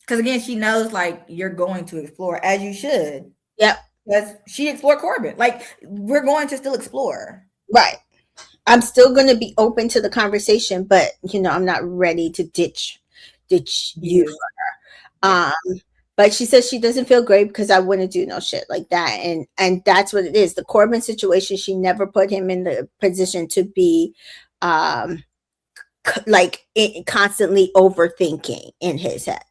Because again, she knows like you're going to explore as you should. Yep. Because she explored Corbin. Like we're going to still explore. Right. I'm still going to be open to the conversation, but I'm not ready to ditch you for her. But she says she doesn't feel great because I wouldn't do no shit like that, and that's what it is. The Corbin situation, she never put him in the position to be, constantly overthinking in his head.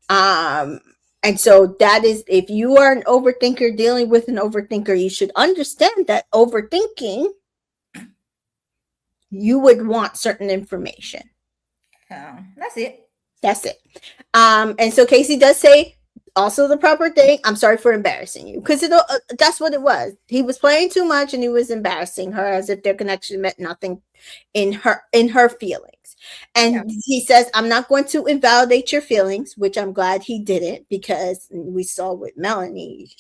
And so that is, if you are an overthinker dealing with an overthinker, you should understand that overthinking, you would want certain information. That's it. That's it. And so Casey does say also the proper thing. I'm sorry for embarrassing you, because that's what it was. He was playing too much and he was embarrassing her as if their connection meant nothing in her feelings. And he says, I'm not going to invalidate your feelings, which I'm glad he didn't, because we saw with Melanie,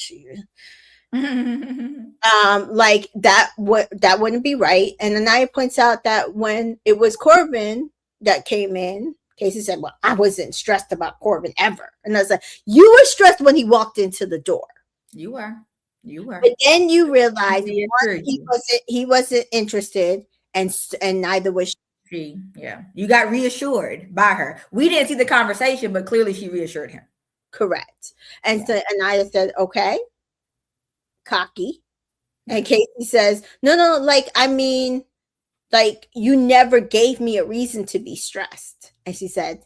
like that wouldn't be right. And Anaya points out that when it was Corbin that came in, Casey said, well, I wasn't stressed about Corbin ever. And I was like, you were stressed when he walked into the door. You were. But then you realized he wasn't interested, and neither was she. Yeah. You got reassured by her. We didn't see the conversation, but clearly she reassured him. Correct. And so Anaya said, okay, cocky. And Casey says, no, like, I mean, like, you never gave me a reason to be stressed. And she said,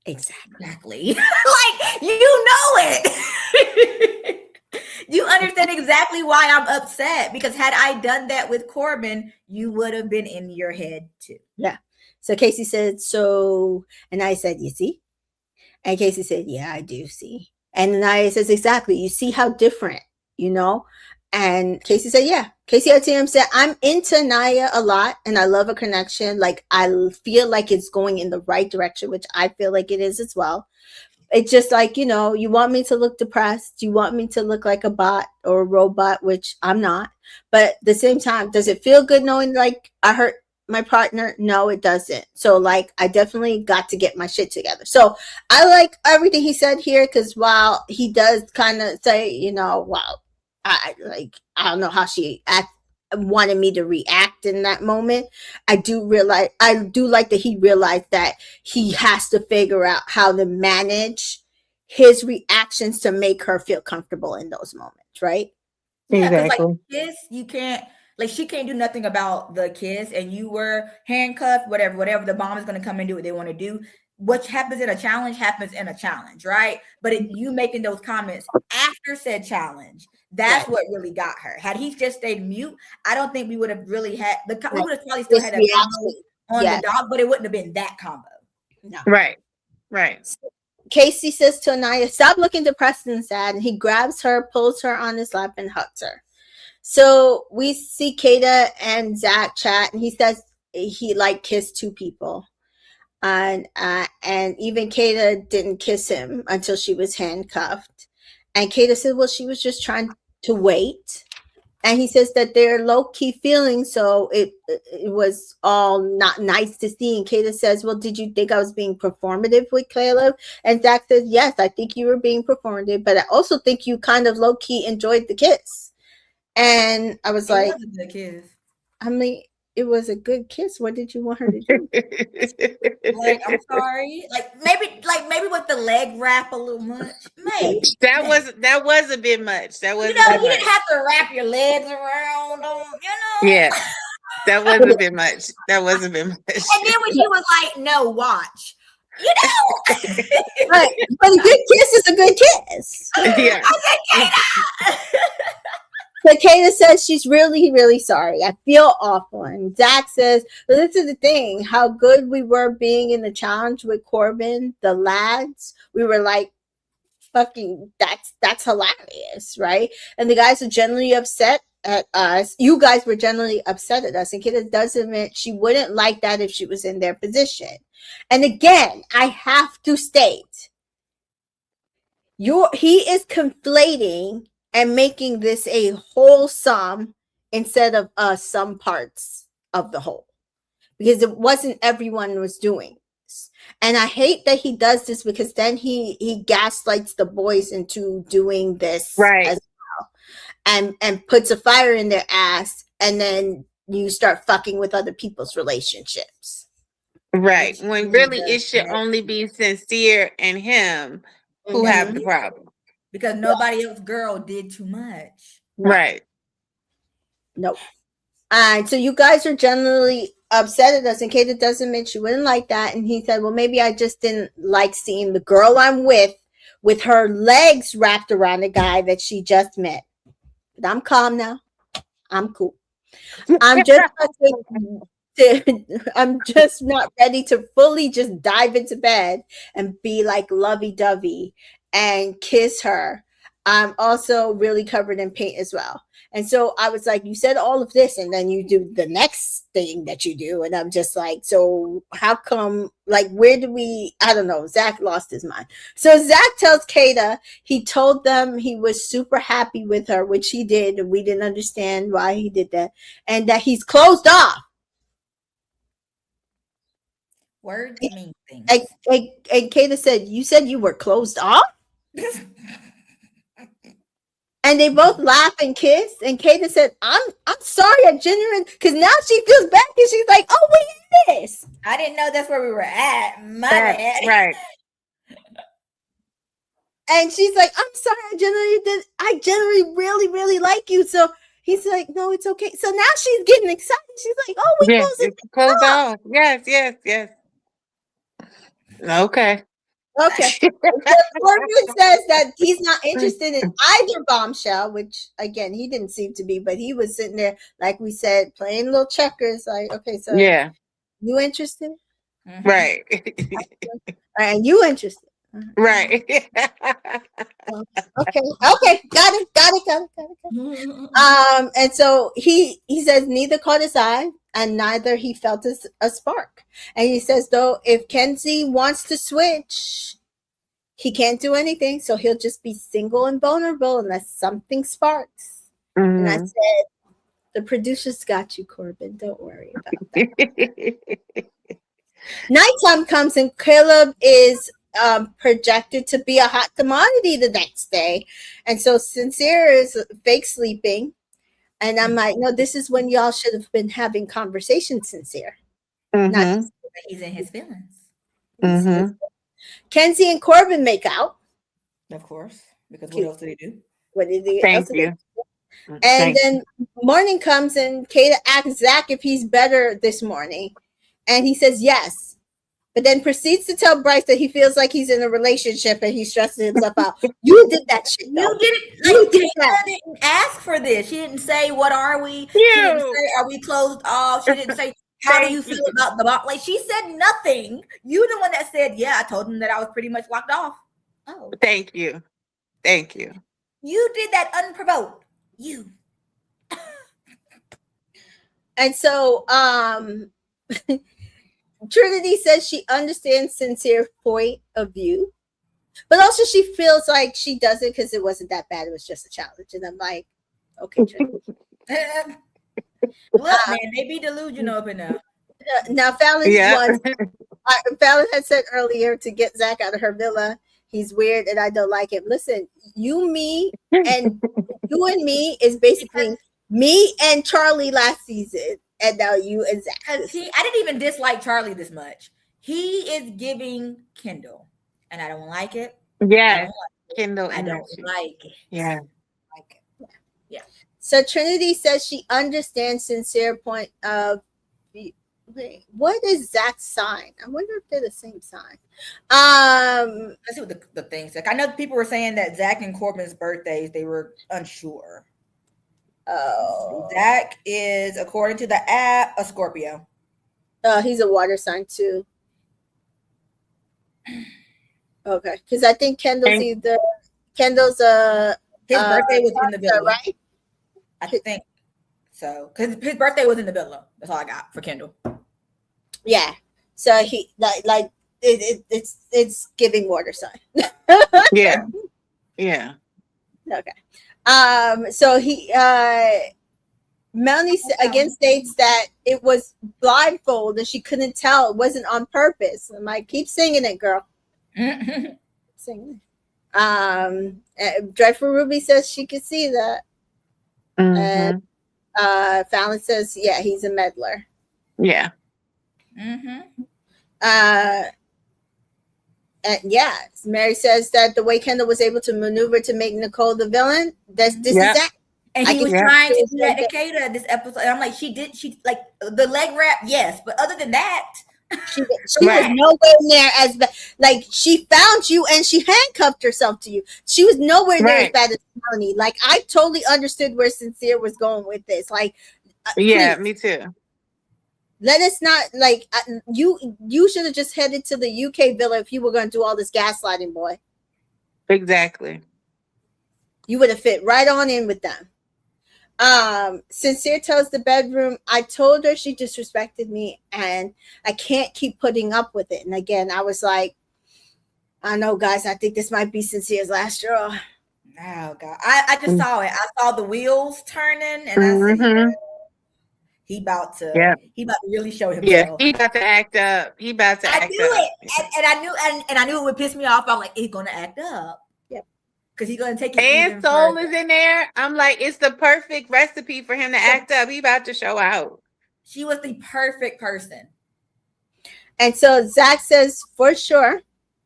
exactly. Like, you know it. You understand exactly why I'm upset, because had I done that with Corbin, you would have been in your head too. Yeah. So Casey said, and I said, you see? And Casey said, yeah, I do see. And Anaya says, exactly. You see how different, And Casey said, yeah. Casey ATM said, I'm into Naya a lot and I love a connection. Like, I feel like it's going in the right direction, which I feel like it is as well. It's just like, you want me to look depressed. You want me to look like a bot or a robot, which I'm not. But at the same time, does it feel good knowing like I hurt my partner? No, it doesn't. So like, I definitely got to get my shit together. So I like everything he said here, because while he does kind of say, wow, I don't know how she wanted me to react in that moment. I do like that he realized that he has to figure out how to manage his reactions to make her feel comfortable in those moments, right? Yeah, because like kiss, you can't, like, she can't do nothing about the kiss, and you were handcuffed, whatever. The bomb is going to come and do what they want to do. What happens in a challenge, right? But you making those comments after said challenge, that's what really got her. Had he just stayed mute, I don't think we would have really had we would have probably still had a combo on the dog, but it wouldn't have been that combo. No. Right. So Casey says to Anaya, stop looking depressed and sad. And he grabs her, pulls her on his lap, and hugs her. So we see Kata and Zach chat, and he says he like kissed two people. And even Kata didn't kiss him until she was handcuffed. And Kata said, well, she was just trying to wait. And he says that they're low-key feelings, so it was all not nice to see. And Kata says, well, did you think I was being performative with Caleb? And Zach says, yes, I think you were being performative, but I also think you kind of low-key enjoyed the kiss. And I was like, was a kiss. I mean, it was a good kiss. What did you want her to do? Like, I'm sorry. Like maybe with the leg wrap a little much. Maybe. That was a bit much. That was you didn't have to wrap your legs around them, Yeah. That wasn't a bit much. That wasn't a bit much. And then when she was like, "No, watch," you know. But a good kiss is a good kiss. Yeah. I said, Kata. But Kata says she's really, really sorry. I feel awful. And Zach says, but this is the thing, how good we were being in the challenge with Corbin, the lads. We were like, fucking, that's hilarious, right? And the guys are generally upset at us. You guys were generally upset at us. And Kata does admit she wouldn't like that if she was in their position. And again, I have to state, he is conflating and making this a whole sum instead of some parts of the whole, because it wasn't everyone was doing this. And I hate that he does this, because then he gaslights the boys into doing this Right. as well, and puts a fire in their ass, and then you start fucking with other people's relationships. Right. When really it should only be Sincere and him who have the problem. Because nobody else girl did too much. No. Right. Nope. And so you guys are generally upset at us, and Kata doesn't admit she wouldn't like that. And he said, well, maybe I just didn't like seeing the girl I'm with her legs wrapped around the guy that she just met. But I'm calm now. I'm cool. I'm just I'm just not ready to fully just dive into bed and be like lovey-dovey and kiss her. I'm also really covered in paint as well. And so I was like, you said all of this, and then you do the next thing that you do. And I'm just like, so how come, like, where do we, I don't know. Zach lost his mind. So Zach tells Kata he told them he was super happy with her, which he did. And we didn't understand why he did that. And that he's closed off. Words mean things. And Kata said, you said you were closed off? And they both laugh and kiss. And Kata said, I'm sorry, I genuinely, because now she feels bad, because she's like, oh, we did this. I didn't know that's where we were at. My bad. Right. And she's like, I'm sorry, I genuinely really, really like you. So he's like, no, it's okay. So now she's getting excited. She's like, oh, we closed off. Yes. Okay. Corbin says that he's not interested in either bombshell, which again he didn't seem to be, but he was sitting there, like we said, playing little checkers. Like, okay, so yeah, you interested? Mm-hmm. Right. And you interested? Right. Okay, got it. And so he says neither caught his eye, and neither he felt a spark. And he says, though, if Kenzie wants to switch, he can't do anything, so he'll just be single and vulnerable unless something sparks. Mm-hmm. And I said, the producers got you, Corbin. Don't worry about that. Nighttime comes, and Caleb is projected to be a hot commodity the next day. And so Sincere is fake sleeping. And I'm like, no, this is when y'all should have been having conversations, Sincere. Mm-hmm. Not just he's in his feelings. Mm-hmm. Kenzie and Corbin make out. Of course. Because what else did he do? What did he Thank you. And then morning comes, and Kata asks Zach if he's better this morning. And he says yes. But then proceeds to tell Bryce that he feels like he's in a relationship and he's stressing himself out. You did that shit. You did that. She didn't ask for this. She didn't say, what are we? She didn't say, are we closed off? She didn't say, how do you feel about the box? Like, she said nothing. You the one that said, yeah, I told him that I was pretty much locked off. Oh. Thank you. You did that unprovoked. You. And so, Trinity says she understands Sincere's point of view, but also she feels like she doesn't, because it wasn't that bad. It was just a challenge. And I'm like, okay, Trinity. Look, man, they be delusional up in there. Now, Fallon had said earlier to get Zach out of her villa. He's weird and I don't like him. Listen, you, me, and you and me is basically me and Charlie last season. And now you and Zach. I didn't even dislike Charlie this much. He is giving Kendall, and I don't like it. Yeah, Kendall. I don't like it. Yeah. Like it. Yeah. So Trinity says she understands sincere point of view. Wait, what is Zach's sign? I wonder if they're the same sign. Let's see what the things like. I know people were saying that Zach and Corbin's birthdays, they were unsure. Oh, Zach is, according to the app, a Scorpio. He's a water sign too. Okay, because I think Kendall's his birthday was in the villa, right? I think so. Because his birthday was in the villa. That's all I got for Kendall. Yeah. So he like it's giving water sign. Yeah. Yeah. Okay. So he Melanie again states that it was blindfold and she couldn't tell. It wasn't on purpose. I'm like, keep singing it, girl. Singing. Dreadful Ruby says she could see that. Mm-hmm. And Fallon says, yeah, he's a meddler. Yeah. Mm-hmm. And yeah, Mary says that the way Kendall was able to maneuver to make Nicole the villain, this is that. And he was trying to do that to Kata this episode. And I'm like, she like the leg wrap, yes, but other than that, she was nowhere near as bad. Like, she found you and she handcuffed herself to you. She was nowhere near as bad as Melanie. Like, I totally understood where Sincere was going with this. Like, yeah, please, me too. let us not like you should have just headed to the UK villa if you were going to do all this gaslighting, boy. Exactly. You would have fit right on in with them. Sincere tells the bedroom, I told her she disrespected me and I can't keep putting up with it. And again, I was like, I know, guys, I think this might be Sincere's last straw. Oh God. I just saw it. I saw the wheels turning and I said, he about to really show himself. Yeah, he about to act up. He about to act up. And I knew it would piss me off. I'm like, he's gonna act up. Because he's gonna take it. And Soul is in there. I'm like, it's the perfect recipe for him to act up. He about to show out. She was the perfect person. And so Zach says, for sure.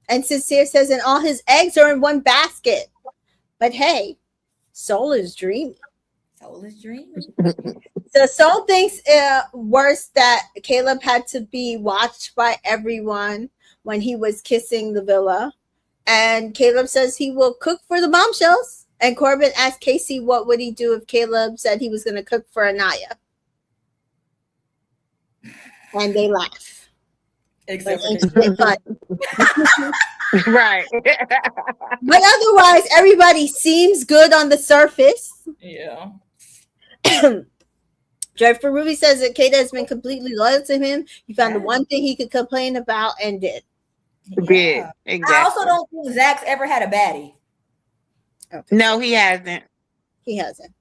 And Sincere says, and all his eggs are in one basket. But hey, Soul is dreaming. Soul is dreaming. So Soul thinks worse that Caleb had to be watched by everyone when he was kissing the villa. And Caleb says he will cook for the bombshells. And Corbin asked Casey what would he do if Caleb said he was going to cook for Anaya. And they laugh. Except right. But otherwise, everybody seems good on the surface. Yeah. Dreadful Ruby says that Kata has been completely loyal to him. He found the one thing he could complain about and did. Yeah. Exactly. I also don't think Zach's ever had a baddie. Okay. No, he hasn't. He hasn't.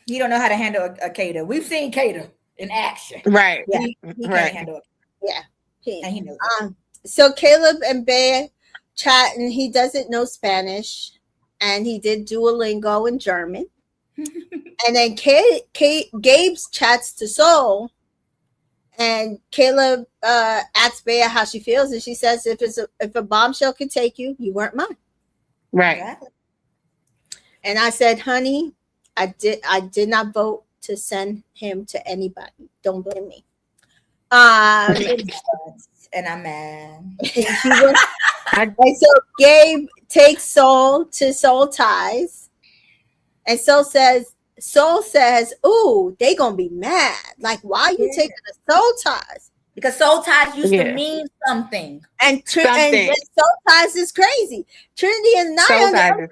He don't know how to handle a Kata. We've seen Kata in action. Right. Yeah. He can't handle it. Yeah. And he knows so Caleb and Bea chat, and he doesn't know Spanish, and he did Duolingo in German. And then Gabe's chats to Soul, and Caleb asks Bea how she feels, and she says, if a bombshell could take you, you weren't mine. Right. Exactly. And I said, honey, I did not vote to send him to anybody. Don't blame me. And I'm mad. And so Gabe takes Soul to Soul Ties, and Soul says, "Ooh, they gonna be mad. Like, why are you taking the Soul Ties? Because Soul Ties used to mean something. And Soul Ties is crazy. Trinity and Naya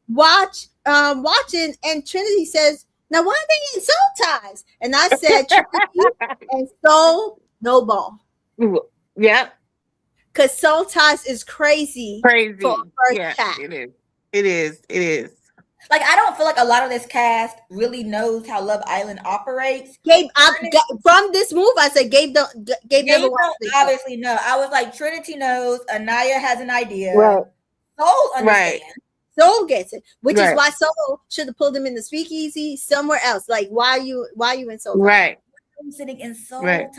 watching, and Trinity says, now why are they in Soul Ties? And I said, Trinity and Soul, no ball. Yep. Because Soul Ties is crazy. Crazy. For cat. It is. Like, I don't feel like a lot of this cast really knows how Love Island operates. Gabe, from this move, I said Gabe never watched it. Obviously, no. I was like, Trinity knows. Anaya has an idea. Right. Soul understands. Right. Soul gets it, which is why Soul should have pulled him in the speakeasy somewhere else. Like, why you in Soul Ties? Right. I'm sitting in Soul Ties,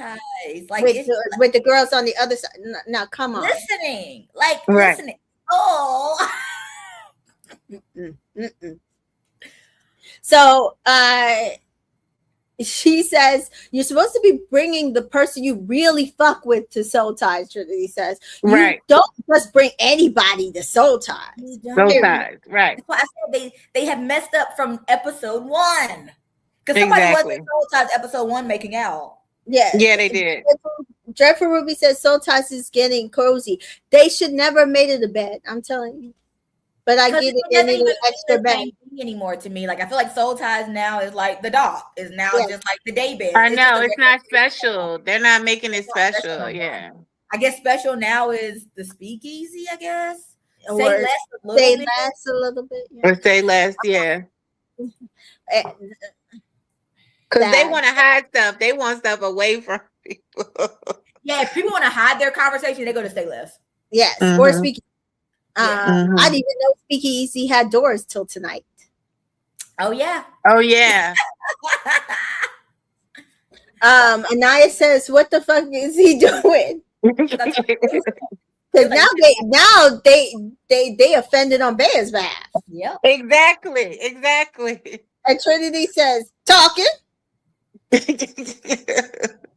like with the girls on the other side. Now, come on, listening. So she says you're supposed to be bringing the person you really fuck with to soul ties. Trinity says you don't just bring anybody to soul ties. Soul ties, right? That's why I said they have messed up from episode 1 because somebody was in soul ties episode 1 making out. Yeah, they did. Dreadful Ruby says soul ties is getting cozy. They should never have made it a bed. I'm telling you. But I get it. They need an extra bed anymore to me. Like I feel like soul ties now is like the dock is now just like the day bed. I know it's not special. They're not making it special. Yeah. I guess special now is the speakeasy. I guess or say less a little bit. Yeah. Or say less. Yeah. Because they want to hide stuff. They want stuff away from people. Yeah, if people want to hide their conversation, they go to say less. Yes, or speakeasy. I didn't even know speakeasy had doors till tonight. Oh yeah. Oh yeah. Anaya says, "What the fuck is he doing?" Because now they offended on Bear's behalf. Yeah. Exactly. And Trinity says, "Talking."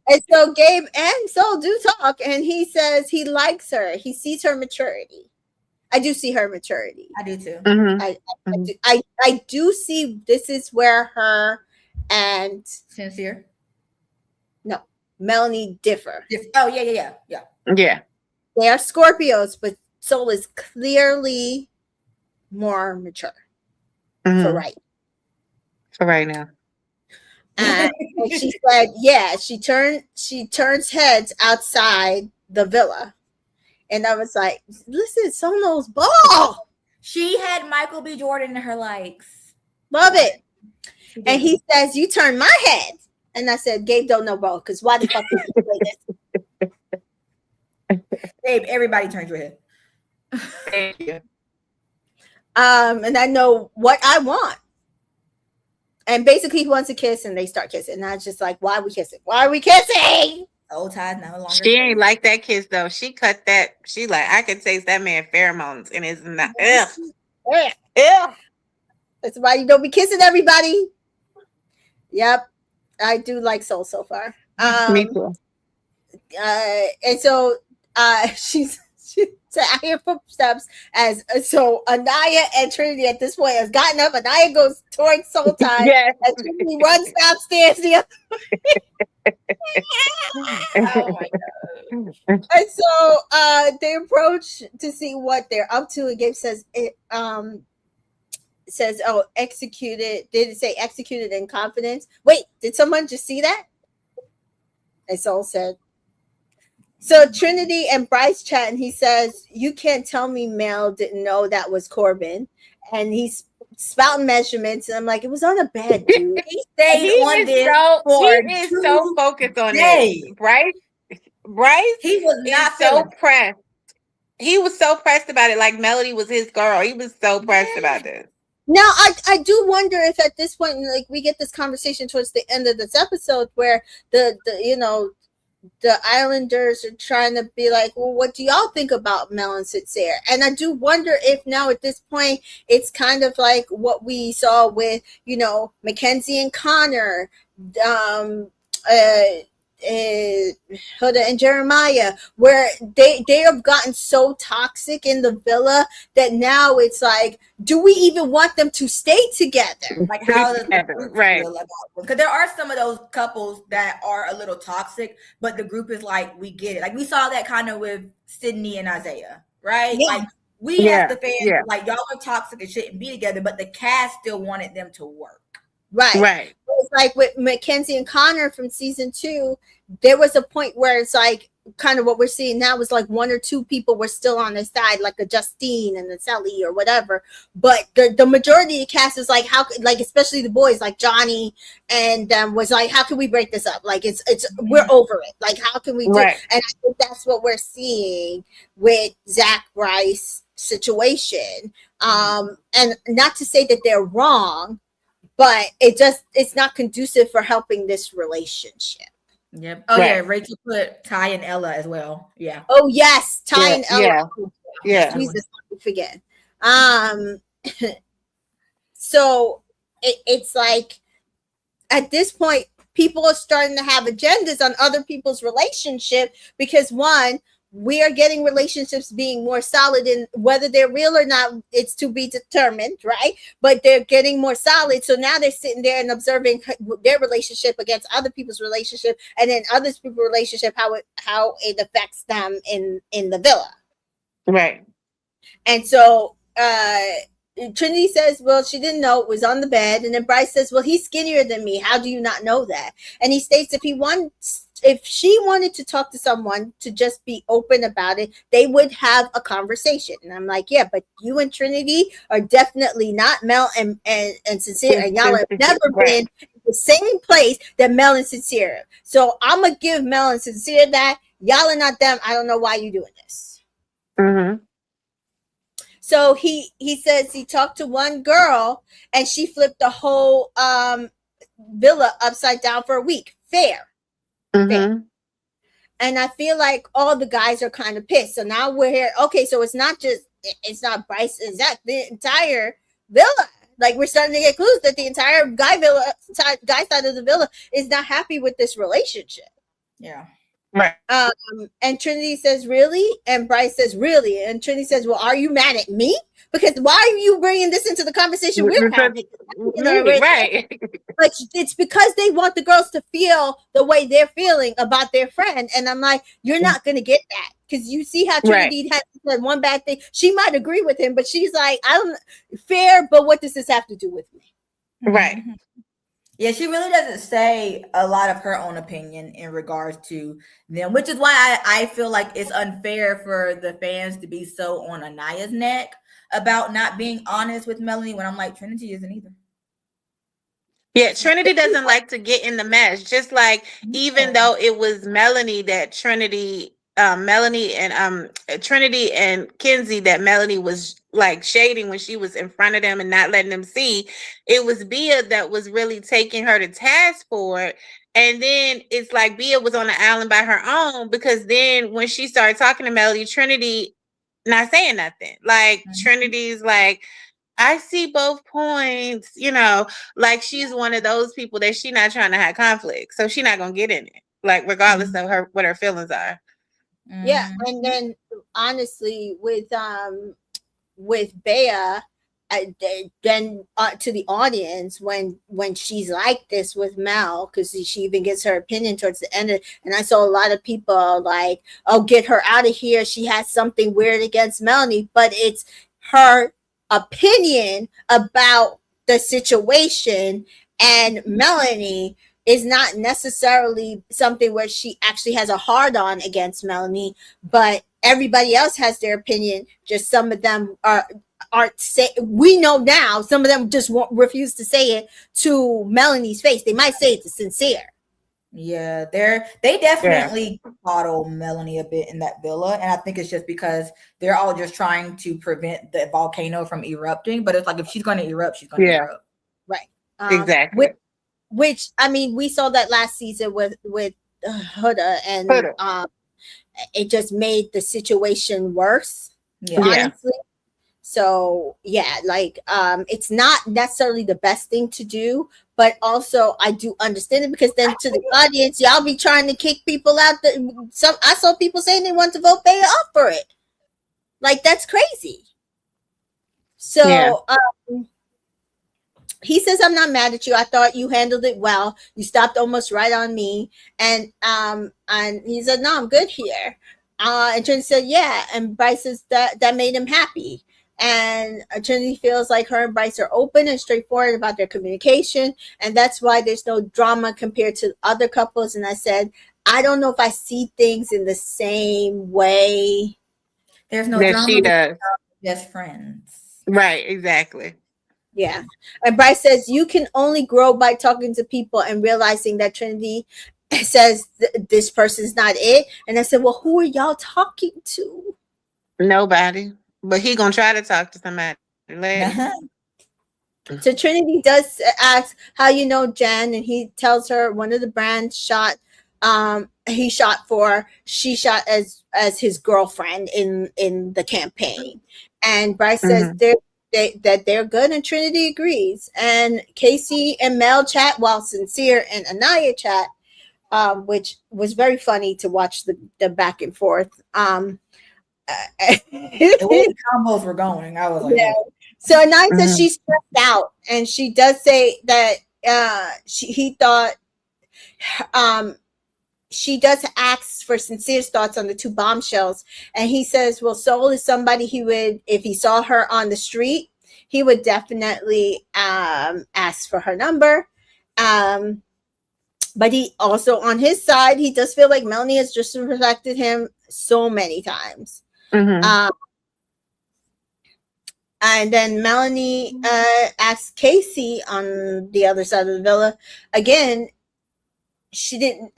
And so Gabe and Soul do talk, and he says he likes her. He sees her maturity. I do see her maturity. I do too. I do see this is where her and Sincere. No, Melanie differ. Oh yeah. They are Scorpios, but Soul is clearly more mature for right now. And she said, yeah, she turns heads outside the villa. And I was like, listen, Soul knows ball. She had Michael B. Jordan in her likes. Love it. And he says, you turn my head. And I said, Gabe don't know ball, because why the fuck did you play this? Gabe, everybody turns your head. Thank you. And I know what I want. And basically he wants a kiss, and they start kissing. And I was just like, why are we kissing? Why are we kissing? Old ties no longer. She ain't like that kiss though. She cut that. She like, I could taste that man pheromones, and it's not. Ugh. That's why you don't be kissing everybody. Yep, I do like Soul so far. Me too. And so she said, I hear footsteps so Anaya and Trinity at this point has gotten up. Anaya goes towards Soul Time. Yes. And Trinity runs downstairs the other Oh my God. And so they approach to see what they're up to. And Gabe says, oh, executed. Did it say executed in confidence? Wait, did someone just see that? And Soul said, so Trinity and Bryce chat, and he says, you can't tell me Mel didn't know that was Corbin. And he's spouting measurements. And I'm like, it was on a bed, dude. He stayed on this. He is so focused on it. Bryce, he was not so pressed. He was so pressed about it, like Melody was his girl. He was so pressed about this. Now, I do wonder if at this point, like, we get this conversation towards the end of this episode where the Islanders are trying to be like, well, what do y'all think about Mel and Sincere? And I do wonder if now at this point, it's kind of like what we saw with, Mackenzie and Connor, Huda and Jeremiah, where they have gotten so toxic in the villa that now it's like, do we even want them to stay together? Like how does the group feel about them? Because there are some of those couples that are a little toxic, but the group is like, we get it. Like we saw that kind of with Sydney and Isaiah, right? Yeah. Like we as the fans, like y'all are toxic and shouldn't be together, but the cast still wanted them to work. Right. It's like with Mackenzie and Connor from season 2, there was a point where it's like kind of what we're seeing now is like one or two people were still on the side, like a Justine and a Sally or whatever. But the majority of the cast is like, how, like, especially the boys like Johnny and was like, how can we break this up? Like it's we're over it. Like, how can we do it? And I think that's what we're seeing with Zach Bryce situation. And not to say that they're wrong, but it's not conducive for helping this relationship. Yep. Oh yeah, Rachel put Ty and Ella as well. Yeah. Oh yes, Ty and Ella. Yeah. Jesus, I forget. So it's like at this point, people are starting to have agendas on other people's relationship because one, we are getting relationships being more solid, and whether they're real or not, it's to be determined, right? But they're getting more solid. So now they're sitting there and observing their relationship against other people's relationship, and then other people's relationship, how it affects them in the villa. Right. And so Trinity says, well, she didn't know it was on the bed. And then Bryce says, well, he's skinnier than me. How do you not know that? And he states if she wanted to talk to someone to just be open about it, they would have a conversation. And I'm like, yeah, but you and Trinity are definitely not Mel and Sincere. And y'all have never been in the same place that Mel and Sincere. So I'm going to give Mel and Sincere that. Y'all are not them. I don't know why you're doing this. Mm-hmm. So he says he talked to one girl and she flipped the whole villa upside down for a week. Fair. Mm-hmm. Fair. And I feel like all the guys are kind of pissed. So now we're here. Okay, so it's not Bryce and Zach, the entire villa. Like we're starting to get clues that the entire guy side of the villa is not happy with this relationship. Yeah. Right. And Trinity says, really? And Bryce says, really? And Trinity says, well, are you mad at me? Because why are you bringing this into the conversation we're having? Right. But it's because they want the girls to feel the way they're feeling about their friend. And I'm like, you're not going to get that. Because you see how Trinity has said one bad thing. She might agree with him, but she's like, I don't fair, but what does this have to do with me? Right. Mm-hmm. Yeah, she really doesn't say a lot of her own opinion in regards to them, which is why I feel like it's unfair for the fans to be so on Anaya's neck about not being honest with Melanie when I'm like, Trinity isn't either. Yeah, Trinity doesn't like to get in the mess. Just like even though it was Melanie that Trinity and Kenzie that Melanie was like shading when she was in front of them and not letting them see, it was Bia that was really taking her to task for it. And then it's like Bia was on the island by her own, because then when she started talking to Melanie, Trinity not saying nothing. Like Trinity's like, I see both points, like she's one of those people that she's not trying to have conflict. So she's not going to get in it, like regardless of what her feelings are. Yeah. And then honestly, with Bea, then to the audience, when she's like this with Mel, because she even gets her opinion towards the end and I saw a lot of people like, oh, get her out of here, she has something weird against Melanie, but it's her opinion about the situation, and Melanie is not necessarily something where she actually has a hard on against Melanie, but everybody else has their opinion. Just some of them aren't say. We know now some of them just refuse to say it to Melanie's face. They might say it to Sincere. Yeah, they definitely coddle Melanie a bit in that villa, and I think it's just because they're all just trying to prevent the volcano from erupting. But it's like if she's going to erupt, she's going to erupt. Right. Exactly. Which I mean, we saw that last season with Huda, and it just made the situation worse. Yeah. Honestly. So yeah, like it's not necessarily the best thing to do, but also I do understand it, because then to the audience, y'all be trying to kick people out. I saw people saying they want to vote Bea up for it. Like that's crazy. So he says, I'm not mad at you. I thought you handled it well. You stopped almost right on me. And he said, no, I'm good here. And Trinity said, yeah. And Bryce says that made him happy. And Trinity feels like her and Bryce are open and straightforward about their communication. And that's why there's no drama compared to other couples. And I said, I don't know if I see things in the same way. There's no drama. She does. Best friends. Right, exactly. Yeah. And Bryce says, you can only grow by talking to people and realizing that Trinity says this person's not it. And I said, well, who are y'all talking to? Nobody. But he gonna try to talk to somebody later. So Trinity does ask, how you know Jen? And he tells her one of the brands she shot as his girlfriend in the campaign. And Bryce says that they're good, and Trinity agrees. And Casey and Mel chat while Sincere and Anaya chat, which was very funny to watch the back and forth. The way the combos were going, I was like, yeah. oh. So Anaya says she's stressed out, and she does say that he thought she does ask for Sincere's thoughts on the two bombshells, and he says, well, Soul is somebody he would, if he saw her on the street, he would definitely ask for her number. But he also, on his side, he does feel like Melanie has just protected him so many times. And then Melanie asks Casey on the other side of the villa again. She didn't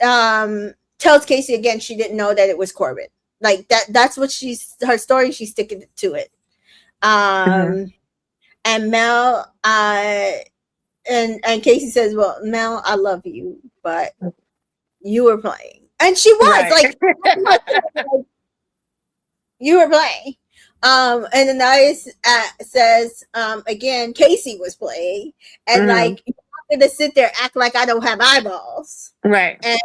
tells Casey again she didn't know that it was Corbin. Like that's what her story, she's sticking to it. And Mel and Casey says, well, Mel, I love you, but you were playing. And she was like you were playing. And Anaya says again, Casey was playing, and like, to sit there act like I don't have eyeballs, right? And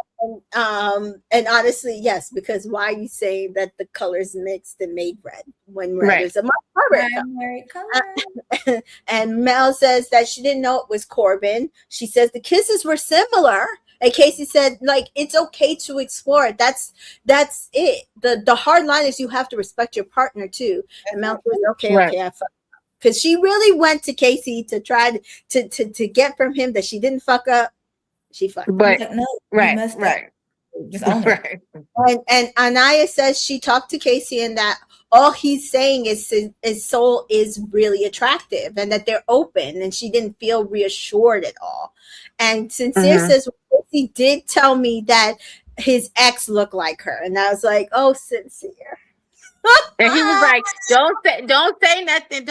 honestly, yes, because why are you saying that the colors mixed and made red when red is a primary color? And Mel says that she didn't know it was Corbin. She says the kisses were similar, and Casey said like it's okay to explore it. That's it. The hard line is you have to respect your partner too. And Mel says okay, I fucked. Because she really went to Casey to try to get from him that she didn't fuck up. She fucked up. Like, no, right. Just own it. And Anaya says she talked to Casey and that all he's saying is Soul is really attractive and that they're open, and she didn't feel reassured at all. And Sincere says, well, Casey did tell me that his ex looked like her. And I was like, oh, Sincere. And he was like, don't say nothing,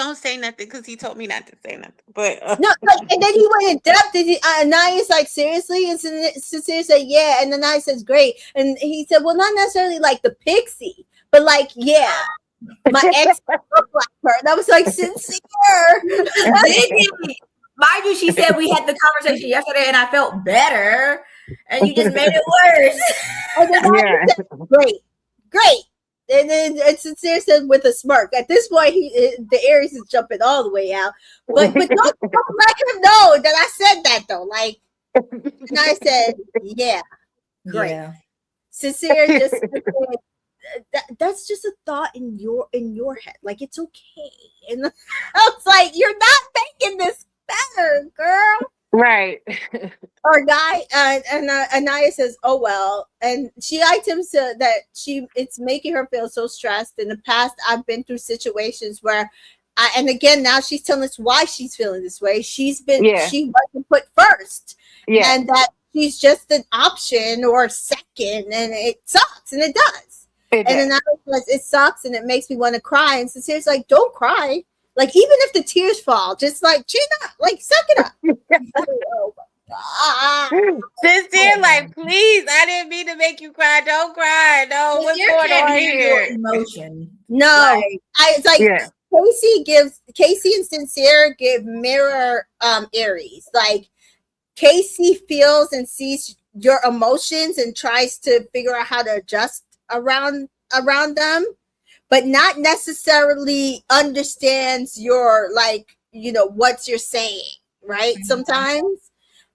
because he told me not to say nothing. But no, and then he went in depth. And Naya's like, seriously? And Sincere said, yeah. And then Naya says, great. And he said, well, not necessarily like the pixie, but like, yeah, my ex looked like her. And I was like, Sincere. Mind you, she said we had the conversation yesterday and I felt better, and you just made it worse. And then said, great. And then Sincere said with a smirk. At this point, the Aries is jumping all the way out. But don't let him know that I said that though. Like, and I said, yeah, great. Yeah. Sincere just that's just a thought in your head. Like, it's okay. And I was like, you're not making this better, girl. Right. Or guy, and Anaya says, oh well, and she items that it's making her feel so stressed. In the past, I've been through situations where and again now she's telling us why she's feeling this way. She wasn't put first, and that she's just an option or second, and it sucks, and it does. And Anaya says it sucks and it makes me want to cry, and Sincere's like, don't cry. Like, even if the tears fall, just like chin up, like suck it up. Sincere, like, please, I didn't mean to make you cry. Don't cry. No, what's going on here? Emotion. No, it's like Casey and Sincere give mirror Aries. Like, Casey feels and sees your emotions and tries to figure out how to adjust around them, but not necessarily understands your, like, what you're saying, right? Sometimes.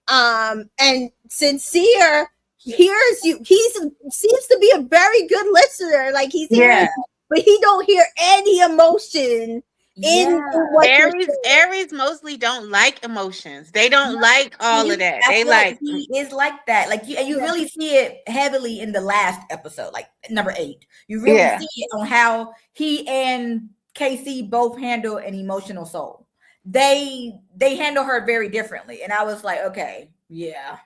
And Sincere hears you. He seems to be a very good listener. Like, he's hearing, but he don't hear any emotion in what Aries mostly don't like emotions. They don't like all of that. They like he is like that. Like, you really see it heavily in the last episode, like number 8. You really see it on how he and KC both handle an emotional soul. They handle her very differently, and I was like, okay, he can't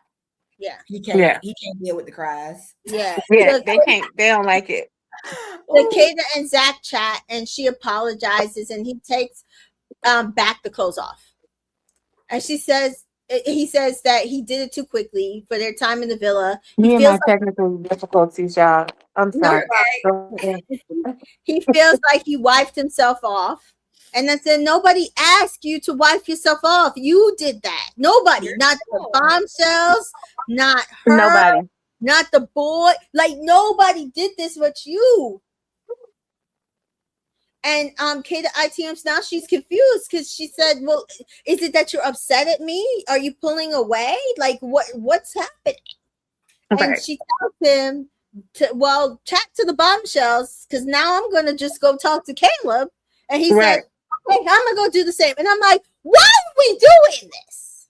deal with the cries. They don't like it. The Kata and Zach chat, and she apologizes, and he takes back the clothes off, and he says that he did it too quickly for their time in the villa. Me and my technical difficulties, y'all. I'm sorry. He feels like he wiped himself off. And I said, nobody asked you to wipe yourself off. You did that. Nobody, not the bombshells, not her, Nobody. not the boy. Like, nobody did this but you. And Kata ITMs, now she's confused because she said, well, is it that you're upset at me? Are you pulling away? Like, what's happening? Right. And she tells him to, chat to the bombshells, because now I'm going to just go talk to Caleb. And he Right. said, okay, I'm going to go do the same. And I'm like, why are we doing this?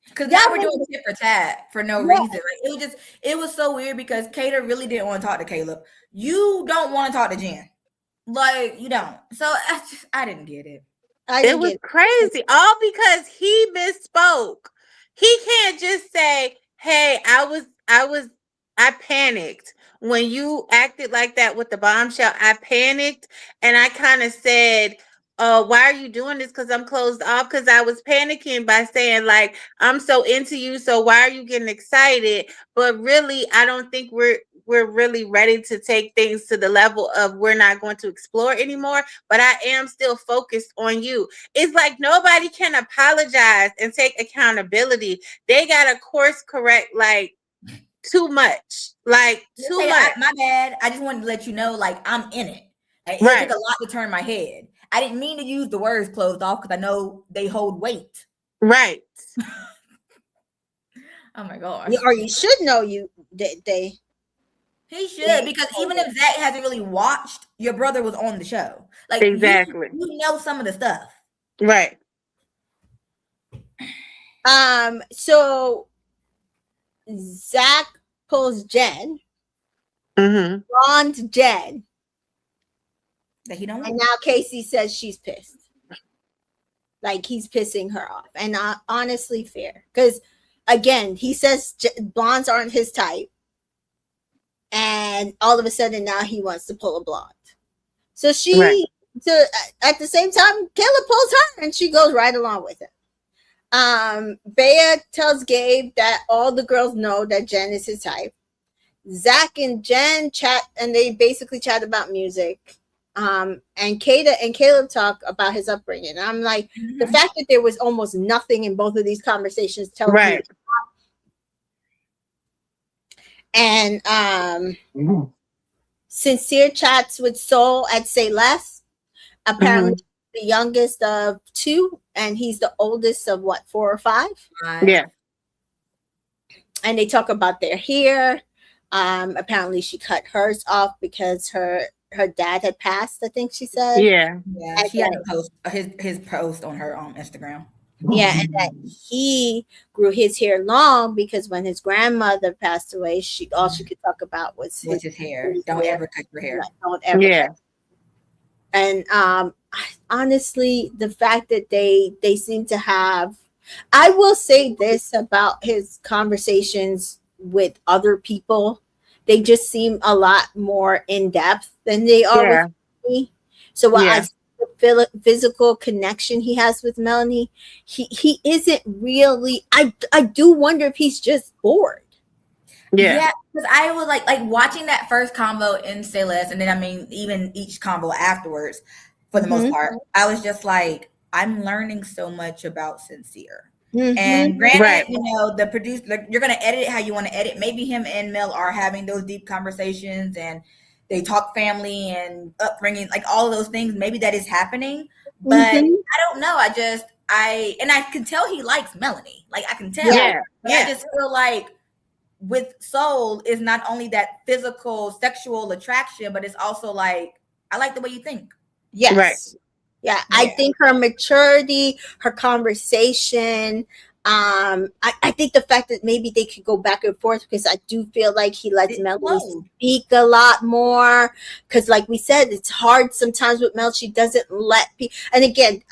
Because now we're doing tit for tat for no reason. Like, it was so weird because Kata really didn't want to talk to Caleb. You don't want to talk to Jen. Like, you don't. So I didn't get it. It was crazy. All because he misspoke. He can't just say, hey, I panicked. When you acted like that with the bombshell, I panicked and I kind of said, why are you doing this? Because I'm closed off. Because I was panicking by saying, like, I'm so into you, so why are you getting excited? But really, I don't think we're really ready to take things to the level of we're not going to explore anymore. But I am still focused on you. It's like nobody can apologize and take accountability. They got to course correct, like, too much. Like, too much. My bad. I just wanted to let you know, like, I'm in it. Like, Right. It took a lot to turn my head. I didn't mean to use the words closed off because I know they hold weight. Right. Oh my gosh. Or you should know they. He should, because even if Zach hasn't really watched, your brother was on the show. Like, exactly. You know some of the stuff. Right. So Zach pulls Jen. Mm-hmm. Blonde Jen. That he don't. And now Casey says she's pissed. Like, he's pissing her off. And honestly, fair. Because, again, he says blondes aren't his type. And all of a sudden, now he wants to pull a blonde. So at the same time, Kayla pulls her and she goes right along with it. Bea tells Gabe that all the girls know that Jen is his type. Zach and Jen chat, and they basically chat about music. And Kata and Caleb talk about his upbringing. And I'm like, the fact that there was almost nothing in both of these conversations tells me. And Sincere chats with Soul at Say Less. Apparently the youngest of two, and he's the oldest of 4 or 5. Yeah. And they talk about their hair. Apparently she cut hers off because her dad had passed, I think she said. Yeah. She had to post his post on her Instagram. Yeah, and that he grew his hair long because when his grandmother passed away, all she could talk about was his hair. Don't ever cut your hair. Don't ever. Yeah. And honestly, the fact that they seem to have, I will say this about his conversations with other people, they just seem a lot more in depth than they are with me. So while I see the physical connection he has with Melanie, he isn't really. I do wonder if he's just bored. Yeah, because I was like watching that first convo in Say Less, and then I mean even each convo afterwards, for the most part, I was just like, I'm learning so much about Sincere. And granted, you know, the producer, like, you're gonna edit it how you want to edit. Maybe him and Mel are having those deep conversations, and they talk family and upbringing, like all of those things. Maybe that is happening, but I don't know. I can tell he likes Melanie. Like, I can tell. But I just feel like with Soul is not only that physical, sexual attraction, but it's also like, I like the way you think. Yes. Right. Yeah, I think her maturity, her conversation, I think the fact that maybe they could go back and forth, because I do feel like he lets Melanie speak a lot more, because like we said, it's hard sometimes with Mel. She doesn't let people, and again,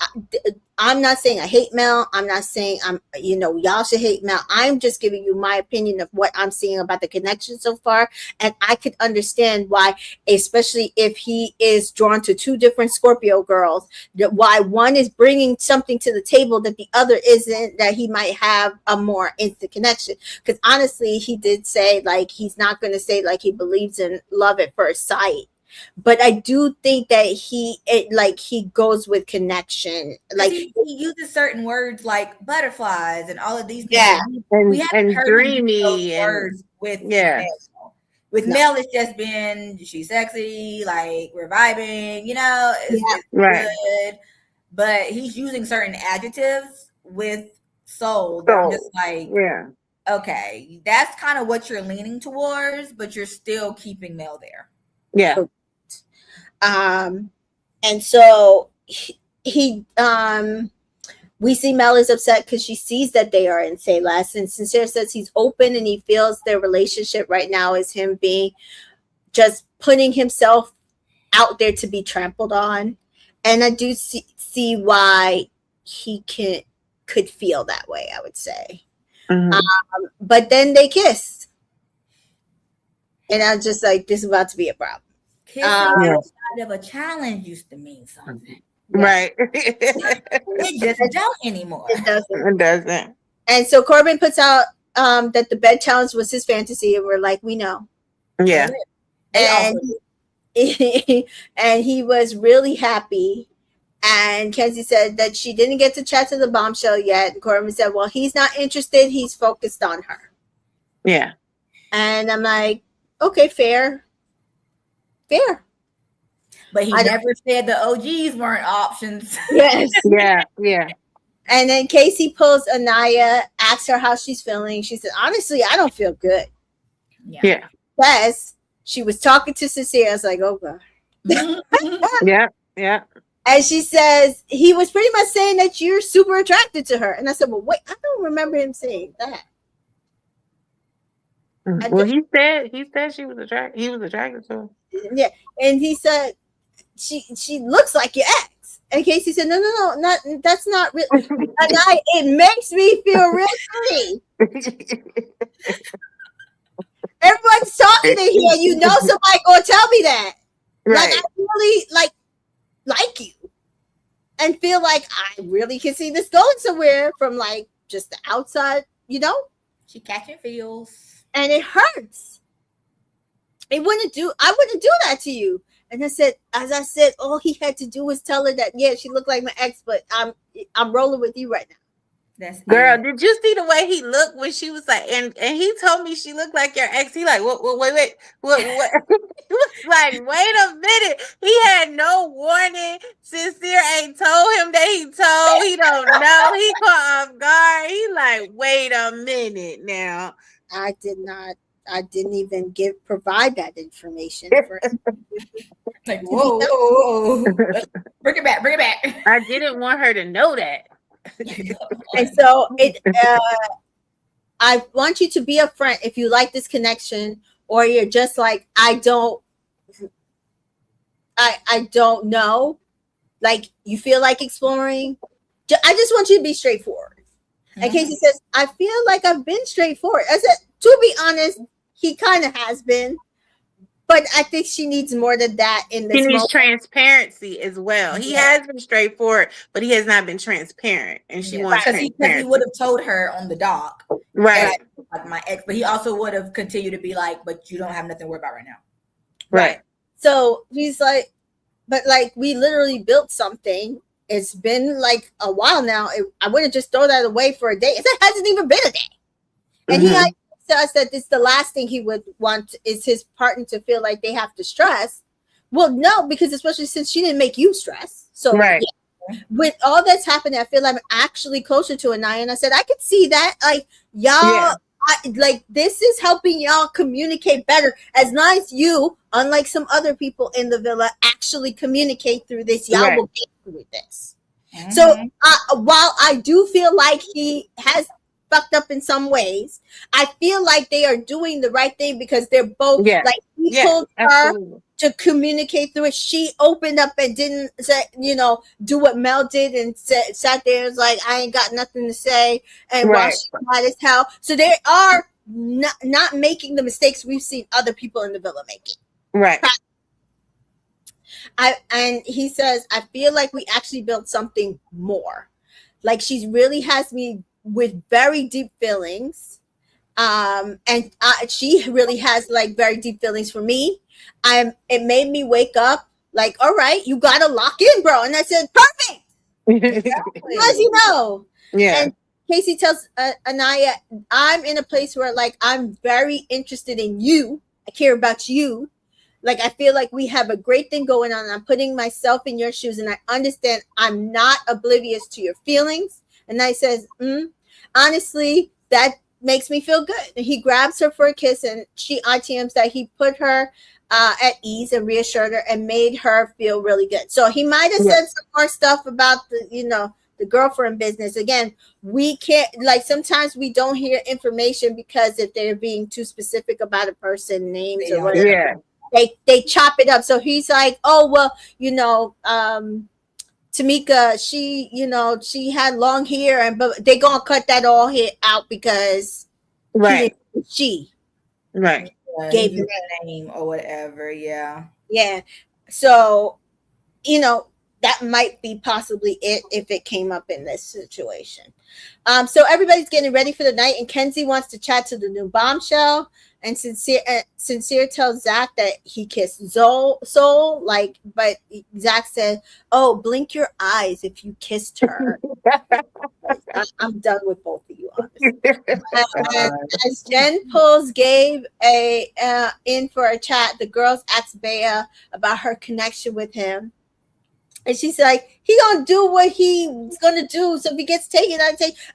I'm not saying I hate Mel. I'm not saying y'all should hate Mel. I'm just giving you my opinion of what I'm seeing about the connection so far. And I could understand why, especially if he is drawn to 2 different Scorpio girls, why one is bringing something to the table that the other isn't, that he might have a more instant connection. Because honestly, he did say, like, he's not going to say like he believes in love at first sight. but I do think that he goes with connection. Like he uses certain words like butterflies and all of these things. Yeah. We haven't and heard him use dreamy those and words with yeah. Mel. With Mel, it's just been she's sexy, like we're vibing, you know, it's Right. good. But he's using certain adjectives with Soul that I'm just like, yeah. okay, that's kind of what you're leaning towards, but you're still keeping Mel there. Yeah. And so he we see Mel is upset because she sees that they are in say less, and Sincere says he's open and he feels their relationship right now is him being just putting himself out there to be trampled on. And I do see why he could feel that way, I would say. But then they kiss. And I was just like, this is about to be a problem. Kissing outside of a challenge used to mean something. Right. It just don't anymore. It doesn't. And so Corbin puts out that the bed challenge was his fantasy, and we're like, we know. Yeah. And and he was really happy. And Kenzie said that she didn't get to chat to the bombshell yet. And Corbin said, well, he's not interested. He's focused on her. Yeah. And I'm like, okay, fair. But he never said the OGs weren't options. Yes. Yeah. And then Casey pulls Anaya, asks her how she's feeling. She said, honestly, I don't feel good. Yeah. Yes. She was talking to Sincere. I was like, oh, God. Yeah. And she says, he was pretty much saying that you're super attracted to her. And I said, well, wait, I don't remember him saying that. Well, he said she was attracted. He was attracted to her. Yeah. And he said, she looks like your ex. And Casey said, no, not that's not real. It makes me feel real silly. Everyone's talking in here. You know somebody gonna tell me that. Right. Like I really like you. And feel like I really can see this going somewhere from like just the outside, you know? She catching feels. And it hurts. I wouldn't do that to you. And as I said, all he had to do was tell her that, yeah, she looked like my ex, but I'm rolling with you right now. Girl, did you see the way he looked when she was like, and he told me she looked like your ex? He like, wait, what? He was like, wait a minute. He had no warning. Sincere ain't told him that he don't know. He caught off guard. He like, wait a minute now. I didn't even provide that information for like, whoa. Bring it back. I didn't want her to know that. And so I want you to be upfront if you like this connection, or you're just like, I don't know, like you feel like exploring. I just want you to be straightforward. And Casey says, I feel like I've been straightforward. I said, to be honest, he kind of has been. But I think she needs more than that in this. She needs transparency as well. He has been straightforward, but he has not been transparent, and she wants transparency. Because he would have told her on the dock, right? Like my ex, but he also would have continued to be like, "But you don't have nothing to worry about right now." Right. So he's like, "But like we literally built something. It's been like a while now. I wouldn't just throw that away for a day. It hasn't even been a day." And he says that it's the last thing he would want is his partner to feel like they have to stress. Well, no, because especially since she didn't make you stress. So with all that's happening, I feel like I'm actually closer to Anaya. And I said, I could see that. Like, y'all, like this is helping y'all communicate better. As long as you, unlike some other people in the villa, actually communicate through this, y'all will get through this. So while I do feel like he has fucked up in some ways, I feel like they are doing the right thing because they're both like he told her to communicate through it. She opened up and didn't say, do what Mel did and sat there and was like, I ain't got nothing to say, and watched mad as hell. So they are not making the mistakes we've seen other people in the villa making. Right. And he says, I feel like we actually built something more. Like she really has me with very deep feelings, And she really has like very deep feelings for me. It made me wake up like, all right, you gotta lock in, bro. And I said, perfect. As you know. Yeah. And Casey tells Anaya, I'm in a place where like I'm very interested in you. I care about you. Like I feel like we have a great thing going on. I'm putting myself in your shoes, and I understand I'm not oblivious to your feelings. And I says, honestly, that makes me feel good. And he grabs her for a kiss, and she ITMs that he put her at ease and reassured her and made her feel really good. So he might have said some more stuff about the girlfriend business. Again, we can't, like, sometimes we don't hear information because if they're being too specific about a person, names or whatever, they chop it up. So he's like, oh, well, Tamika, she had long hair, but they gonna cut that all hair out because she gave him a name or whatever. Yeah. So that might be possibly it if it came up in this situation. So everybody's getting ready for the night, and Kenzie wants to chat to the new bombshell. And Sincere tells Zach that he kissed Soul, but Zach said, "Oh, blink your eyes if you kissed her." I'm done with both of you, honestly. And as Jen pulls Gabe in for a chat, the girls ask Bea about her connection with him. And she's like, he gonna do what he's gonna do. So if he gets taken,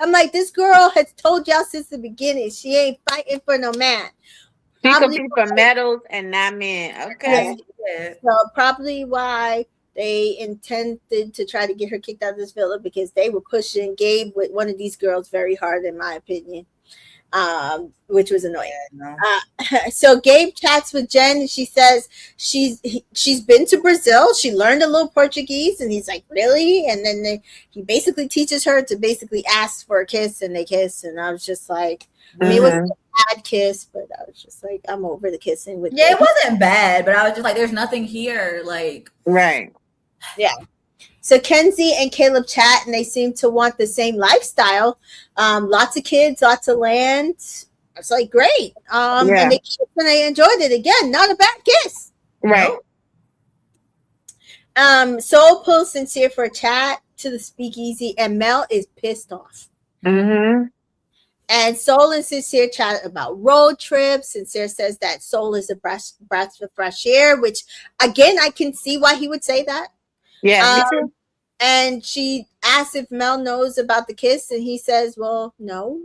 I'm like, this girl has told y'all since the beginning, she ain't fighting for no man. She compete for medals and not men. Okay. So probably why they intended to try to get her kicked out of this villa, because they were pushing Gabe with one of these girls very hard, in my opinion. Which was annoying. So Gabe chats with Jen, and she says she's been to Brazil. She learned a little Portuguese, and he's like, really? And then he basically teaches her to basically ask for a kiss, and they kiss. And I was just like, I mean, it was a bad kiss, but I was just like, I'm over the kissing with. Yeah, it wasn't bad, but I was just like, there's nothing here, like. Right. Yeah. So Kenzie and Caleb chat, and they seem to want the same lifestyle. Lots of kids, lots of land. It's like great. And they kissed and they enjoyed it. Again, not a bad kiss. Right. Soul pulls Sincere for a chat to the speakeasy, and Mel is pissed off. Mm-hmm. And Soul and Sincere chat about road trips. Sincere says that Soul is a breath of fresh air, which, again, I can see why he would say that. Yeah, me too. And she asks if Mel knows about the kiss, and he says, well, no.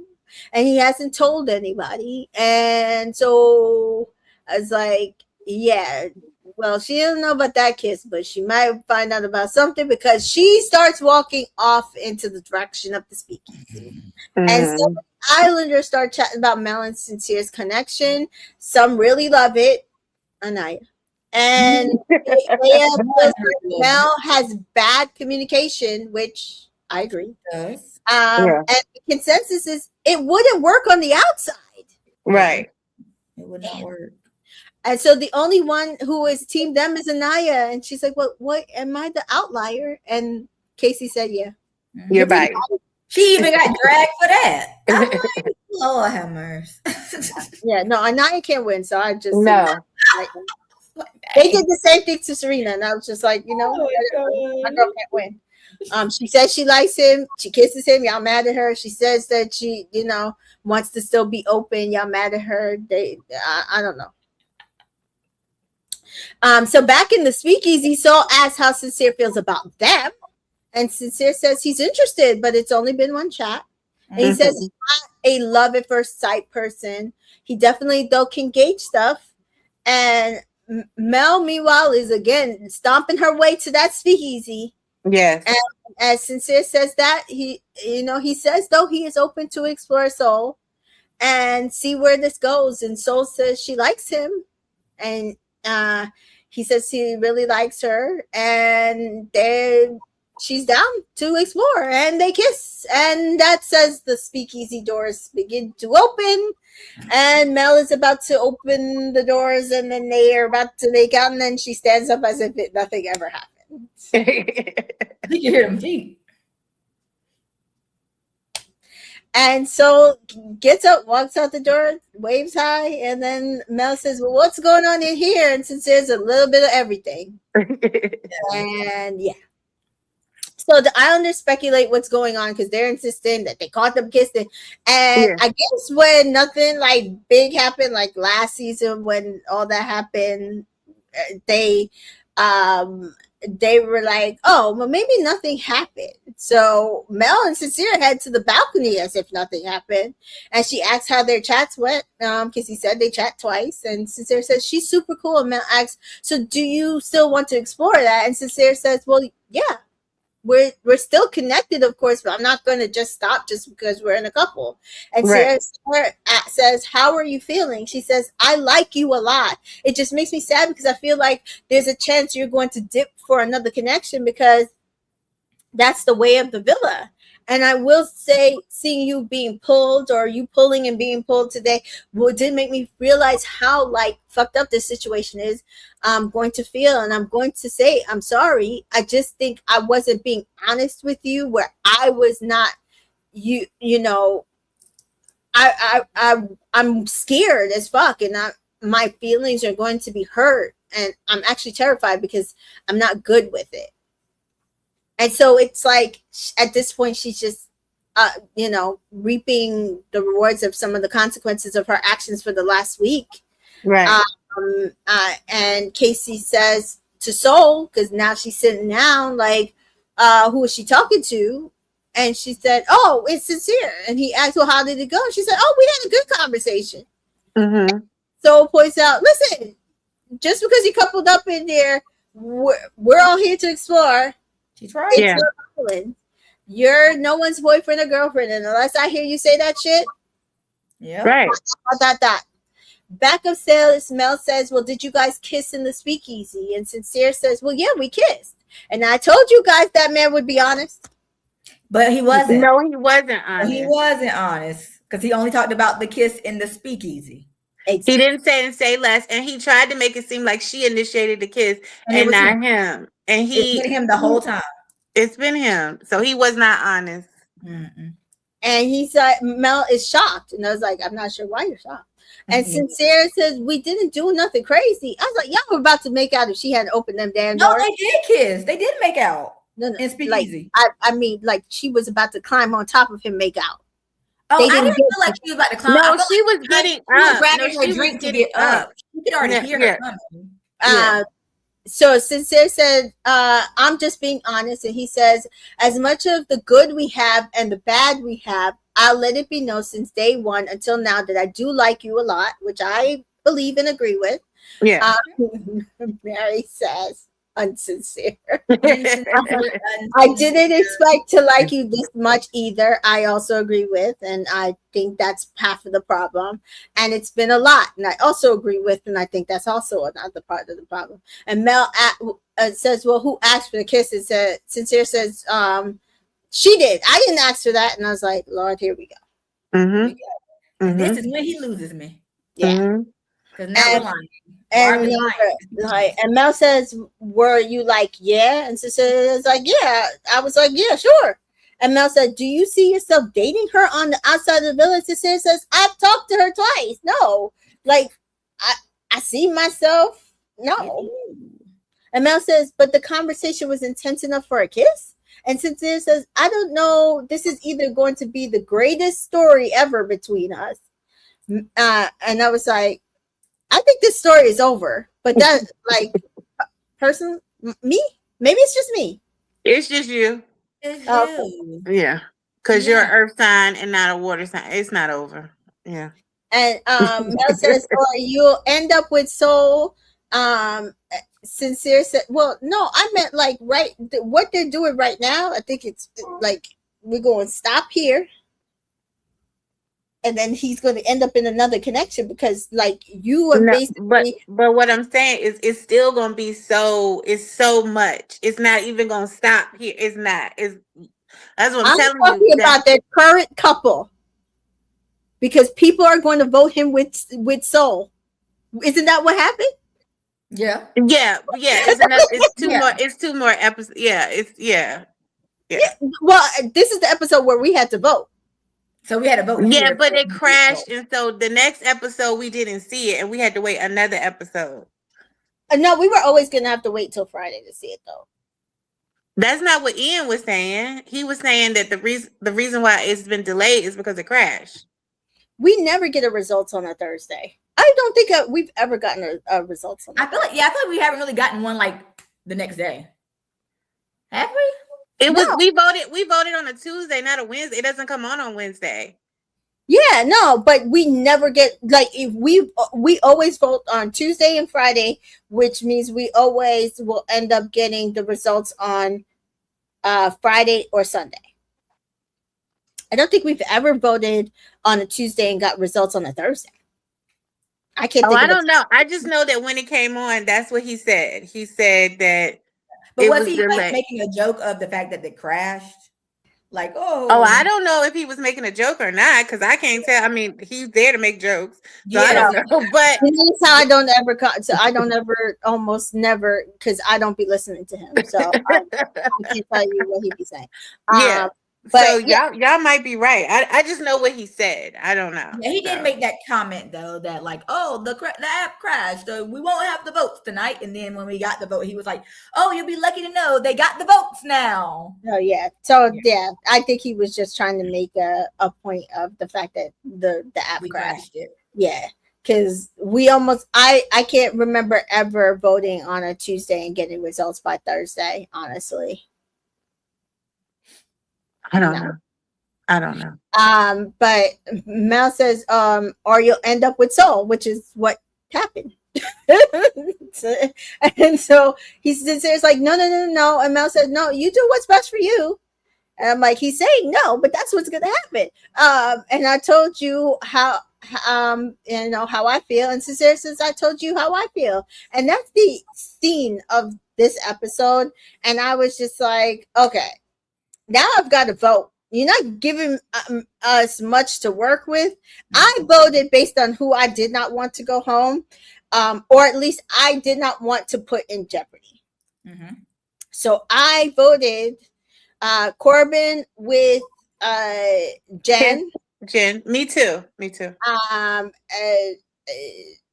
And he hasn't told anybody. And so I was like, yeah, well, she doesn't know about that kiss, but she might find out about something, because she starts walking off into the direction of the speakeasy. And so Islanders start chatting about Mel and Sincere's connection. Some really love it. Anaya. And Mel has bad communication, which I agree. And the consensus is it wouldn't work on the outside. Right. It would not work. And so the only one who is team them is Anaya. And she's like, well, what, am I the outlier? And Casey said, yeah. You're right. She even got dragged for that. I'm like, Lord have mercy. Yeah, no, Anaya can't win. So I just they did the same thing to Serena, and I was just like, my girl can't win. She says she likes him. She kisses him. Y'all mad at her. She says that she, wants to still be open. Y'all mad at her. I don't know. So back in the speakeasy, Soul asks how Sincere feels about them, and Sincere says he's interested, but it's only been one chat. And he says he's not a love at first sight person. He definitely, though, can gauge stuff. And Mel, meanwhile, is again stomping her way to that speakeasy. Yes. And as Sincere says that, he says, though, he is open to explore Soul and see where this goes. And Soul says she likes him. And he says he really likes her. And she's down to explore. And they kiss. And that says the speakeasy doors begin to open. And Mel is about to open the doors, and then they are about to make out, and then she stands up as if nothing ever happened. I think you hear them feet. And so gets up, walks out the door, waves hi, and then Mel says, "Well, what's going on in here?" And since there's a little bit of everything, and yeah. So I under speculate what's going on because they're insisting that they caught them kissing, and Yeah. I guess when nothing like big happened, like last season when all that happened, they they were like, oh, well, maybe nothing happened. So Mel and Sincere head to the balcony as if nothing happened, and she asks how their chats went because he said they chat twice, and Sincere says she's super cool. And Mel asks, so do you still want to explore that? And Sincere says, well, yeah. We're still connected, of course, but I'm not going to just stop just because we're in a couple. And Right. Sarah says, how are you feeling? She says, I like you a lot. It just makes me sad because I feel like there's a chance you're going to dip for another connection because that's the way of the villa. And I will say, seeing you being pulled or you pulling and being pulled today, did make me realize how like fucked up this situation is. I'm going to feel, and I'm going to say, I'm sorry. I just think I wasn't being honest with you, where I was not, you know, I'm scared as fuck, and my feelings are going to be hurt, and I'm actually terrified because I'm not good with it. And so it's like at this point, she's just, reaping the rewards of some of the consequences of her actions for the last week. Right. And Casey says to Soul, because now she's sitting down, like, who is she talking to? And she said, oh, it's Sincere. And he asked, well, how did it go? She said, oh, we had a good conversation. Mm-hmm. Soul points out, listen, just because you coupled up in there, we're all here to explore. She's right. It's Yeah. your island. You're no one's boyfriend or girlfriend, and unless I hear you say that shit, Yeah. Right. that. Back of sales, Mel says, well, did you guys kiss in the speakeasy? And Sincere says, well, yeah, we kissed. And I told you guys that man would be honest. But he wasn't. No, he wasn't honest. He wasn't honest because he only talked about the kiss in the speakeasy. He didn't say and say less, and he tried to make it seem like she initiated the kiss And it and was not him. him. And It's been him the whole time. it's been him. So he was not honest. Mm-mm. And he said, Mel is shocked. And I was like, I'm not sure why you're shocked. And Mhm. Sincere says, we didn't do nothing crazy. I was like, y'all were about to make out if she hadn't opened them damn No, doors. they did kiss. They did make out No, in like, speakeasy. I mean, like she was about to climb on top of him, make out. Oh, they I didn't didn't get- feel like she was about to climb. I No, felt she like was getting she was up. grabbing No, her she drink was to getting get up. You could already Yeah, hear yeah. her coming. Yeah. So Sincere said, I'm just being honest. And he says, as much of the good we have and the bad we have, I'll let it be known since day one until now that I do like you a lot, which I believe and agree with. Yeah. Mary says, unsincere. Insincere, I didn't expect to like you this much either. I also agree with, and I think that's half of the problem. And it's been a lot, and I also agree with, and I think that's also another part of the problem. And Mel says, "Well, who asked for the kiss?" And said, Sincere says, "She did. I didn't ask for that." And I was like, "Lord, here we go." Mm-hmm. And this is when he loses me. Yeah. Mm-hmm. Because now we're lying. And Lying. and Mel says, were you like, yeah? And Sister is like, yeah. I was like, yeah, sure. And Mel said, do you see yourself dating her on the outside of the village? Sister says, I've talked to her twice. No. Like, I see myself. No. And Mel says, but the conversation was intense enough for a kiss? And Sincere says, I don't know. This is either going to be the greatest story ever between us. And I was like, I think this story is over. But that, like, person, me? Maybe it's just me. It's just you. It's Okay. you. Yeah. Because you're Yeah. an earth sign and not a water sign. It's not over. Yeah. And Mel says, or you'll end up with Soul. Sincere said, well, no, I meant like what they're doing right now. I think it's like we're going to stop here. And then he's going to end up in another connection because, like, you are basically. But what I'm saying is, it's still gonna be so. It's so much. It's not even gonna stop here. It's not. That's what I'm telling talking you. about their current couple because people are going to vote him with Soul. Isn't that what happened? Yeah. Yeah. It's two Yeah. more. It's two more episodes. Yeah. It's yeah. Well, this is the episode where we had to vote. So we had to vote Yeah, here. but it crashed, and so the next episode we didn't see it, and we had to wait another episode. No, we were always gonna have to wait till Friday to see it though. That's not what Ian was saying. He was saying that the reason why it's been delayed is because it crashed. We never get a results on a Thursday. I don't think we've ever gotten a results on. I feel like we haven't really gotten one like the next day. Have we? We voted on a Tuesday, not a Wednesday. It doesn't come on Wednesday. Yeah, no, but we never get, like, if we always vote on Tuesday and Friday, which means we always will end up getting the results on Friday or Sunday. I don't think we've ever voted on a Tuesday and got results on a Thursday. I can't think I of don't know. I just know that when it came on, that's what he said. He said that. But was he like making a joke of the fact that they crashed? Like, I don't know if he was making a joke or not, because I can't tell. I mean, he's there to make jokes, so I don't know. But that's how I don't ever, almost never, because I don't be listening to him, so I can't tell you what he be saying. Yeah. But so y'all might be right. I just know what he said. I don't know. Yeah, he did make that comment though, that like, the app crashed, so we won't have the votes tonight. And then when we got the vote, he was like, "Oh, you'll be lucky to know they got the votes now." Oh yeah. So yeah, I think he was just trying to make a point of the fact that the app crashed. It. Yeah, because I can't remember ever voting on a Tuesday and getting results by Thursday. Honestly. I don't know. But Mel says, or you'll end up with Soul, which is what happened. And so he says, there's like, no. And Mel said, no, you do what's best for you. And I'm like, he's saying no, but that's what's going to happen. And I told you how I feel. And Cesare says, I told you how I feel. And that's the scene of this episode. And I was just like, okay. Now I've got to vote. You're not giving us much to work with. I voted based on who I did not want to go home, or at least I did not want to put in jeopardy. Mm-hmm. So I voted Corbin with Jen. Jen, me too.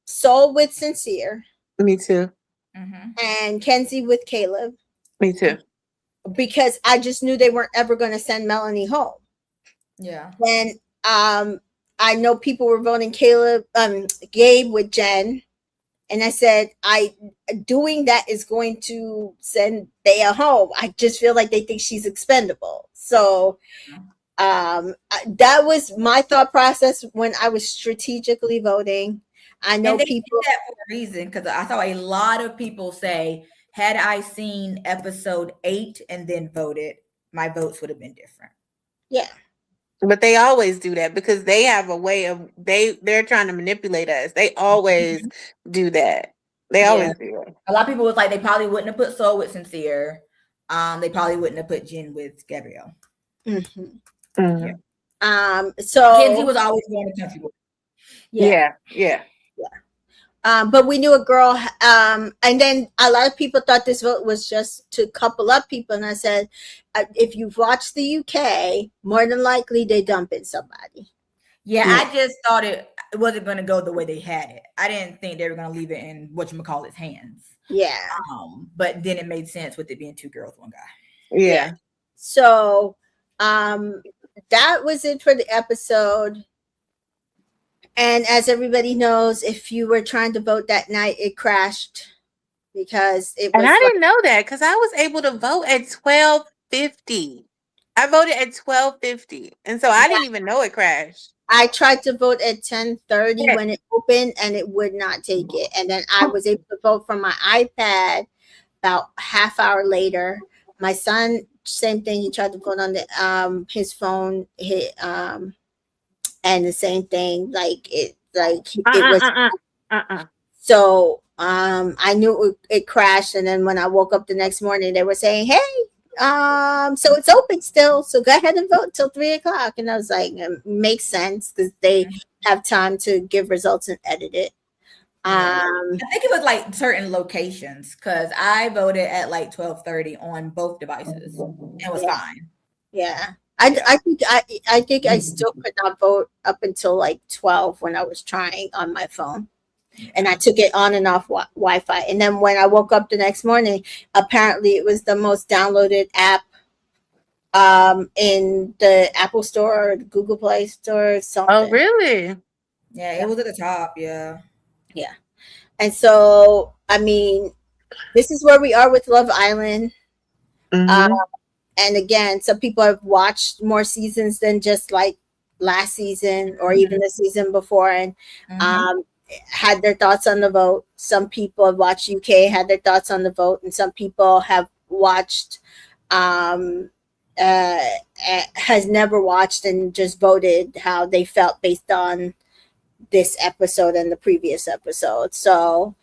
Soul with Sincere. Me too. Mm-hmm. And Kenzie with Caleb. Me too. Because I just knew they weren't ever going to send Melanie home. Yeah. And I know people were voting Gabe with Jen. And I said, doing that is going to send Thea home. I just feel like they think she's expendable. So that was my thought process when I was strategically voting. I know people did that for a reason, because I saw a lot of people say, had I seen episode 8 and then voted, my votes would have been different. Yeah. But they always do that because they have a way of they're trying to manipulate us. They always do that. They always do it. A lot of people was like, they probably wouldn't have put Soul with Sincere. They probably wouldn't have put Jen with Gabrielle. Mm-hmm. Mm-hmm. So Kenzie was always going to country. Yeah. But we knew a girl, and then a lot of people thought this vote was just to couple up people. And I said, if you've watched the UK, more than likely they dump in somebody. Yeah, I just thought it wasn't going to go the way they had it. I didn't think they were going to leave it in whatchamacallit's hands. Yeah. But then it made sense with it being 2 girls, 1 guy. Yeah. So that was it for the episode. And as everybody knows, if you were trying to vote that night, it crashed because it was. And I didn't know that because I was able to vote at 12:50. I voted at 12:50, and so I didn't even know it crashed. I tried to vote at 10:30 when it opened, and it would not take it. And then I was able to vote from my iPad about half hour later. My son, same thing. He tried to vote on his phone. And the same thing, it was. So I knew it crashed, and then when I woke up the next morning, they were saying, "Hey, so it's open still. So go ahead and vote till 3:00." And I was like, it makes sense because they have time to give results and edit it. I think it was like certain locations because I voted at like 12:30 on both devices. It was fine. Yeah. I think I still could not vote up until like 12 when I was trying on my phone. And I took it on and off Wi-Fi. And then when I woke up the next morning, apparently it was the most downloaded app in the Apple Store or the Google Play Store or something. Oh, really? Yeah, it was at the top. Yeah. Yeah. And so, I mean, this is where we are with Love Island. Mm-hmm. And again, some people have watched more seasons than just like last season or even the season before, and had their thoughts on the vote. Some people have watched UK, had their thoughts on the vote, and some people have watched has never watched and just voted how they felt based on this episode and the previous episode. So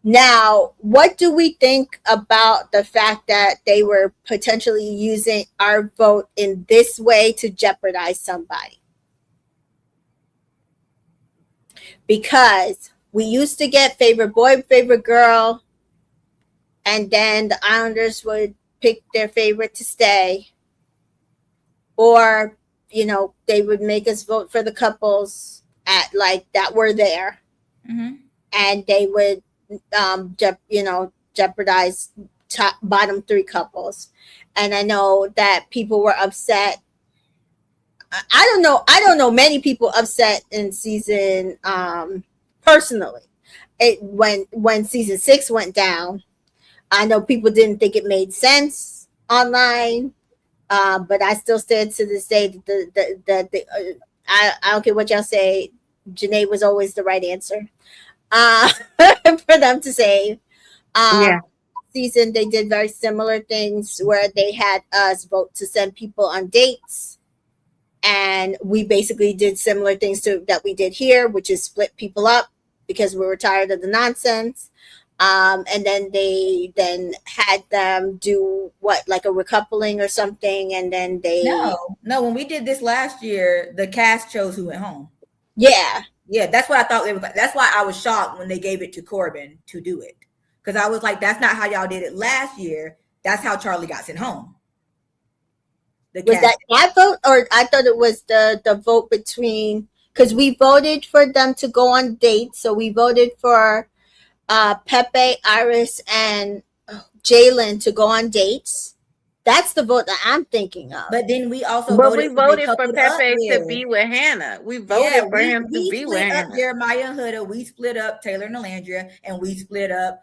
now, what do we think about the fact that they were potentially using our vote in this way to jeopardize somebody? Because we used to get favorite boy, favorite girl, and then the Islanders would pick their favorite to stay. Or, you know, they would make us vote for the couples at like that were there. And they would jeopardize bottom three couples. And I know that people were upset. I don't know many people upset in season personally. When season 6 went down, I know people didn't think it made sense online, but I still stand to this day that I don't care what y'all say, Janae was always the right answer. For them to save. Season they did very similar things where they had us vote to send people on dates, and we basically did similar things to that we did here, which is split people up because we were tired of the nonsense. And then they had them do what, like a recoupling or something, and then they no when we did this last year, the cast chose who went home. Yeah, that's what I thought. That's why I was shocked when they gave it to Corbin to do it, because I was like, "That's not how y'all did it last year. That's how Charlie got sent home." Was that vote, or I thought it was the vote between, because we voted for them to go on dates, so we voted for Pepe, Iris, and Jalen to go on dates. That's the vote that I'm thinking of. But then we also voted for Pepe to be with Hannah. We voted for him to be with Hannah. Jeremiah and Huda, we split up Taylor and Alandria, and we split up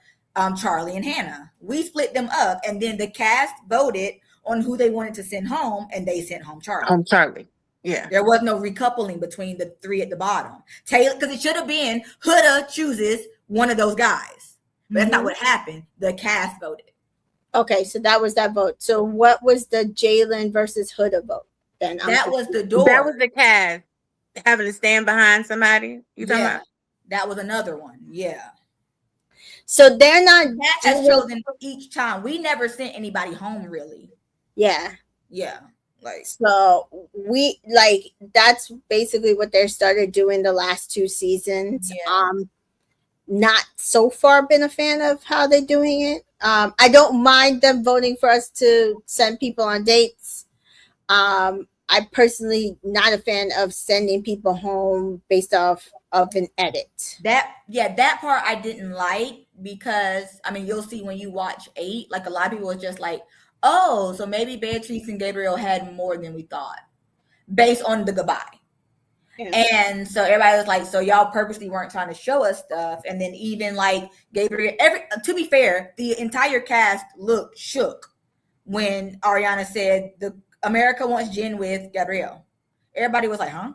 Charlie and Hannah. We split them up, and then the cast voted on who they wanted to send home, and they sent home Charlie. Charlie. Yeah. There was no recoupling between the three at the bottom. Taylor, because it should have been Huda chooses one of those guys. But that's not what happened. The cast voted. Okay, so that was that vote. So what was the Jalen versus Huda vote then? That was the door. That was the cast having to stand behind somebody. You talking about? That was another one. Yeah. So they're not chosen each time. We never sent anybody home, really. Yeah. Yeah. Like, so we that's basically what they started doing the last 2 seasons. Yeah. Not so far been a fan of how they're doing it. I don't mind them voting for us to send people on dates. I personally not a fan of sending people home based off of an edit. That part I didn't like, because I mean, you'll see when you watch 8, like a lot of people was just like, oh, so maybe Beatrice and Gabriel had more than we thought based on the goodbye. Yeah. And so everybody was like, so y'all purposely weren't trying to show us stuff. And then even like Gabriel, to be fair, the entire cast looked shook when Ariana said the America wants Jen with Gabrielle. Everybody was like, huh?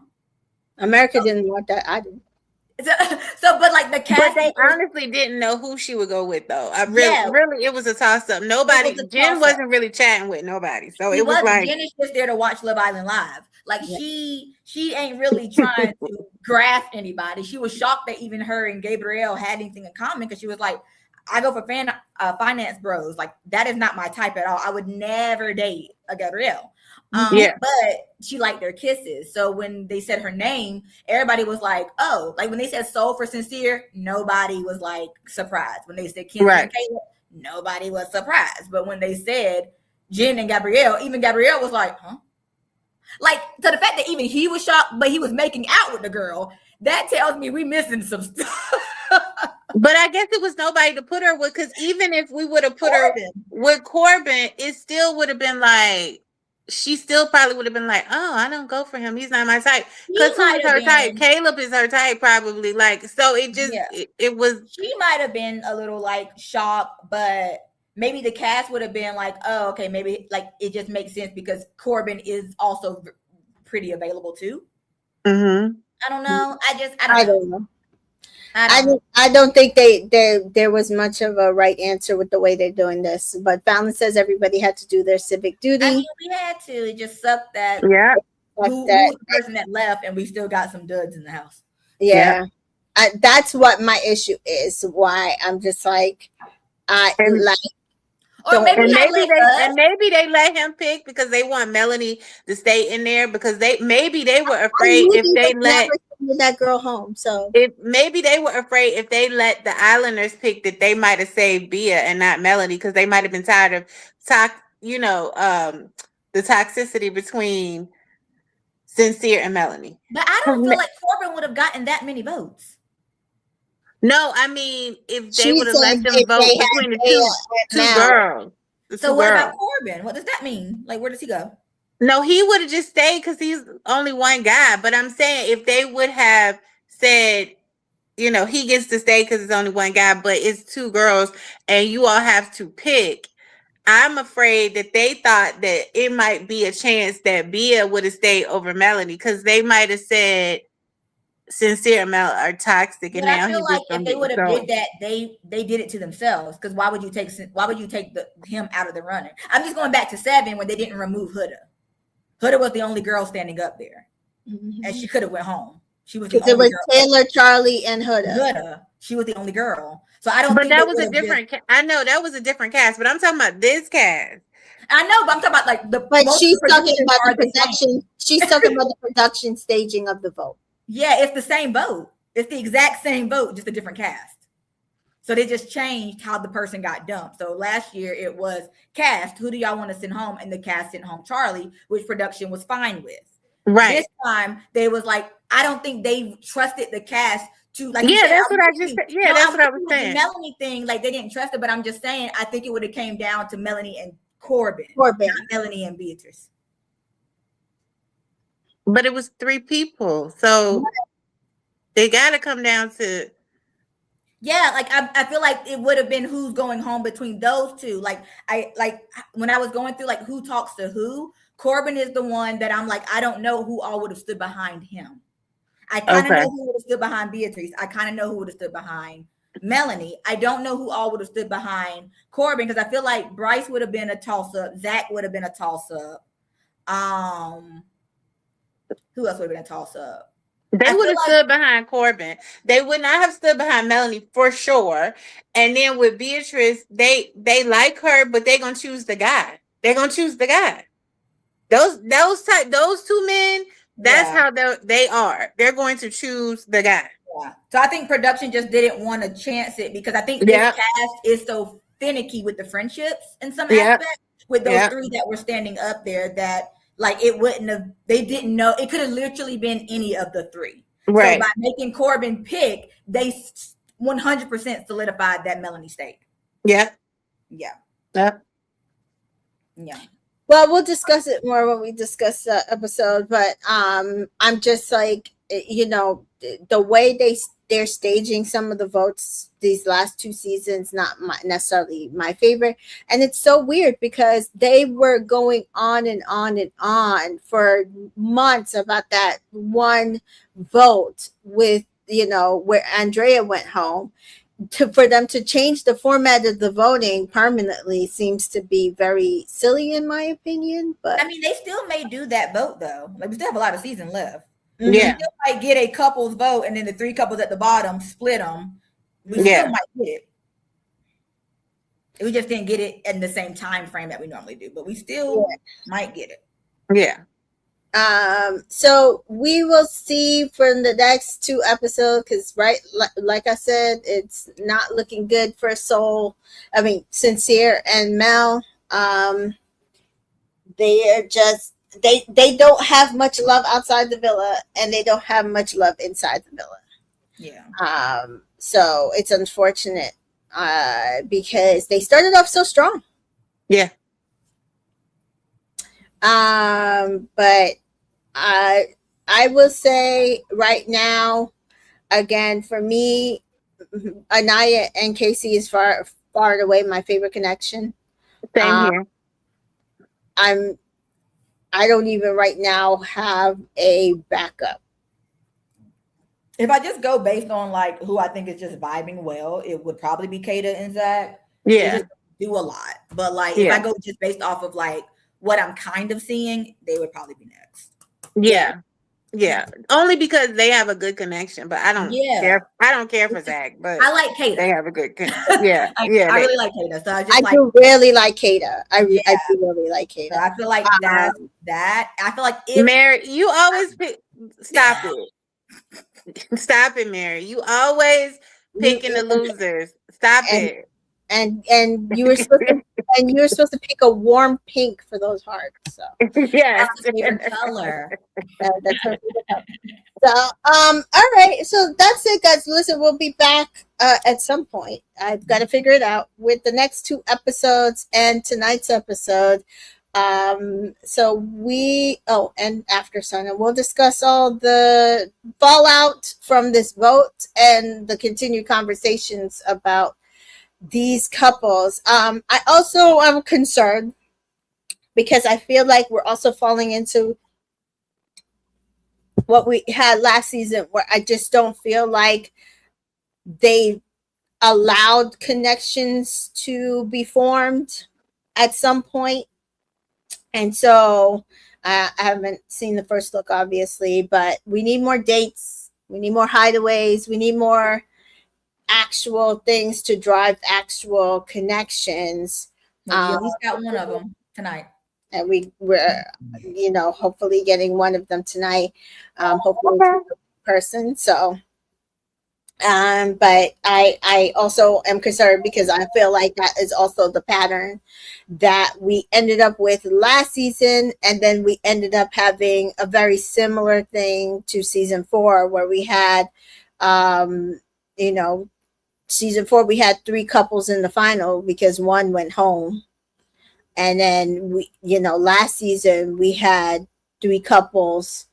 America didn't want that. I didn't. So, but like the cast, but they honestly didn't know who she would go with, though. Really, it was a toss up. Jen wasn't really chatting with nobody, so it was like Jen is just there to watch Love Island live. Like she ain't really trying to grasp anybody. She was shocked that even her and Gabrielle had anything in common, because she was like, I go for finance bros. Like, that is not my type at all. I would never date a Gabrielle. But she liked their kisses. So when they said her name, everybody was like, oh, like when they said Soul for Sincere, nobody was like surprised. When they said Kim and Kayla, nobody was surprised. But when they said Jen and Gabrielle, even Gabrielle was like, huh? Like, to the fact that even he was shocked, but he was making out with the girl, that tells me we missing some stuff. But I guess it was nobody to put her with, because even if we would have put her with Corbin, it still would have been like, she still probably would have been like, oh, I don't go for him. He's not my type. Because who is her type? Caleb is her type, probably. Like, so it just, it was. She might have been a little like shocked, but maybe the cast would have been like, oh, okay, maybe like it just makes sense because Corbin is also pretty available too. Mm-hmm. I don't know. I don't know. I don't think there was much of a right answer with the way they're doing this. But Fallon says everybody had to do their civic duty. I mean, we had to. It just sucked that who's the person that left, and we still got some duds in the house. Yeah. That's what my issue is. Why I'm just like, maybe they let him pick because they want Melanie to stay in there, because they were afraid if they let that girl home. So maybe they were afraid if they let the Islanders pick that they might have saved Bia and not Melanie, because they might have been tired of the toxicity between Sincere and Melanie. But I don't feel like Corbin would have gotten that many votes. No, I mean, if they would have let them vote between the two girls. So what about Corbin? What does that mean? Like, where does he go? No, he would have just stayed because he's only one guy. But I'm saying if they would have said, he gets to stay because it's only one guy, but it's two girls and you all have to pick. I'm afraid that they thought that it might be a chance that Bia would have stayed over Melanie, because they might have said Sincere and Mel are toxic. But and now I feel like if they would have did that, they did it to themselves. Because why would you take him out of the running? I'm just going back to 7 when they didn't remove Huda. Huda was the only girl standing up there, and she could have went home. She was the only girl. Taylor, Charlie, and Huda. She was the only girl. So I don't. But that was a different. I know that was a different cast, but I'm talking about this cast. I know, but I'm talking about like the. But she's talking about the production. She's talking about the production staging of the vote. Yeah, it's the same vote. It's the exact same vote, just a different cast. So they just changed how the person got dumped. So last year it was cast, who do y'all want to send home? And the cast sent home Charlie, which production was fine with. Right. This time they was like, I don't think they trusted the cast to like. Yeah, that's what I just said. Yeah, that's what I was saying. The Melanie thing, like they didn't trust it, but I'm just saying, I think it would have came down to Melanie and Corbin, not Melanie and Beatrice. But it was 3 people, so they got to come down to. Yeah, like I feel like it would have been who's going home between those two. Like when I was going through like who talks to who, Corbin is the one that I'm like, I don't know who all would have stood behind him. I kind of know who would have stood behind Beatrice. I kind of know who would have stood behind Melanie. I don't know who all would have stood behind Corbin, because I feel like Bryce would have been a toss-up. Zach would have been a toss-up. Who else would have been a toss-up? They would have stood behind Corbin. They would not have stood behind Melanie for sure. And then with Beatrice, they like her, but they're gonna choose the guy. They're gonna choose the guy. Those 2 men, that's how they are. They're going to choose the guy. Yeah. So I think production just didn't want to chance it, because I think this cast is so finicky with the friendships in some aspects with those 3 that were standing up there, that like it wouldn't have, they didn't know, it could have literally been any of the 3. Right. So by making Corbin pick, they 100% solidified that Melanie stayed. Yeah. Yeah. Yeah. Yeah. Well, we'll discuss it more when we discuss the episode, but I'm just like, the way they're staging some of the votes these last 2 seasons, not necessarily my favorite. And it's so weird because they were going on and on and on for months about that one vote with, where Andrea went home. For them to change the format of the voting permanently seems to be very silly, in my opinion. But I mean, they still may do that vote though. Like we still have a lot of season left. Yeah, we still might get a couples vote, and then the 3 couples at the bottom split them. We still might get it. We just didn't get it in the same time frame that we normally do, but we still might get it. Yeah. So we will see from the next 2 episodes, because like I said, it's not looking good for Sincere and Mel. they are just they don't have much love outside the villa, and they don't have much love inside the villa. Yeah. So it's unfortunate because they started off so strong. Yeah. But I will say right now, again, for me, Anaya and Casey is far and away my favorite connection. Same here. I don't even right now have a backup. If I just go based on like who I think is just vibing well, it would probably be Kata and Zach. They Yeah. just do a lot. But like if Yeah. I go just based off of like what I'm kind of seeing, they would probably be next. Yeah. Yeah. Only because they have a good connection, but I don't care. I don't care for Zach, but I like Kata. they have a good yeah. I Yeah. really like Kata. So I just I do really like Kata. I do really like so Kata. I feel like that's that. I feel like if Mary, you always pick stop it. Stop it, Mary. You always picking the losers. Stop it. And you were supposed to pick a warm pink for those hearts. So Yes. that's my favorite color. that's her favorite color. So all right, so that's it, guys. Listen, we'll be back at some point. I've got to figure it out with the next 2 episodes and tonight's episode. So and after sun, and we'll discuss all the fallout from this vote and the continued conversations about these couples. I also am concerned because I feel like we're also falling into what we had last season, where I just don't feel like they allowed connections to be formed at some point. And so I haven't seen the first look, obviously, but we need more dates. We need more hideaways. We need more actual things to drive actual connections. Well, you at least got one of them tonight. And we're hopefully getting one of them tonight. Hopefully it's a person. So but I also am concerned because I feel like that is also the pattern that we ended up with last season, and then we ended up having a very similar thing to season 4, where we had season 4 we had 3 couples in the final because one went home. And then last season we had 3 couples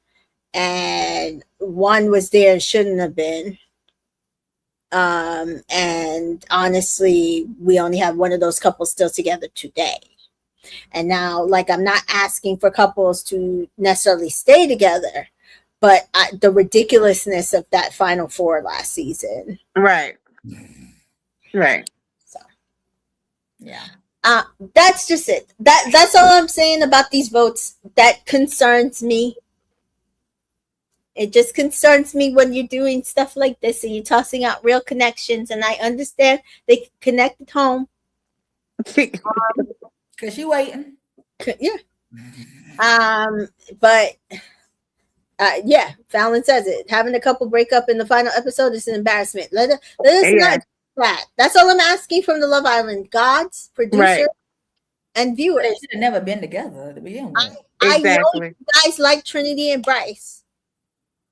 and one was there and shouldn't have been. And honestly, we only have one of those couples still together today. And now, like, I'm not asking for couples to necessarily stay together, but the ridiculousness of that final 4 last season. Right. So, yeah. That's just it. That's all I'm saying about these votes. That concerns me. It just concerns me when you're doing stuff like this and you're tossing out real connections. And I understand they connect at home. Because she waiting. Yeah. But yeah, Fallon says it. Having a couple break up in the final episode is an embarrassment. Let us not do that. That's all I'm asking from the Love Island gods, producer, and viewers. They should have never been together to begin with. I know you guys like Trinity and Bryce.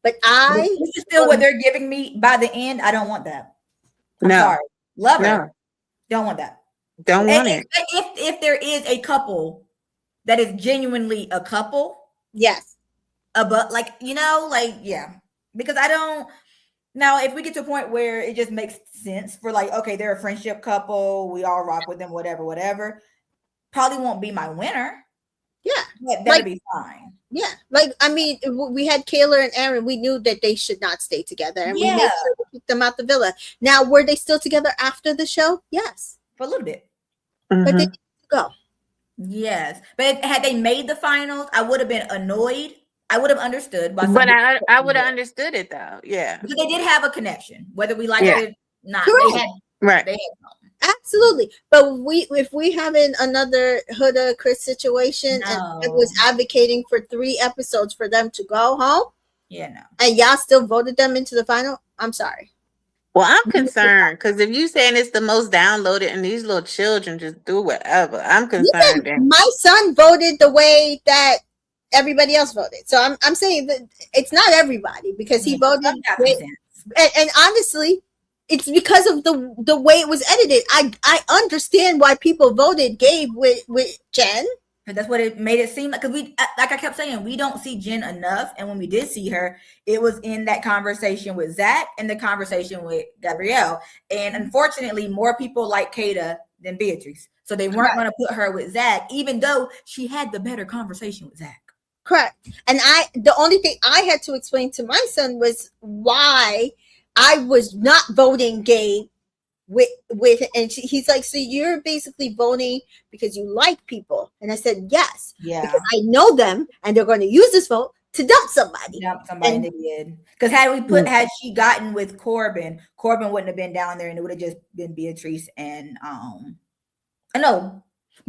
But this is still what they're giving me by the end. I don't want that. I'm sorry. Love her. Don't want that. Don't want it. If there is a couple that is genuinely a couple. Yes. But yeah. Because I don't. Now, if we get to a point where it just makes sense for like, okay, they're a friendship couple. We all rock with them, whatever. Probably won't be my winner. Yeah. But that'll be fine. Yeah, like, I mean, we had Kayla and Aaron. We knew that they should not stay together, and we made sure to keep them out the villa. Now, were they still together after the show? Yes, for a little bit, but they didn't go. Yes, but had they made the finals, I would have been annoyed. I would have understood, but I would have understood it though. Yeah, because they did have a connection, whether we liked it or not. Correct. They had Absolutely, but if we have another Huda Chris situation and I was advocating for 3 episodes for them to go home, no, and y'all still voted them into the final, I'm sorry. Well, I'm concerned because if you saying it's the most downloaded and these little children just do whatever, I'm concerned. Listen, my son voted the way that everybody else voted. So I'm saying that it's not everybody because he voted. And honestly, it's because of the way it was edited. I understand why people voted Gabe with Jen. Because that's what it made it seem like. Because we, like I kept saying, we don't see Jen enough. And when we did see her, it was in that conversation with Zach and the conversation with Gabrielle. And unfortunately, more people like Kata than Beatrice. So they weren't going to put her with Zach, even though she had the better conversation with Zach. Correct. And the only thing I had to explain to my son was why I was not voting Gabe with and he's like, so you're basically voting because you like people. And I said, yes. Yeah. Because I know them and they're going to use this vote to dump somebody. And they did. Because had she gotten with Corbin wouldn't have been down there and it would have just been Beatrice and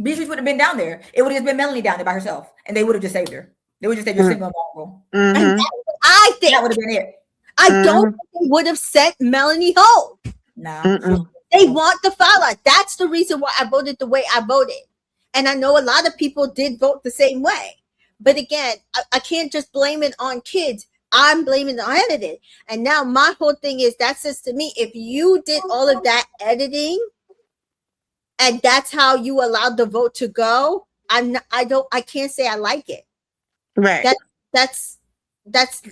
Beatrice would have been down there. It would have just been Melanie down there by herself. And they would have just saved her. They would just say you're single and vulnerable. And I think that would have been it. I don't think they would have sent Melanie home. No. They want the fallout. That's the reason why I voted the way I voted. And I know a lot of people did vote the same way. But again, I can't just blame it on kids. I'm blaming the editing. And now my whole thing is that says to me, if you did all of that editing and that's how you allowed the vote to go, I can't say I like it. Right. That's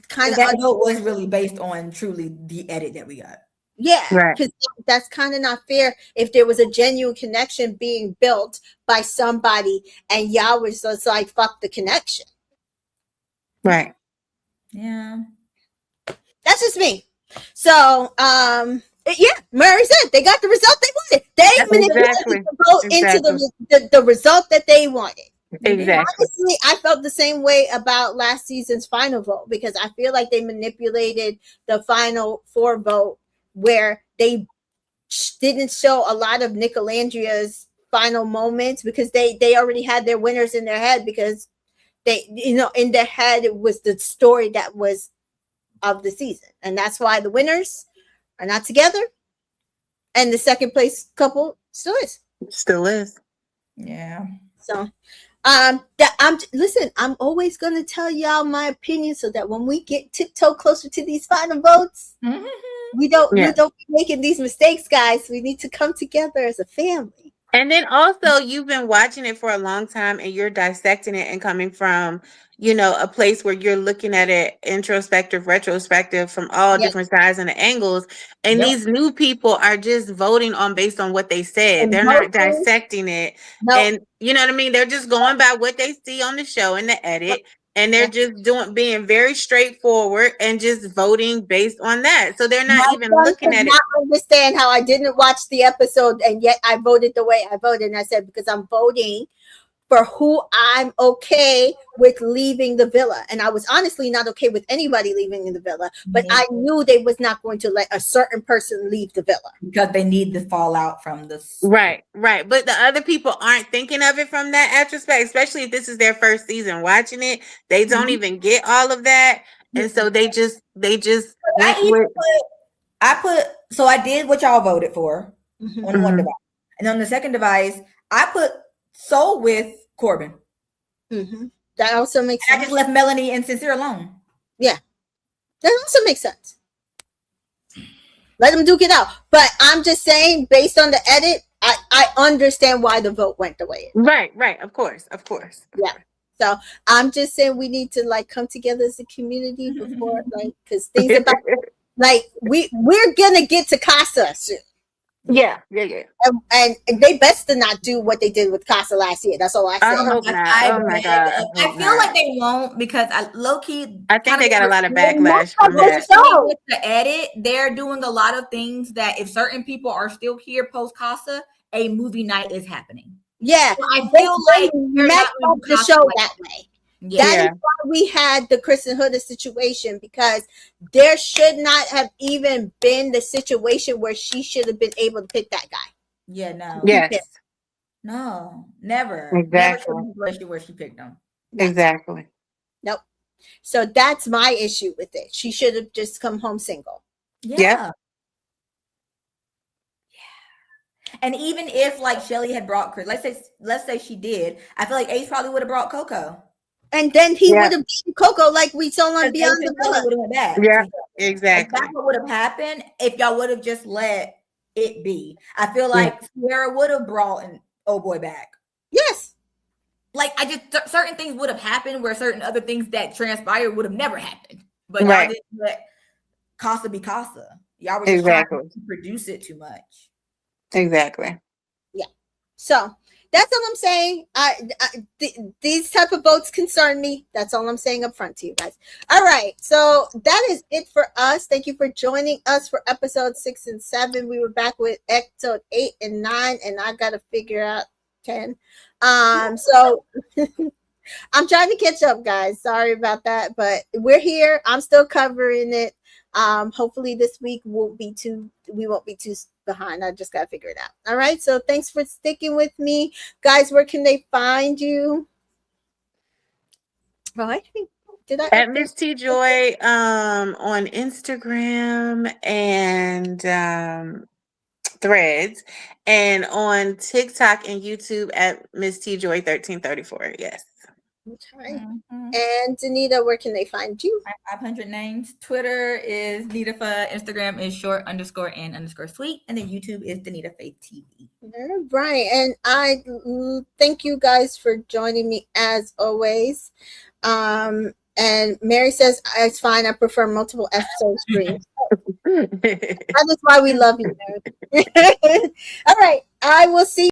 kind of that vote was really based on truly the edit that we got. Yeah, right. Because that's kind of not fair if there was a genuine connection being built by somebody and y'all was just like, fuck the connection. Right. Yeah. That's just me. So, yeah, Murray said they got the result they wanted. They manipulated the vote into the result that they wanted. Exactly. Honestly, I felt the same way about last season's final vote because I feel like they manipulated the final 4 vote where they didn't show a lot of Nicolandria's final moments because they already had their winners in their head because they, in their head it was the story that was of the season. And that's why the winners are not together. And the second place couple still is. Still is. Yeah. So I'm always gonna tell y'all my opinion so that when we get tiptoe closer to these final votes, we don't be making these mistakes, guys. We need to come together as a family. And then also you've been watching it for a long time and you're dissecting it and coming from, a place where you're looking at it introspective, retrospective from all different sides and angles. And these new people are just voting based on what they said. They're not dissecting it. And you know what I mean? They're just going by what they see on the show and the edit. And they're just being very straightforward and just voting based on that. So they're not even looking at it. I understand how I didn't watch the episode and yet I voted the way I voted. And I said, because I'm voting for who I'm okay with leaving the villa. And I was honestly not okay with anybody leaving in the villa, but I knew they was not going to let a certain person leave the villa. Because they need the fallout from this. Right. But the other people aren't thinking of it from that aspect, especially if this is their first season watching it. They don't even get all of that. And so they just so I did what y'all voted for on one device. And on the second device, I put Soul with Corbin. That also makes sense. I just left Melanie and Sincere alone. Yeah. That also makes sense. Let them duke it out. But I'm just saying, based on the edit, I understand why the vote went the way it went. Right. Of course. Yeah. So I'm just saying we need to come together as a community before because things about we're gonna get to Casa soon. Yeah. And they best to not do what they did with Casa last year. That's all I say. I feel like they won't because I think they got a lot of backlash from that. With the edit, they're doing a lot of things that if certain people are still here post Casa, a movie night is happening. Yeah, so I feel like they're not going to show that way. Yeah. That is why we had the Kristen Huda situation because there should not have even been the situation where she should have been able to pick that guy. Yeah, no. Yes. No, never. Exactly. Never where she picked them. Exactly. Nope. So that's my issue with it. She should have just come home single. Yeah. And even if like Shelly had brought Chris, let's say she did, I feel like Ace probably would have brought Coco. And then he Yeah. would have beaten Coco like we saw on Beyond the Villa. Would have went back. Yeah, Like, exactly. that's what would have happened if y'all would have just let it be. I feel like Sierra would have brought an old boy back. Yes. Like I just certain things would have happened where certain other things that transpired would have never happened. But y'all didn't let Casa be Casa. Y'all were just trying to produce it too much. Exactly. Yeah. So that's all I'm saying. These type of votes concern me. That's all I'm saying up front to you guys. All right. So that is it for us. Thank you for joining us for episode 6 and 7. We were back with episode 8 and 9, and I got to figure out 10. So I'm trying to catch up, guys. Sorry about that, but we're here. I'm still covering it. Hopefully this week we won't be too behind. I just gotta figure it out. All right. So thanks for sticking with me, guys. Where can they find you? Well, actually, did I at Miss T Joy on Instagram and Threads, and on TikTok and YouTube at Miss T Joy 1334. Yes. Okay. And Danita, where can they find you? 500 names. Twitter is Nita, Instagram is short_and_sweet, and then YouTube is Danita Faith TV. All right. And I thank you guys for joining me as always. And Mary says it's fine. I prefer multiple episode streams. That is why we love you, Mary. All right. I will see